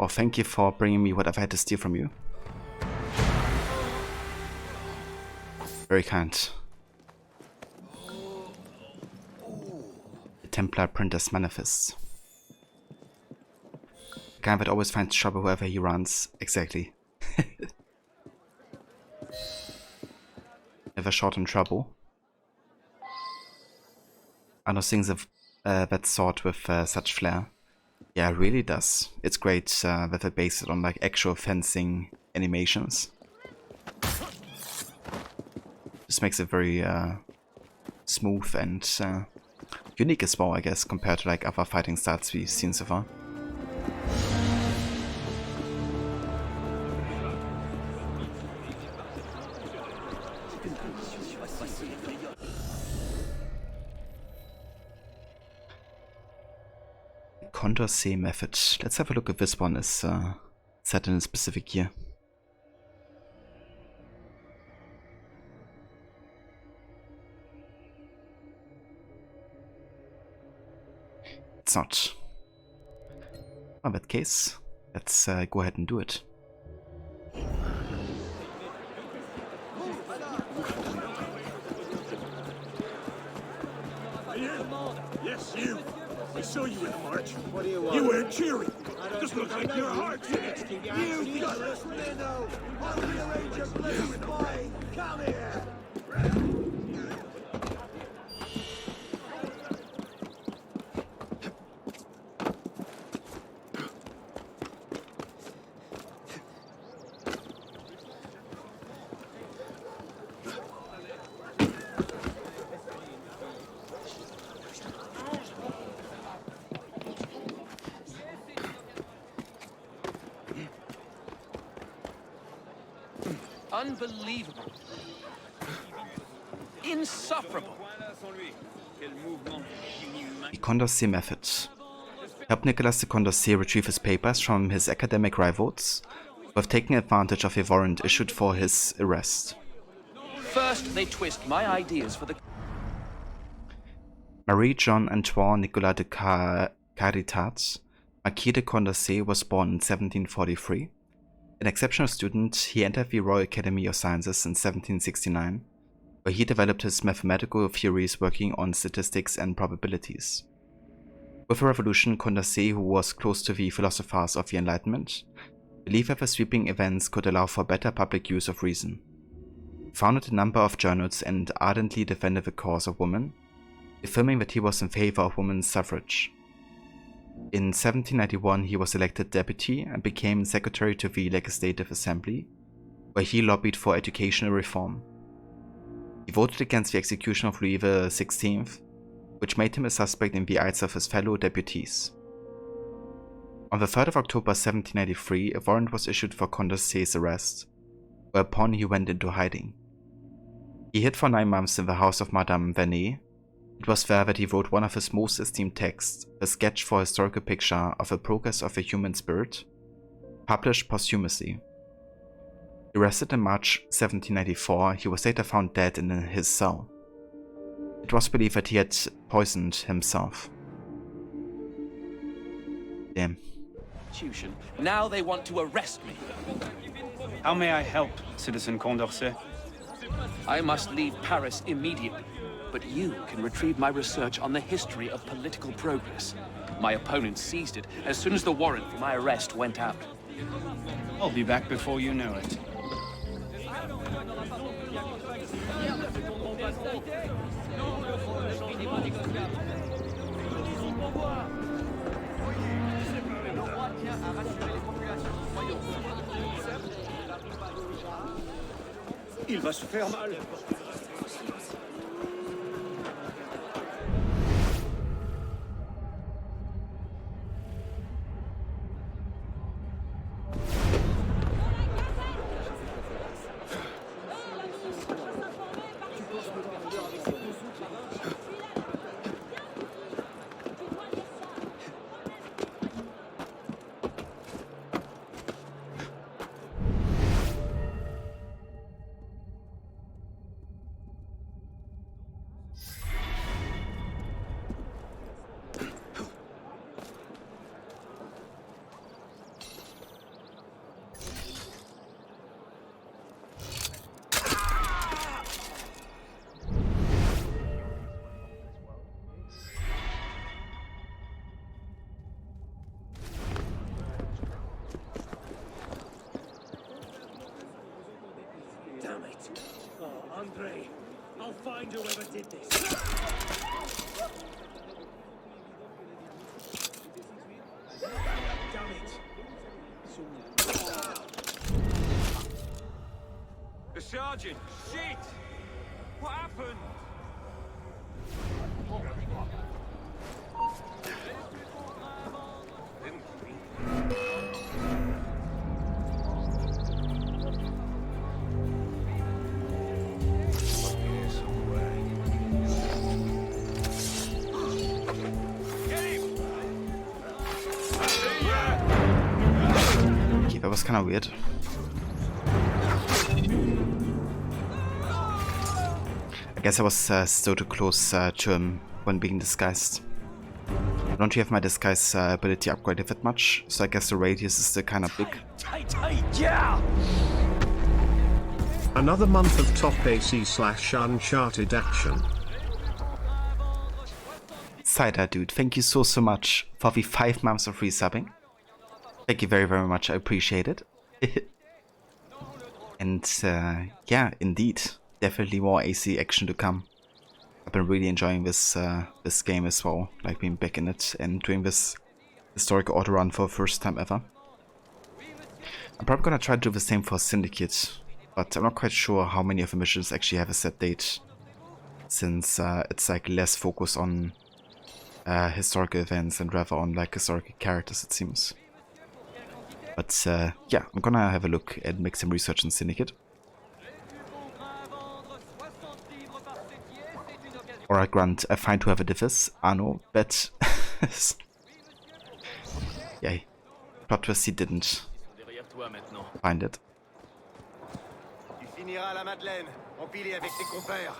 Oh, thank you for bringing me whatever I had to steal from you. Very kind. The Templar Printer's Manifest. The guy that always finds trouble wherever he runs. Exactly. Never short in trouble. Arno sings of that sort with such flair. Yeah, it really does. It's great that they base it on like actual fencing animations. This makes it very smooth and unique as well, I guess, compared to like other fighting styles we've seen so far. Condorcet method. Let's have a look if this one is set in a specific year. It's not. In that case, let's go ahead and do it. You! I saw you in the march. What do you want? You weren't cheering. Just looks like your heart's in it. You got it. I'll rearrange your blade with mine. Come here. Unbelievable. Insufferable. The Condorcet method. Help Nicolas de Condorcet retrieve his papers from his academic rivals, who have taken advantage of a warrant issued for his arrest. First, they twist my ideas for the... Marie-Jean-Antoine Nicolas de Caritat, Marquis de Condorcet, was born in 1743. An exceptional student, he entered the Royal Academy of Sciences in 1769, where he developed his mathematical theories working on statistics and probabilities. With the revolution, Condorcet, who was close to the philosophers of the Enlightenment, believed that the sweeping events could allow for better public use of reason. He founded a number of journals and ardently defended the cause of women, affirming that he was in favor of women's suffrage. In 1791, he was elected deputy and became secretary to the Legislative Assembly, where he lobbied for educational reform. He voted against the execution of Louis XVI, which made him a suspect in the eyes of his fellow deputies. On the 3rd of October 1793, a warrant was issued for Condorcet's arrest, whereupon he went into hiding. He hid for 9 months in the house of Madame Vernet. It was there that he wrote one of his most esteemed texts, a sketch for a historical picture of the progress of the human spirit, published posthumously. Arrested in March 1794, he was later found dead in his cell. It was believed that he had poisoned himself. Damn. Now they want to arrest me. How may I help, Citizen Condorcet? I must leave Paris immediately. But you can retrieve my research on the history of political progress. My opponent seized it as soon as the warrant for my arrest went out. I'll be back before you know it. Il va se faire mal. Damn it. Oh, Andre, I'll find whoever did this. Damn it. The sergeant! Shit! What happened? Okay, that was kind of weird. I guess I was still too close to him when being disguised. I don't have my disguise ability upgraded that much, so I guess the radius is still kind of big. Yeah! Another month of top AC/Uncharted action. Saga, dude, thank you so much for the 5 months of resubbing. Thank you very much, I appreciate it. And yeah, indeed, definitely more AC action to come. I've been really enjoying this this game as well, like being back in it and doing this historic auto run for the first time ever. I'm probably gonna try to do the same for Syndicate, but I'm not quite sure how many of the missions actually have a set date, since it's like less focused on historical events and rather on like historical characters, it seems. But yeah, I'm gonna have a look and make some research on Syndicate. Alright, Grant, I find whoever did this. Arno, bet. Yay. Plot twist, he didn't find it. Tu finiras à la Madeleine, empilé avec tes compères.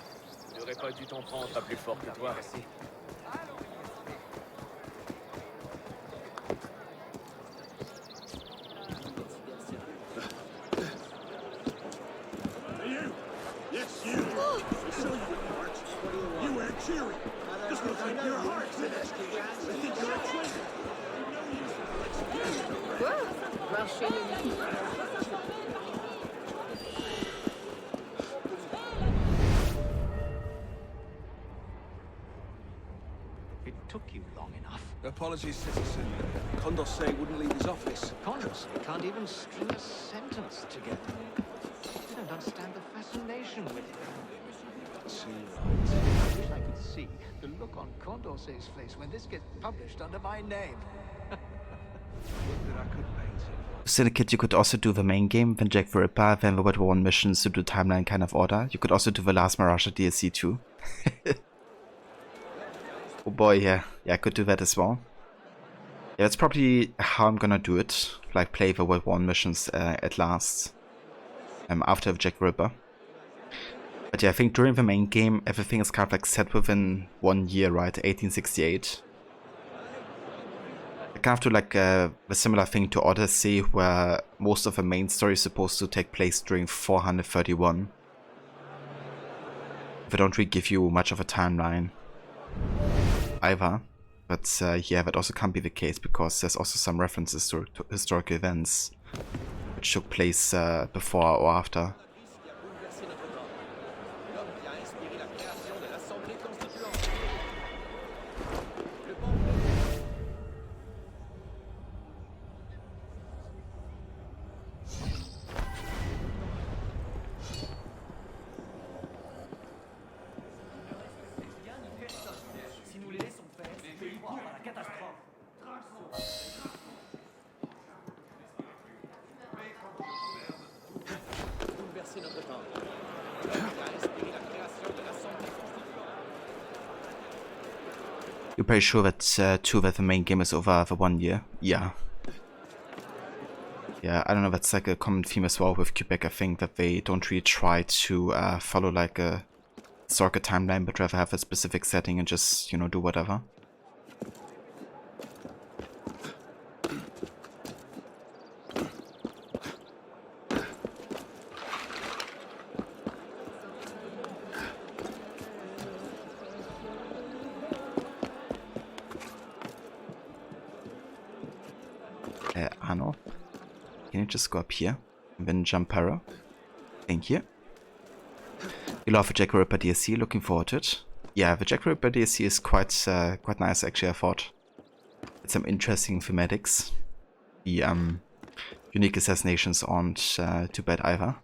Tu aurais pas dû t'en prendre à plus fort que toi. Yes, you! You wear cheery! This looks like your heart's in it! I think you're a twin! It took you long enough. Apologies, citizen. Condorcet wouldn't leave his office. Condorcet can't even string a sentence together. You don't understand the fascination with him. I wish I could see the look on Condorcet's face when this gets published under my name. Syndicate, you could also do the main game, then Jack the Ripper, then the World War I missions to do timeline kind of order. You could also do the Last Mirage DLC too. Oh boy, yeah, I could do that as well. Yeah, that's probably how I'm gonna do it. Like play the World War I missions at last, after the Jack the Ripper. But yeah, I think during the main game, everything is kind of like set within 1 year, right? 1868. I kind of do like a similar thing to Odyssey, where most of the main story is supposed to take place during 431. They don't really give you much of a timeline either. But yeah, that also can't be the case, because there's also some references to historical events which took place before or after. You're pretty sure that that the main game is over for 1 year? Yeah. Yeah, I don't know, that's like a common theme as well with Quebec. I think that they don't really try to follow like a historical timeline, but rather have a specific setting and just, you know, do whatever. Arno, can you just go up here and then jump arrow? Thank you. You love the Jack the Ripper DLC, looking forward to it. Yeah, the Jack the Ripper DLC is quite nice actually, I thought. It's some interesting thematics. The unique assassinations aren't too bad either.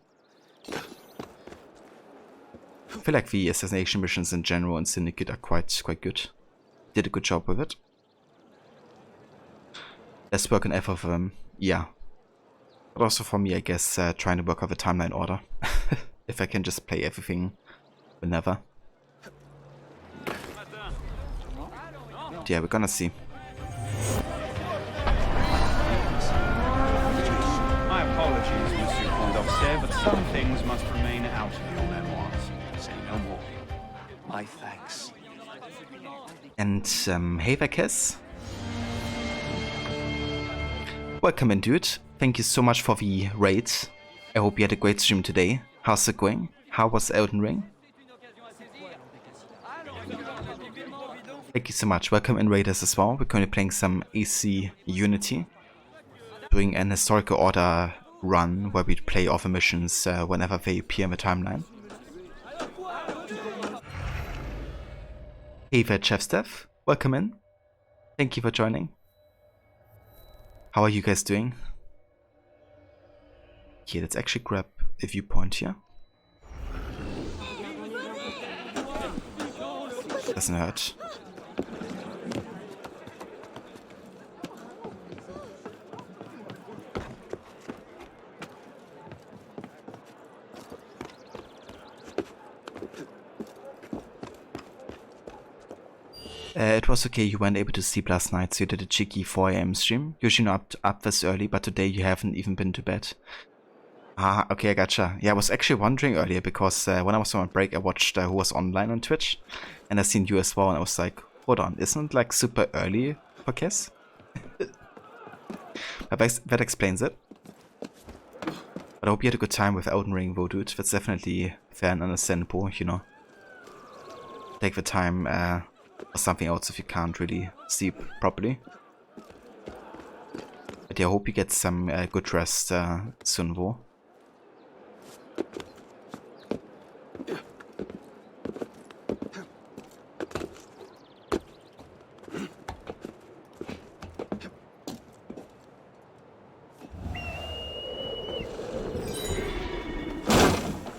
I feel like the assassination missions in general in Syndicate are quite good. Did a good job with it. Less work and effort for them, yeah. But also for me, I guess, trying to work out the timeline order. If I can just play everything whenever. But yeah, we're gonna see. My apologies, Monsieur Condorcet, but some things must remain out of your memoirs. Say no more. My thanks. And, hey Vakes. Welcome in, dude. Thank you so much for the raid. I hope you had a great stream today. How's it going? How was Elden Ring? Thank you so much. Welcome in Raiders as well. We're currently playing some AC Unity. Doing an historical order run where we play offer missions whenever they appear in the timeline. Hey there, Chef Steph. Welcome in. Thank you for joining. How are you guys doing? Okay, let's actually grab a viewpoint here. Doesn't hurt. It was okay, you weren't able to sleep last night, so you did a cheeky 4 AM stream. Usually not up this early, but today you haven't even been to bed. Ah, okay, I gotcha. Yeah, I was actually wondering earlier, because when I was on my break, I watched Who Was Online on Twitch, and I seen you as well, and I was like, hold on, isn't it like super early for Kiss? That explains it. But I hope you had a good time with Elden Ring, though, dude. That's definitely fair and understandable, you know. Take the time, or something else if you can't really sleep properly. But yeah, I hope you get some good rest soon, though.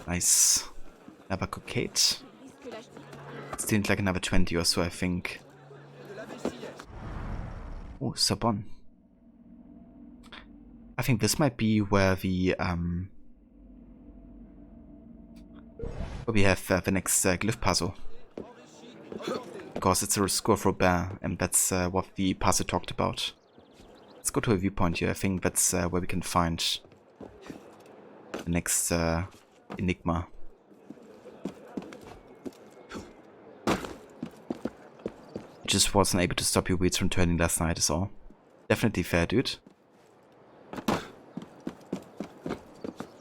Nice. Another cookade. Still like another 20 or so, I think. Oh, Sabon. I think this might be where the where we have the next glyph puzzle, because it's a score for bear, and that's what the puzzle talked about. Let's go to a viewpoint here. I think that's where we can find the next enigma. Just wasn't able to stop your wheels from turning last night is all. Definitely fair, dude.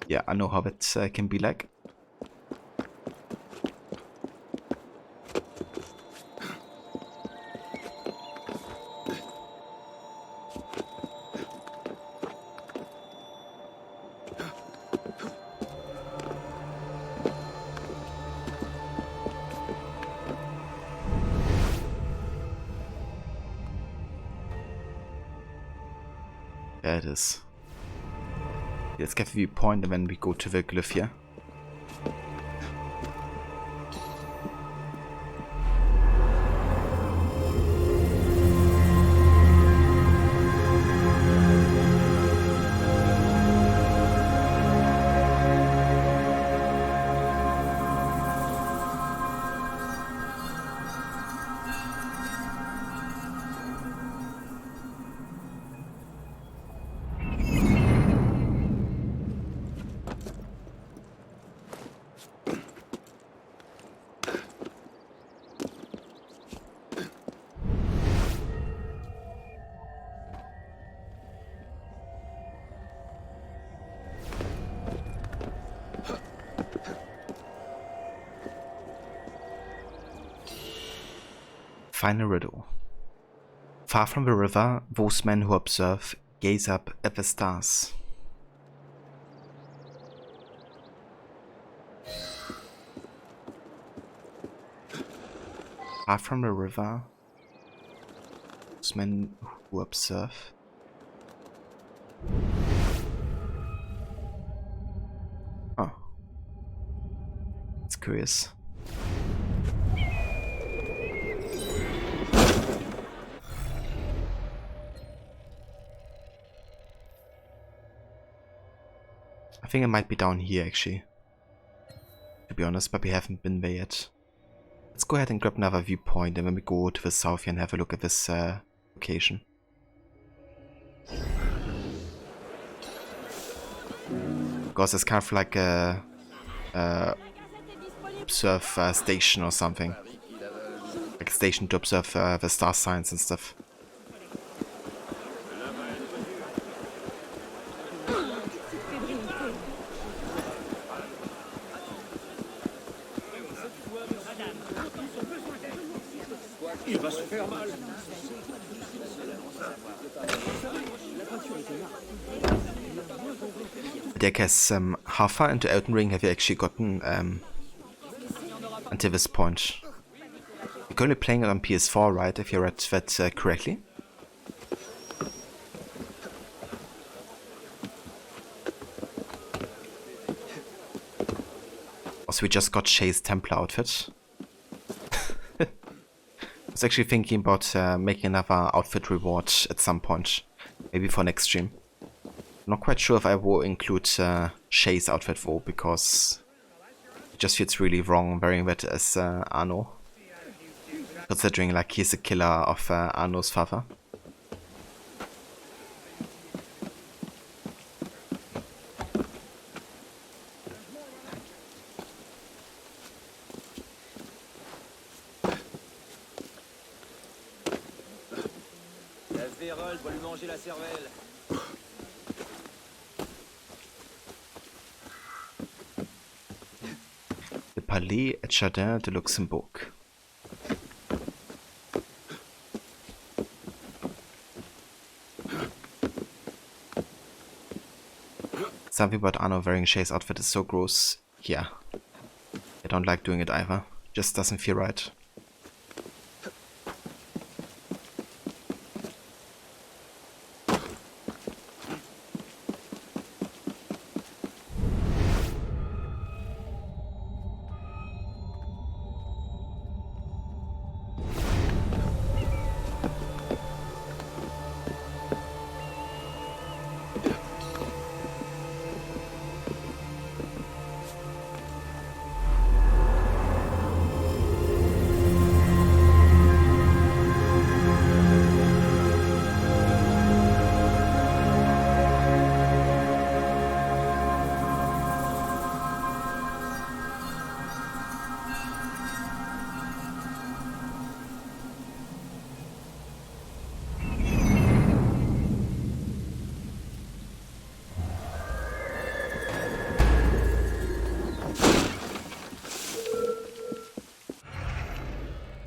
Yeah, I know how that can be like. There it is. Let's get the viewpoint and then we go to the glyph here. Final riddle. Far from the river, those men who observe gaze up at the stars. Far from the river, those men who observe. Oh. That's curious. I think it might be down here actually, to be honest, but we haven't been there yet. Let's go ahead and grab another viewpoint and then we go to the south here and have a look at this location. Because it's kind of like a observe station or something. Like a station to observe the star signs and stuff. Il va se faire mal. I guess, how far into Elden Ring have you actually gotten until this point? You're currently playing it on PS4, right? If you read that correctly? Also, we just got Shay's Templar outfit. I was actually thinking about making another outfit reward at some point. Maybe for next stream. Not quite sure if I will include Shay's outfit though, because it just feels really wrong wearing that as Arno. Considering like he's the killer of Arno's father. La vérole va lui manger la cervelle. Le Palais et Jardin de Luxembourg. Something about Arno wearing Shay's outfit is so gross. Yeah. I don't like doing it either. Just doesn't feel right.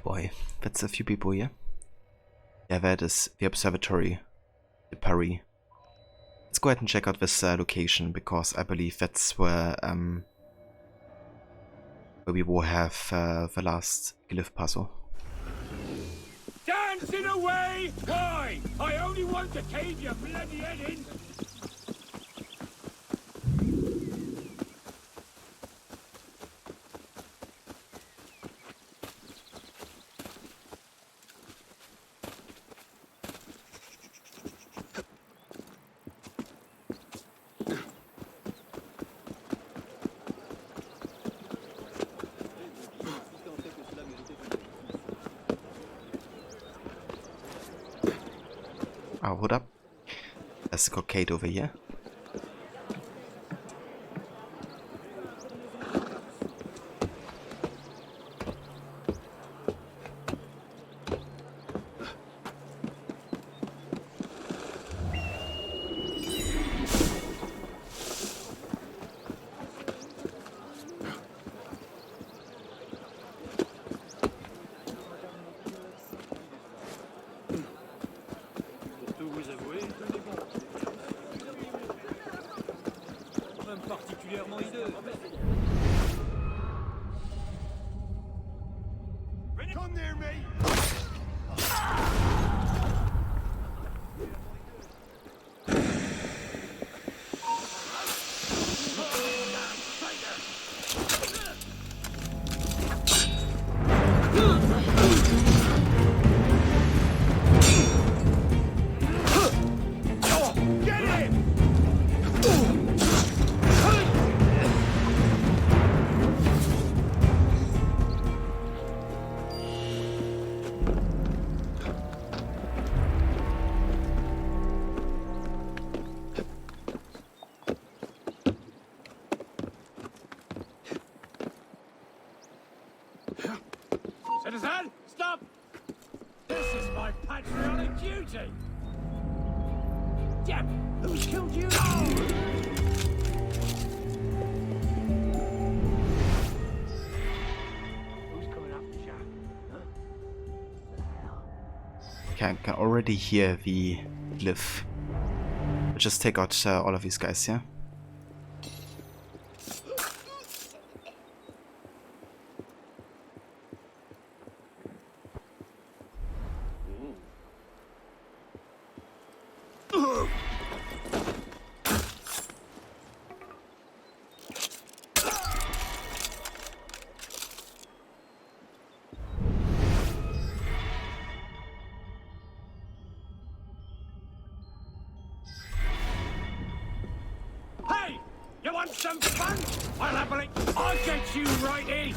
Boy, that's a few people here. Yeah, that is the Observatory de Paris. Let's go ahead and check out this location, because I believe that's where we will have the last glyph puzzle. Dancing away! Why? I only want to cave your bloody head in! Oh, hold up. There's a cockade over here. Particulièrement hideux. Come near me! Get him! Citizen, stop! This is my patriotic duty! Damn it! Who killed you? Who's coming after Jack? Huh? The hell? Okay, I can already hear the glyph. I'll just take out all of these guys here. Hey! You want some fun? I'll happily... I'll get you right in!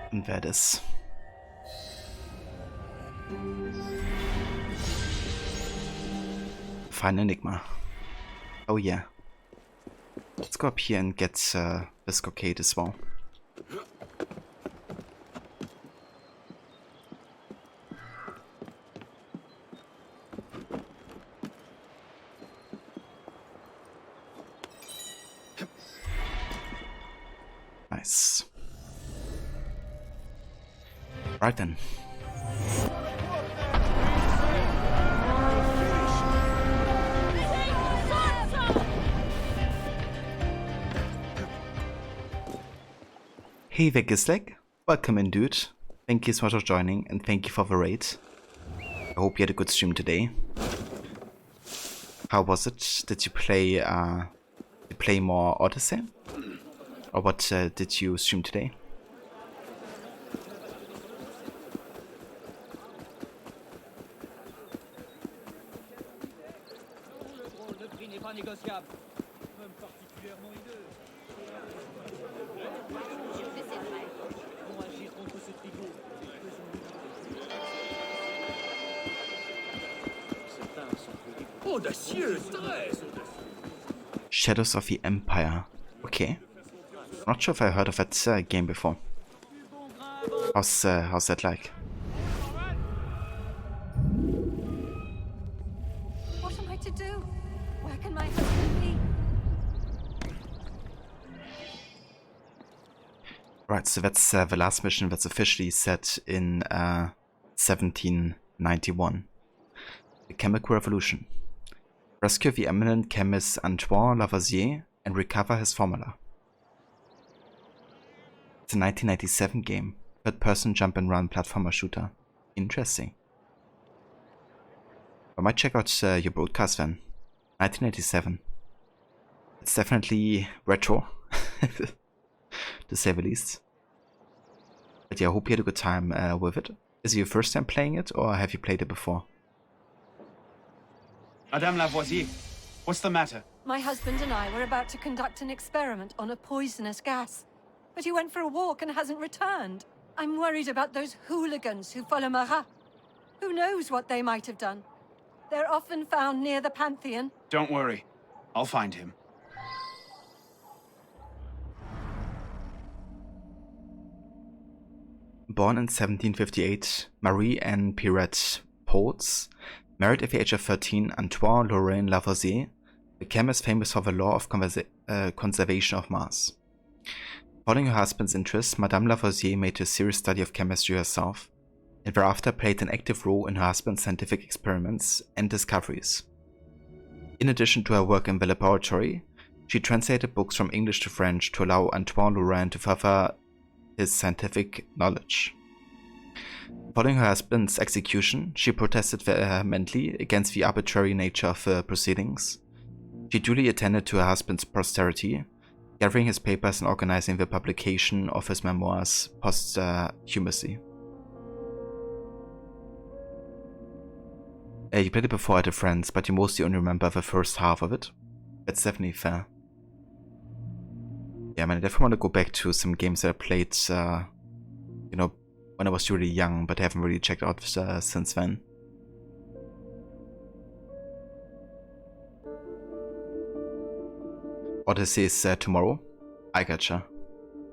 Und wer das? Fine Enigma. Oh yeah. Let's go up here and get this cockade as well. Nice. Right then. Hey Vegisleg, welcome in dude. Thank you so much for joining and thank you for the raid. I hope you had a good stream today. How was it? Did you play more Odyssey? Or what did you stream today? Shadows of the Empire. Okay. Not sure if I heard of that game before. How's that like? What am I to do? Where can my husband be? Right, so that's the last mission that's officially set in 1791. The Chemical Revolution. Rescue the eminent chemist Antoine Lavoisier and recover his formula. It's a 1997 game. Third-person jump-and-run platformer shooter. Interesting. I might check out your broadcast then. 1987. It's definitely retro, to say the least. But yeah, I hope you had a good time with it. Is it your first time playing it, or have you played it before? Madame Lavoisier, what's the matter? My husband and I were about to conduct an experiment on a poisonous gas. But he went for a walk and hasn't returned. I'm worried about those hooligans who follow Marat. Who knows what they might have done? They're often found near the Pantheon. Don't worry. I'll find him. Born in 1758, Marie-Anne Pirette Potts married at the age of 13 Antoine Lorrain Lavoisier, the chemist famous for the law of conservation of mass. Following her husband's interests, Madame Lavoisier made a serious study of chemistry herself, and thereafter played an active role in her husband's scientific experiments and discoveries. In addition to her work in the laboratory, she translated books from English to French to allow Antoine Lorrain to further his scientific knowledge. Following her husband's execution, she protested vehemently against the arbitrary nature of the proceedings. She duly attended to her husband's posterity, gathering his papers and organizing the publication of his memoirs posthumously. You played it before at a friend's, but you mostly only remember the first half of it. That's definitely fair. Yeah, I definitely want to go back to some games that I played, you know, when I was really young, but I haven't really checked out since then. Odyssey is tomorrow. I gotcha.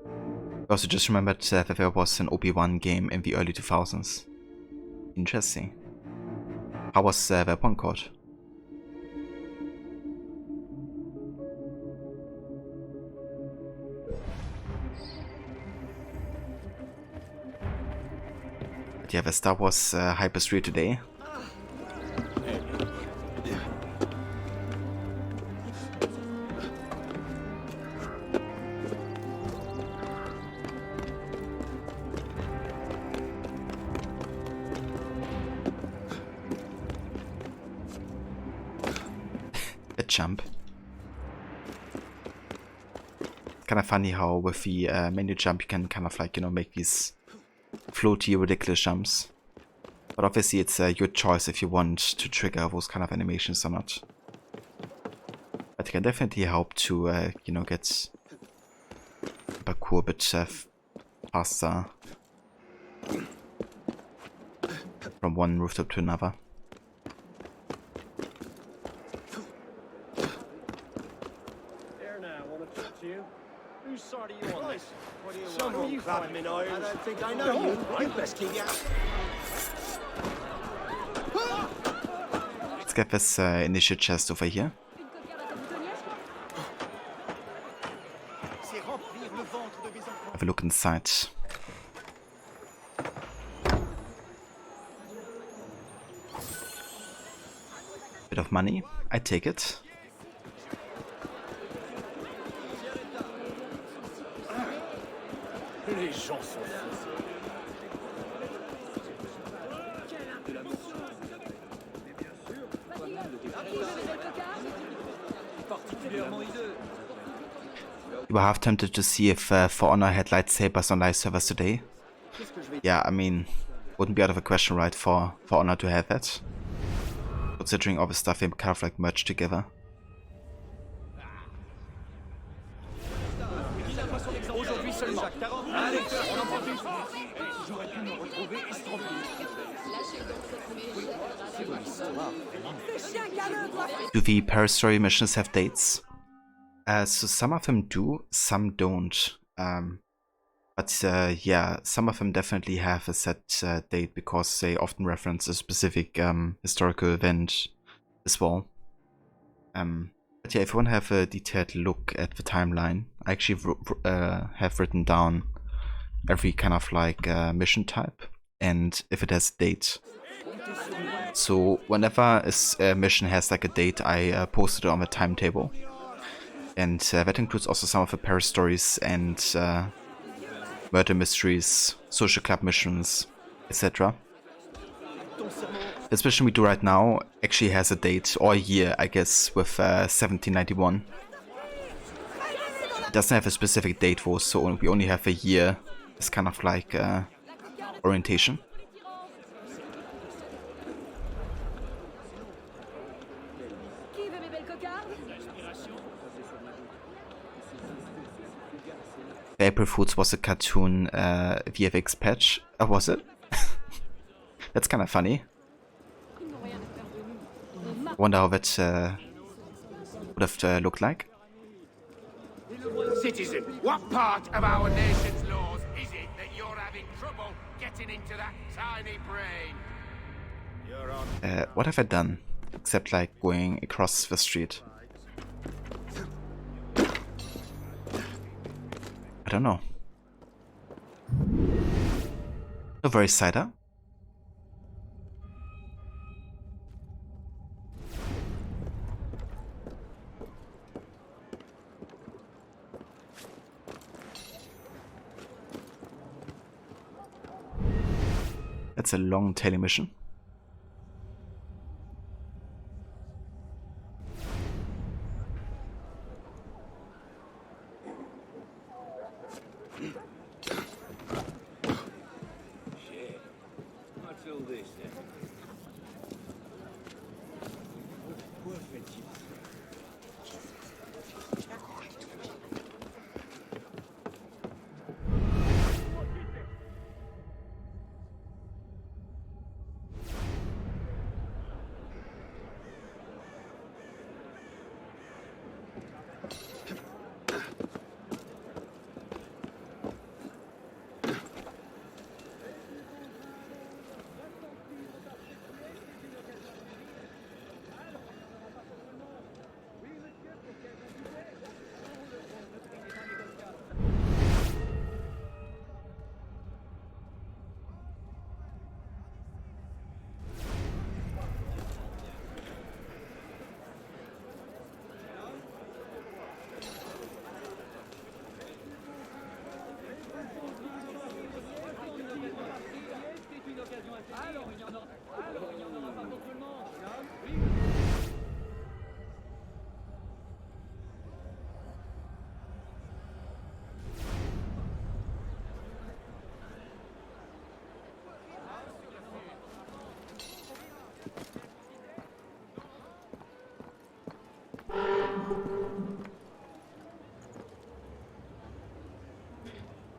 I also just remembered that there was an Obi-Wan game in the early 2000s. Interesting. How was that one called? But yeah, the Star Wars hype is real today. A jump. Kind of funny how with the menu jump you can kind of like, you know, make these floaty, ridiculous jumps. But obviously it's your choice if you want to trigger those kind of animations or not. But it can definitely help to, you know, get parkour a bit faster from one rooftop to another. There now, I want to talk to you. Whose side are you on this? What do you want? Someone You clap find me me nose. I don't think I No, know you. you best keep your... Let's get this initial chest over here. Have a look inside. Bit of money, I take it. Les gens sont fous. You were half tempted to see if For Honor had lightsabers on live servers today. Yeah, I mean, wouldn't be out of a question, right, for Honor to have that. Considering all the stuff they kind of like merged together. Do the Paris story missions have dates? So some of them do, some don't. But yeah, some of them definitely have a set date because they often reference a specific historical event as well. But yeah, if you want to have a detailed look at the timeline, I actually have written down every kind of like mission type and if it has a date. So whenever a mission has like a date, I post it on the timetable. And that includes also some of the Paris stories and murder mysteries, social club missions, etc. This mission we do right now actually has a date, or a year, I guess, with 1791. It doesn't have a specific date though, so we only have a year as kind of like orientation. April Fools was a cartoon VFX patch. Was it? That's kind of funny. Wonder how that would have looked like. Citizen, what part of our nation's laws is it that you're having trouble getting into that tiny brain? You're on. What have I done? Except like going across the street. I don't know. No worries, Cider. That's a long tele mission.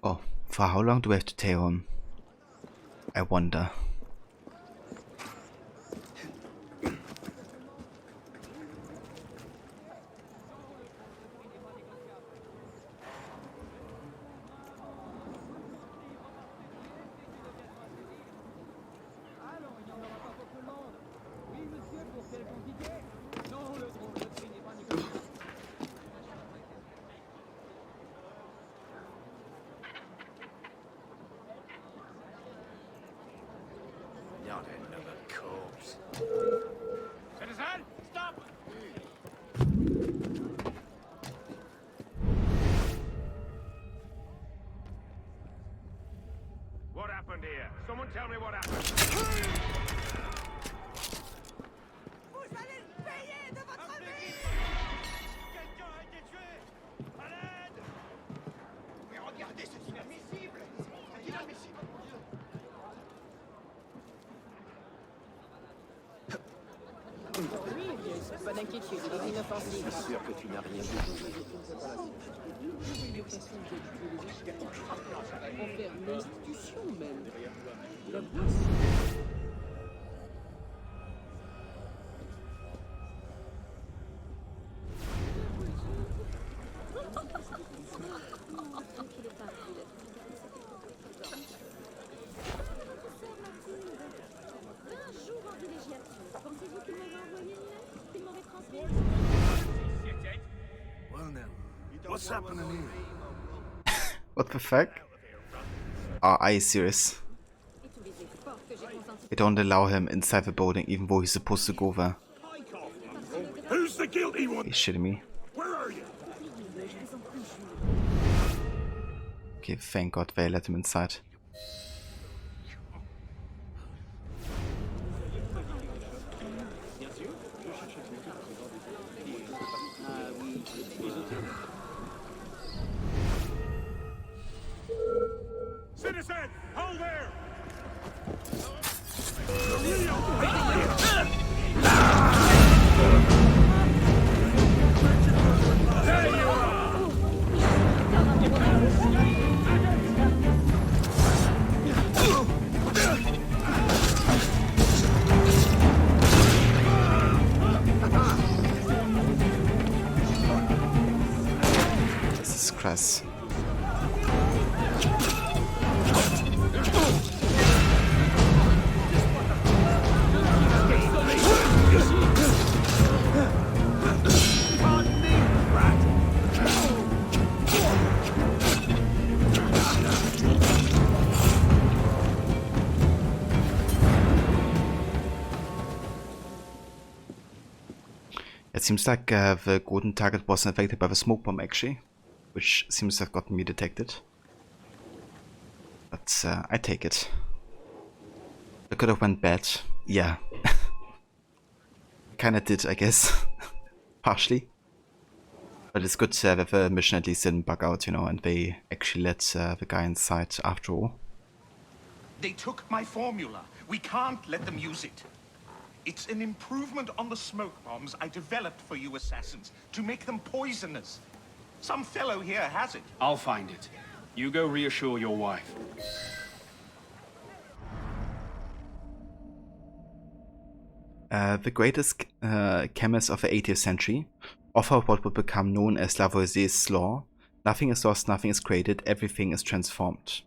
Oh, for how long do we have to tail him? I wonder. Not another corpse. Citizen, stop! What happened here? Someone tell me what happened. Vous allez le payer de votre vie! Quelqu'un a été tué! À l'aide! Mais regardez, c'est inadmissible! C'est inadmissible, mon Dieu! Pas d'inquiétude, il est inoffensif. Je suis sûr que tu n'as rien vu. Envers l'institution même. La boisse. What's happening here? What the fuck? Are you serious? They don't allow him inside the building even though he's supposed to go there. Who's the guilty one? Are you shitting me? Where are you? Okay, thank God they let him inside. Citizen, hold there! Jesus Christ. It seems like the golden target was affected by the smoke bomb actually, which seems to have gotten me detected. But I take it. It could have went bad. Yeah. Kinda did, I guess. Partially. But it's good that the mission at least didn't bug out, you know, and they actually let the guy inside after all. They took my formula. We can't let them use it. It's an improvement on the smoke bombs I developed for you assassins, to make them poisonous. Some fellow here has it. I'll find it. You go reassure your wife. The greatest chemist of the 18th century offered what would become known as Lavoisier's law. Nothing is lost, nothing is created, everything is transformed.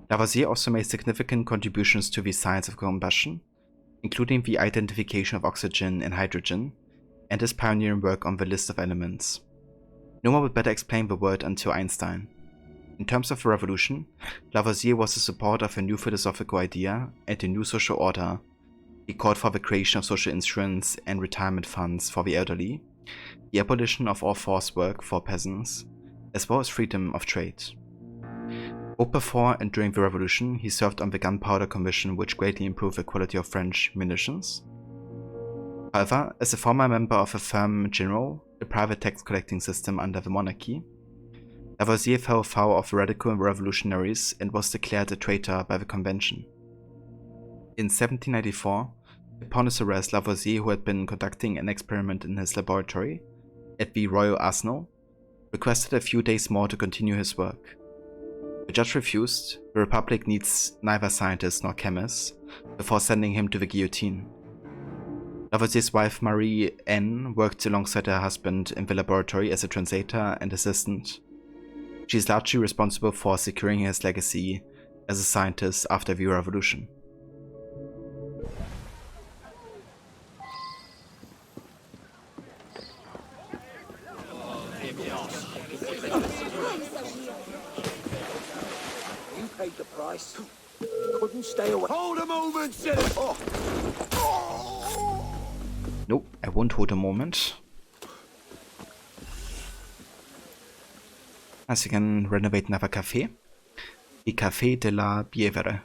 Lavoisier also made significant contributions to the science of combustion, including the identification of oxygen and hydrogen, and his pioneering work on the list of elements. No one would better explain the word until Einstein. In terms of the revolution, Lavoisier was a supporter of a new philosophical idea and a new social order. He called for the creation of social insurance and retirement funds for the elderly, the abolition of all forced work for peasants, as well as freedom of trade. Both before and during the revolution, he served on the Gunpowder Commission, which greatly improved the quality of French munitions. However, as a former member of a firm general, a private tax collecting system under the monarchy, Lavoisier fell foul of the radical revolutionaries and was declared a traitor by the convention. In 1794, upon his arrest, Lavoisier, who had been conducting an experiment in his laboratory at the Royal Arsenal, requested a few days more to continue his work. The judge refused. The Republic needs neither scientists nor chemists before sending him to the guillotine. Lavoisier's wife Marie Anne worked alongside her husband in the laboratory as a translator and assistant. She is largely responsible for securing his legacy as a scientist after the revolution. You paid the price. Couldn't stay away. Hold a moment, Senator! Nope, I won't hold a moment. As you can renovate another cafe. The Café de la Bievere.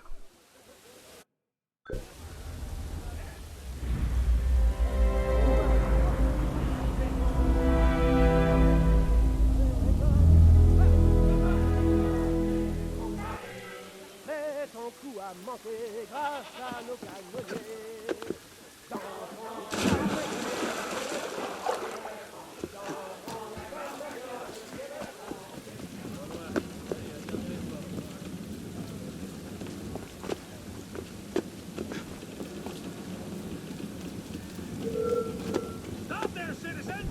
Stop there, citizen!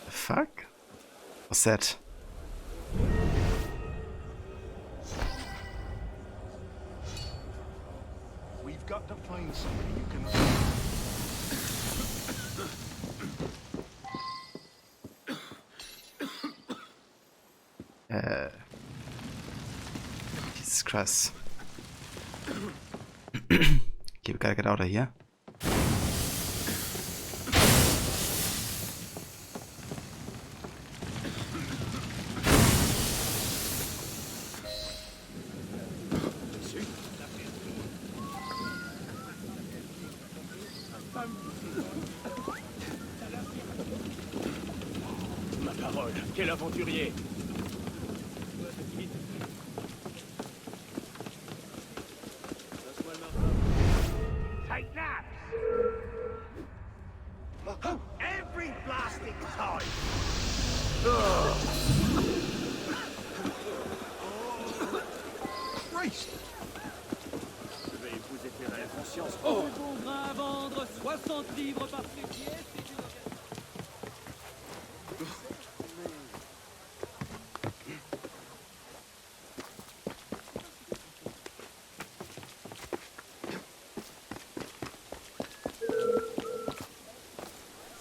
Fuck? What's that? We've got to find somebody who can... Jesus Christ. Okay, we gotta get out of here. Ma parole, quel aventurier! Take naps! Every blasting time! Christ! Vous éclairer la conscience. Oh! Bon grain à vendre, 60 livres par pièce et du...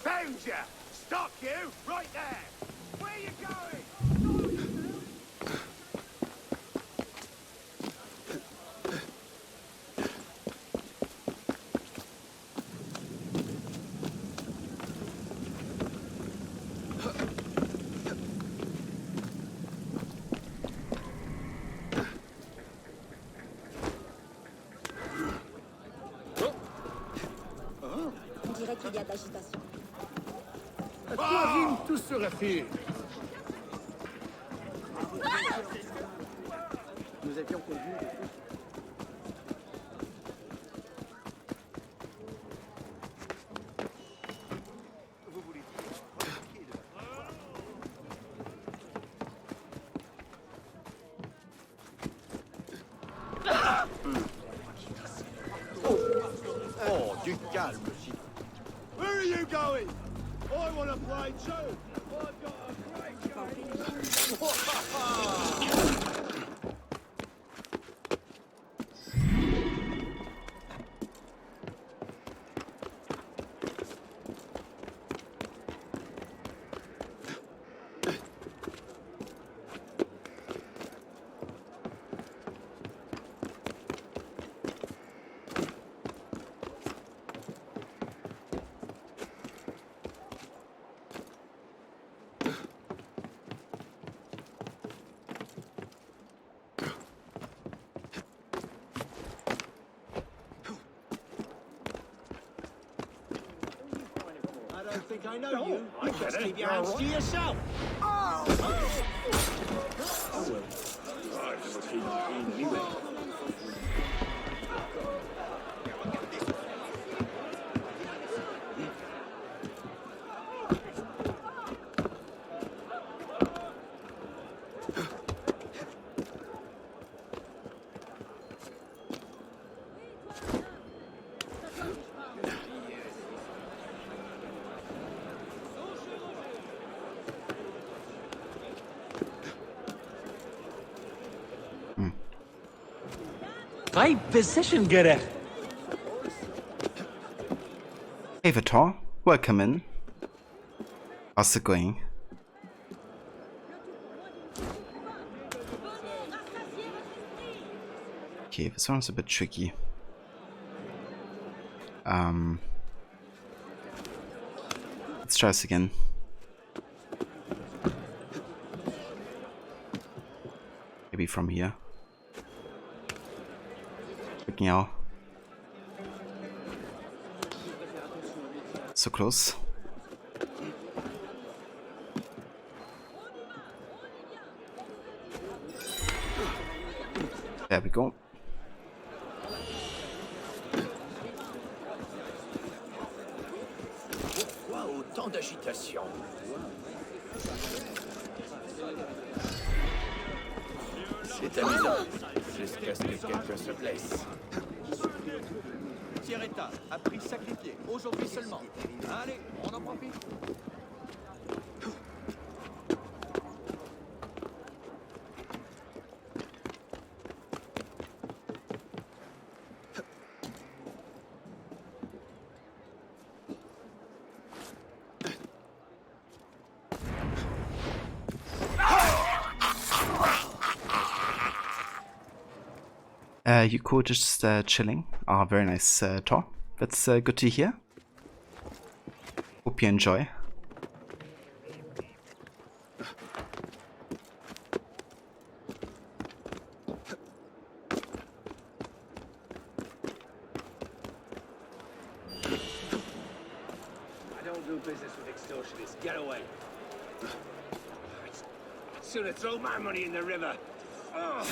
Found ya! Stop you! Right there! Where you going? On dirait qu'il y a de l'agitation. À toi, Vim, tout sera fait. Nous avions convenu de... Oh, du calme, s'il vous plaît. Where are you going? I want to play too. I've got a great I don't think I know you. I just keep your hands to yourself. Oh! Oh well. Great position, Getter. Hey Vitor, welcome in. How's it going? Okay, this one's a bit tricky. Let's try this again. Maybe from here. Freaking out. So close. There we go. Pourquoi autant d'agitation? C'est amusant, jusqu'à ce que quelqu'un se blesse. Sierretta a pris sacrifié, aujourd'hui seulement. Allez, on en profite. You cool, just chilling. Ah, very nice, Tor. That's good to hear. Hope you enjoy. I don't do business with extortionists. Get away. I'd sooner throw my money in the river. Oh.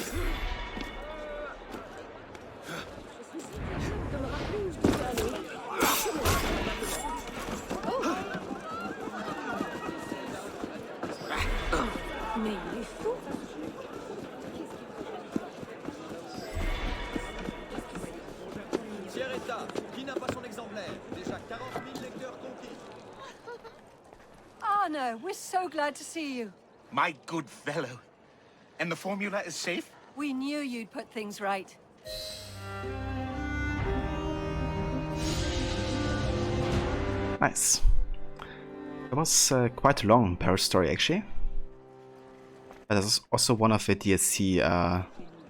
Mais il est fou. Sierretta, qui n'a pas son exemplaire? Déjà 40 000 lecteurs conquis. Arno, we're so glad to see you. My good fellow. And the formula is safe? We knew you'd put things right. Nice. It was quite a long Paris story actually. But there's also one of the DLC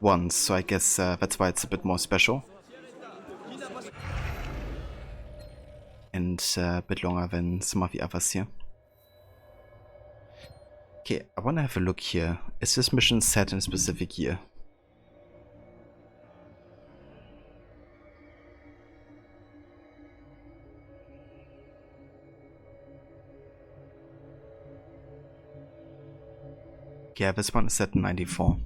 ones, so I guess that's why it's a bit more special. And a bit longer than some of the others here. Okay, I wanna have a look here. Is this mission set in a specific year? Yeah, this one is set in 94.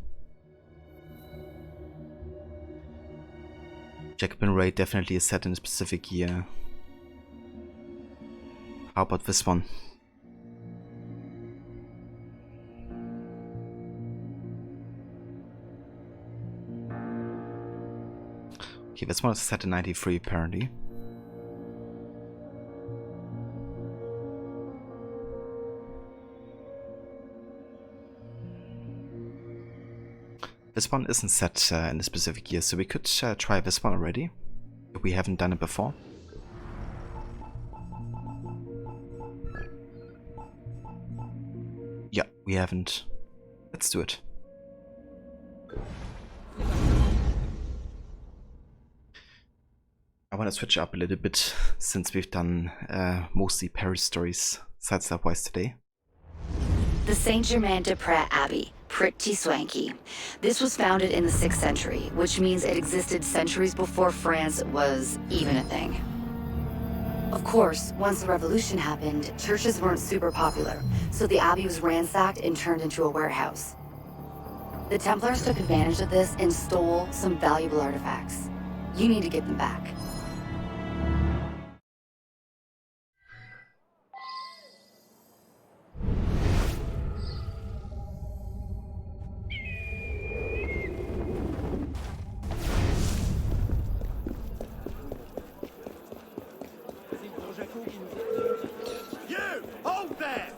Jacobin Raid definitely is set in a specific year. How about this one? Okay, this one is set in 93 apparently. This one isn't set in a specific year, so we could try this one already, if we haven't done it before. Yeah, we haven't. Let's do it. I want to switch up a little bit, since we've done mostly Paris stories, sidestep-wise today. The Saint-Germain-des-Prés Abbey. Pretty swanky. This was founded in the 6th century, which means it existed centuries before France was even a thing. Of course, once the revolution happened, churches weren't super popular, so the abbey was ransacked and turned into a warehouse. The Templars took advantage of this and stole some valuable artifacts. You need to get them back. You! Hold there!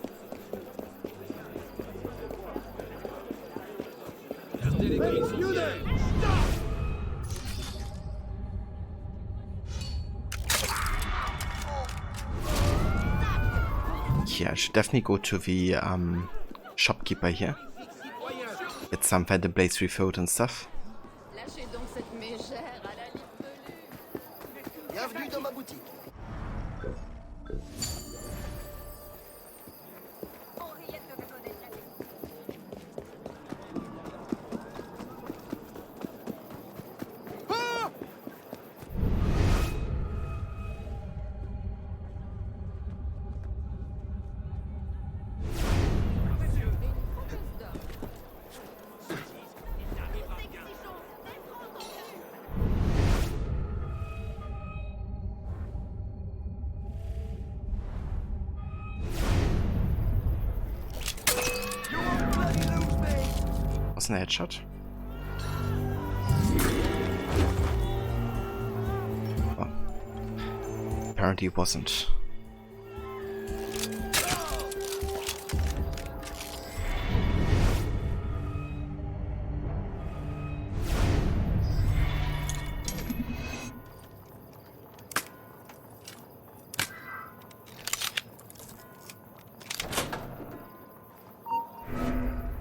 You there! Stop! Yeah, I should definitely go to the shopkeeper here. Get some Phantom Blades refilled and stuff. Lâchez donc cette mégère à la libre velue. Bienvenue dans ma boutique. Wasn't a headshot? Oh. Apparently it wasn't.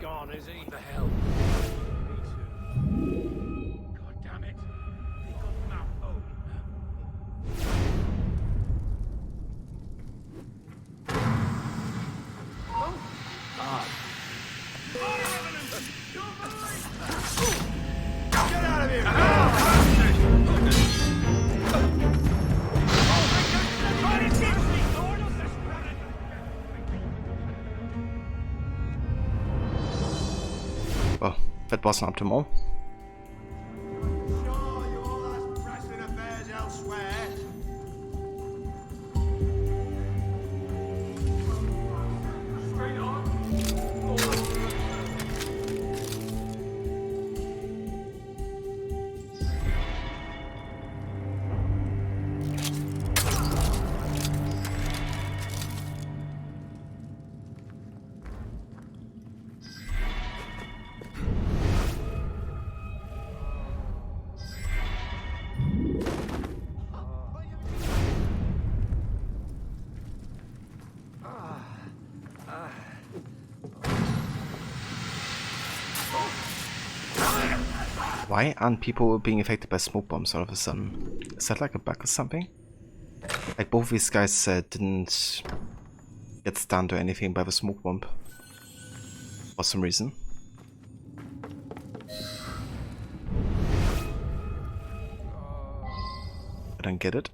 Gone, is he? The hell. God damn it. They got him out home. Get out of here! Well, that wasn't optimal. Sure, you all have pressing affairs elsewhere. Straight on. Why aren't people being affected by smoke bombs all of a sudden? Is that like a bug or something? Like both these guys didn't get stunned or anything by the smoke bomb for some reason. I don't get it.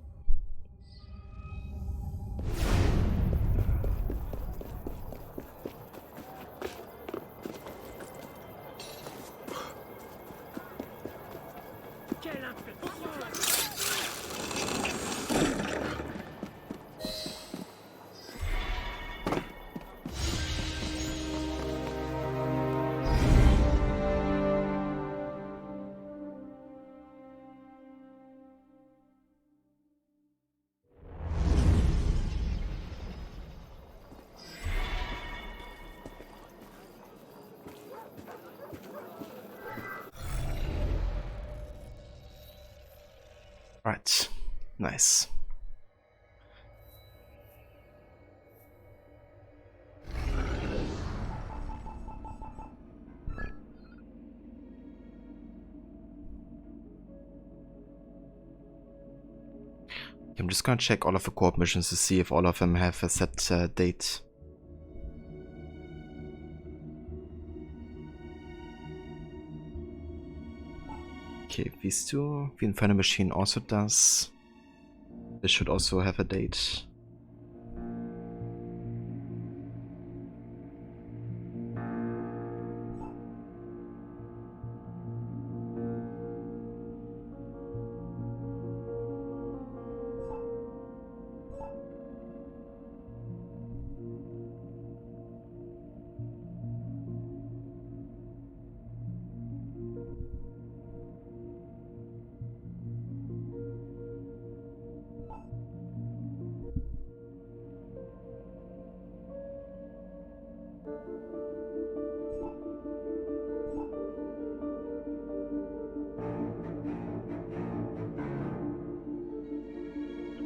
Right, nice. I'm just gonna check all of the co-op missions to see if all of them have a set date. Okay, these two. The Inferno Machine also does. This should also have a date.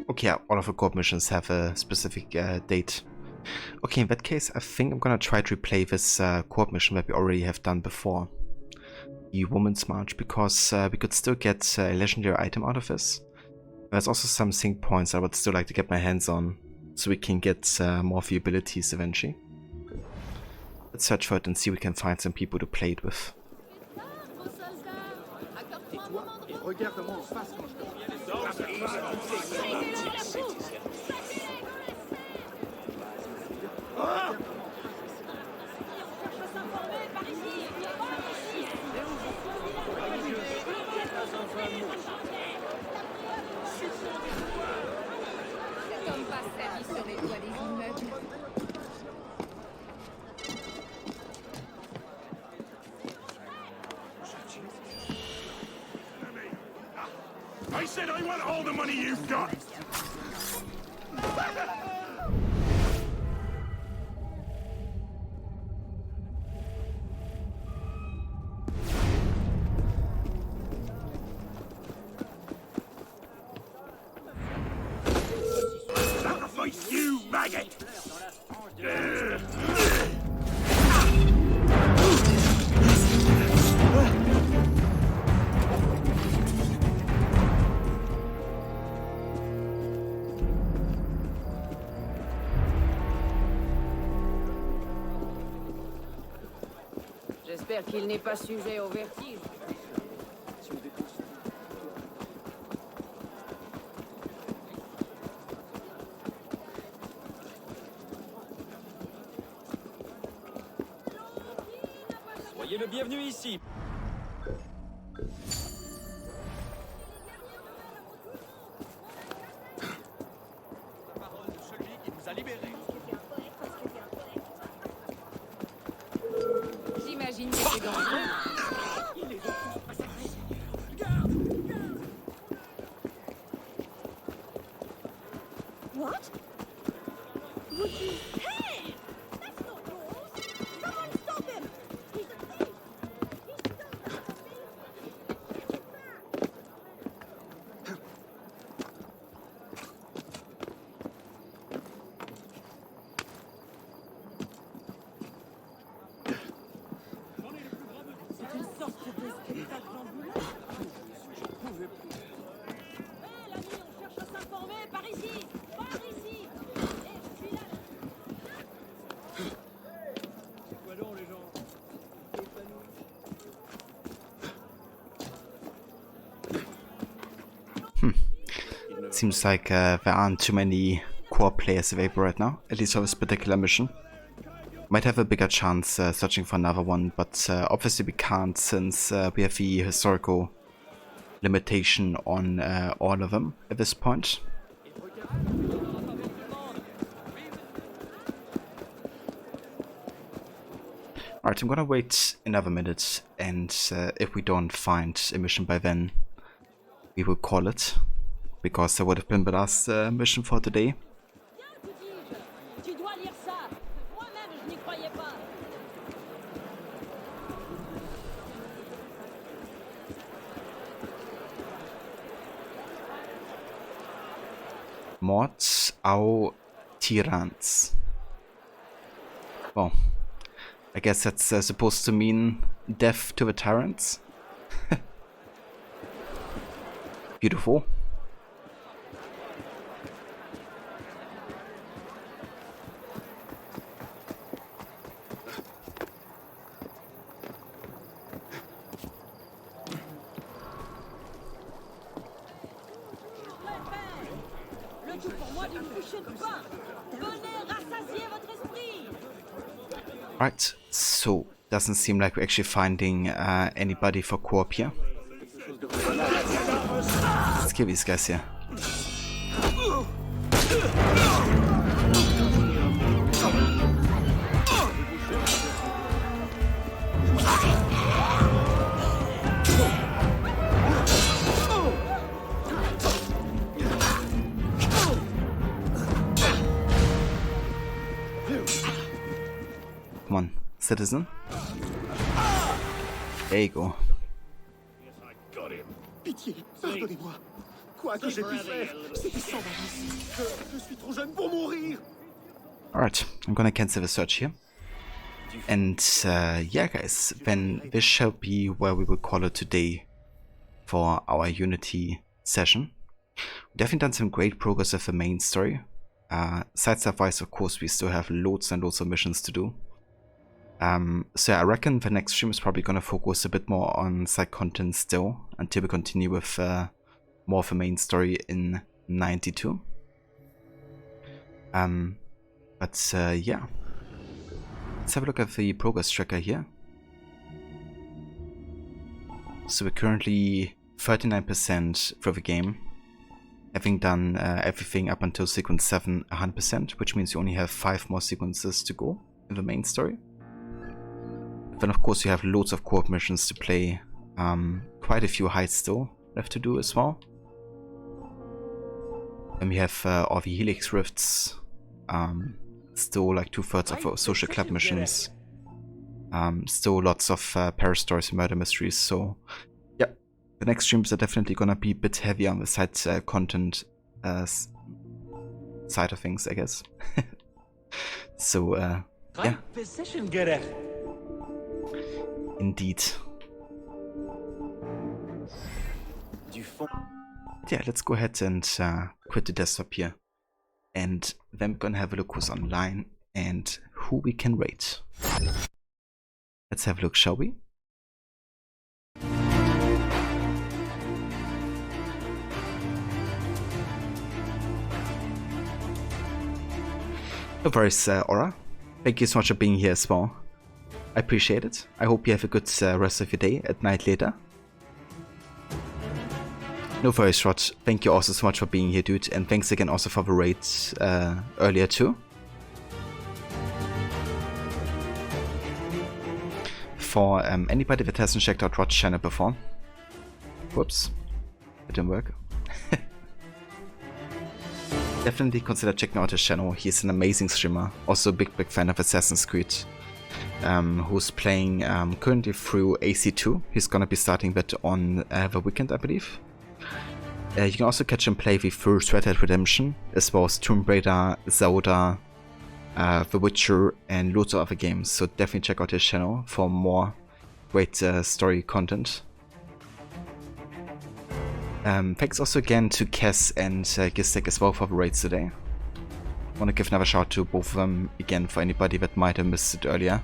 Okay, yeah, all of the co-op missions have a specific date Okay, in that case, I think I'm gonna try to replay this co-op mission that we already have done before. The Woman's March, because we could still get a legendary item out of this. There's also some sync points I would still like to get my hands on, so we can get more of the abilities eventually. Let's search for it and see if we can find some people to play it with. I said I want all the money you've got! Sacrifice you, maggot! J'espère qu'il n'est pas sujet au vertige. Soyez le bienvenu ici. La parole de celui qui nous a libérés. J'imagine que c'est dangereux. What? Would you... Hey! That's not yours! Someone stop him! He's a thief! C'est une sorte de spectacle ambulant. Hé, l'ami, on cherche à s'informer! Par ici! Par ici! Hé, je suis là! C'est quoi donc, les gens? Seems like there aren't too many co-op players available right now, at least for this particular mission. Might have a bigger chance searching for another one, but obviously we can't, since we have the historical limitation on all of them at this point. Alright, I'm gonna wait another minute, and if we don't find a mission by then, we will call it, because that would have been the last mission for today. Tu dois lire ça! Moi-même, je n'y croyais pas! Mords au Tyrants. Well, I guess that's supposed to mean death to the tyrants. Beautiful. Le tout pour moi d'une bouchée de pain! Venez rassasier votre esprit! Right, so doesn't seem like we're actually finding anybody for co-op here. Let's kill these guys here. Come on, citizen. There you go. Pitié, pardonnez-moi. Quoi que j'ai pu faire, c'était sans malice. Je suis trop jeune pour mourir. Alright, I'm gonna cancel the search here. And yeah guys, then this shall be where we will call it today for our Unity session. We've definitely done some great progress with the main story. Side stuff wise, of course, we still have loads and loads of missions to do. So yeah, I reckon the next stream is probably gonna focus a bit more on side content still, until we continue with more of the main story in 92. But yeah, let's have a look at the progress tracker here. So we're currently 39% for the game, having done everything up until sequence 7 100%, which means you only have 5 more sequences to go in the main story. Then of course you have loads of co-op missions to play, quite a few heights still left to do as well. Then we have all the Helix Rifts, still like 2/3 of our social club missions, still lots of Paris stories and murder mysteries, so yeah, the next streams are definitely gonna be a bit heavier on the side content side of things, I guess. So yeah, indeed. Yeah, let's go ahead and quit the desktop here, and then we're gonna have a look who's online and who we can rate. Let's have a look, shall we? No worries, Aura. Thank you so much for being here as well. I appreciate it. I hope you have a good rest of your day at night later. No worries, Rod. Thank you also so much for being here, dude. And thanks again also for the raids earlier too. For anybody that hasn't checked out Rod's channel before. Whoops. It didn't work. Definitely consider checking out his channel. He's an amazing streamer. Also a big fan of Assassin's Creed. Who's playing currently through AC2. He's gonna be starting that on the weekend, I believe. You can also catch him play the first Red Dead Redemption, as well as Tomb Raider, Zelda, The Witcher, and loads of other games. So definitely check out his channel for more great story content. Thanks also again to Kess and Gistek as well for the raids today. I want to give another shout out to both of them again for anybody that might have missed it earlier.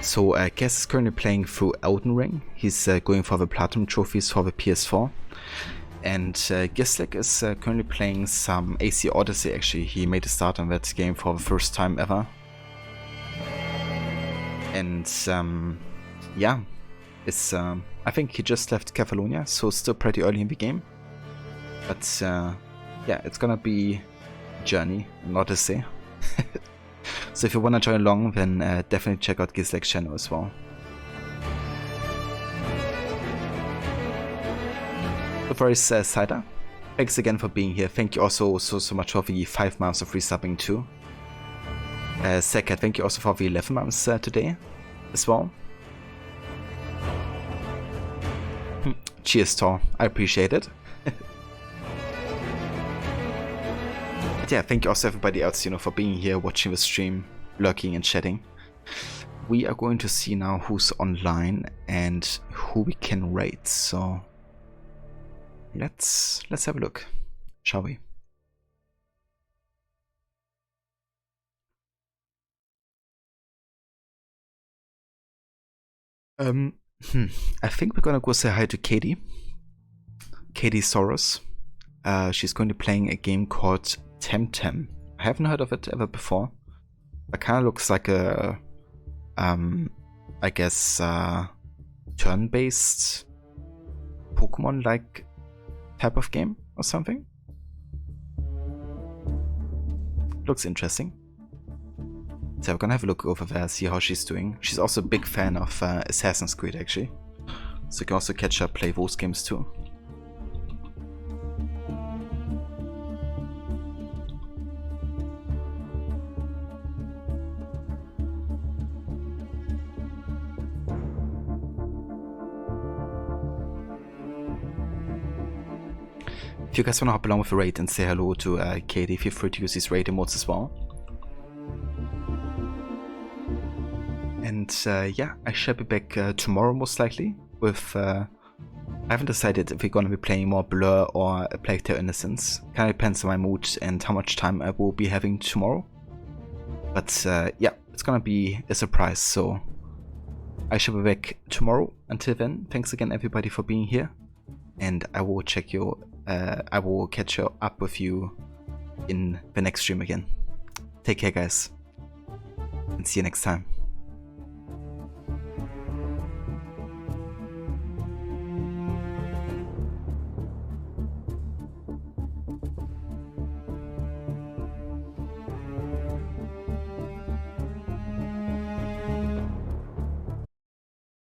So Kess is currently playing through Elden Ring. He's going for the Platinum trophies for the PS4. And Gistek is currently playing some AC Odyssey actually. He made a start on that game for the first time ever. And yeah, it's I think he just left Catalonia, so still pretty early in the game. But yeah, it's gonna be a journey, an odyssey. So if you want to join along, then definitely check out Gistek's channel as well. So Saga, thanks again for being here. Thank you also so much for the 5 months of resubbing too. Saga, thank you also for the 11 months today as well. Cheers, Tor. I appreciate it. But yeah, thank you also everybody else, you know, for being here, watching the stream, lurking and chatting. We are going to see now who's online and who we can rate. So let's have a look, shall we? I think we're gonna go say hi to Katie. Katie Soros. She's going to be playing a game called Temtem. I haven't heard of it ever before. It kind of looks like a, I guess, turn-based Pokemon-like type of game or something. Looks interesting. So we're gonna have a look over there, see how she's doing. She's also a big fan of Assassin's Creed actually. So you can also catch her play those games too. if you guys want to hop along with a raid and say hello to Katie, feel free to use these raid emotes as well. And yeah, I shall be back tomorrow most likely with... I haven't decided if we're going to be playing more Blur or A Plague Tale Innocence. Kind of depends on my mood and how much time I will be having tomorrow. But yeah, it's going to be a surprise, so I shall be back tomorrow. Until then, thanks again everybody for being here. And I will catch you up with you in the next stream again. Take care guys, and see you next time.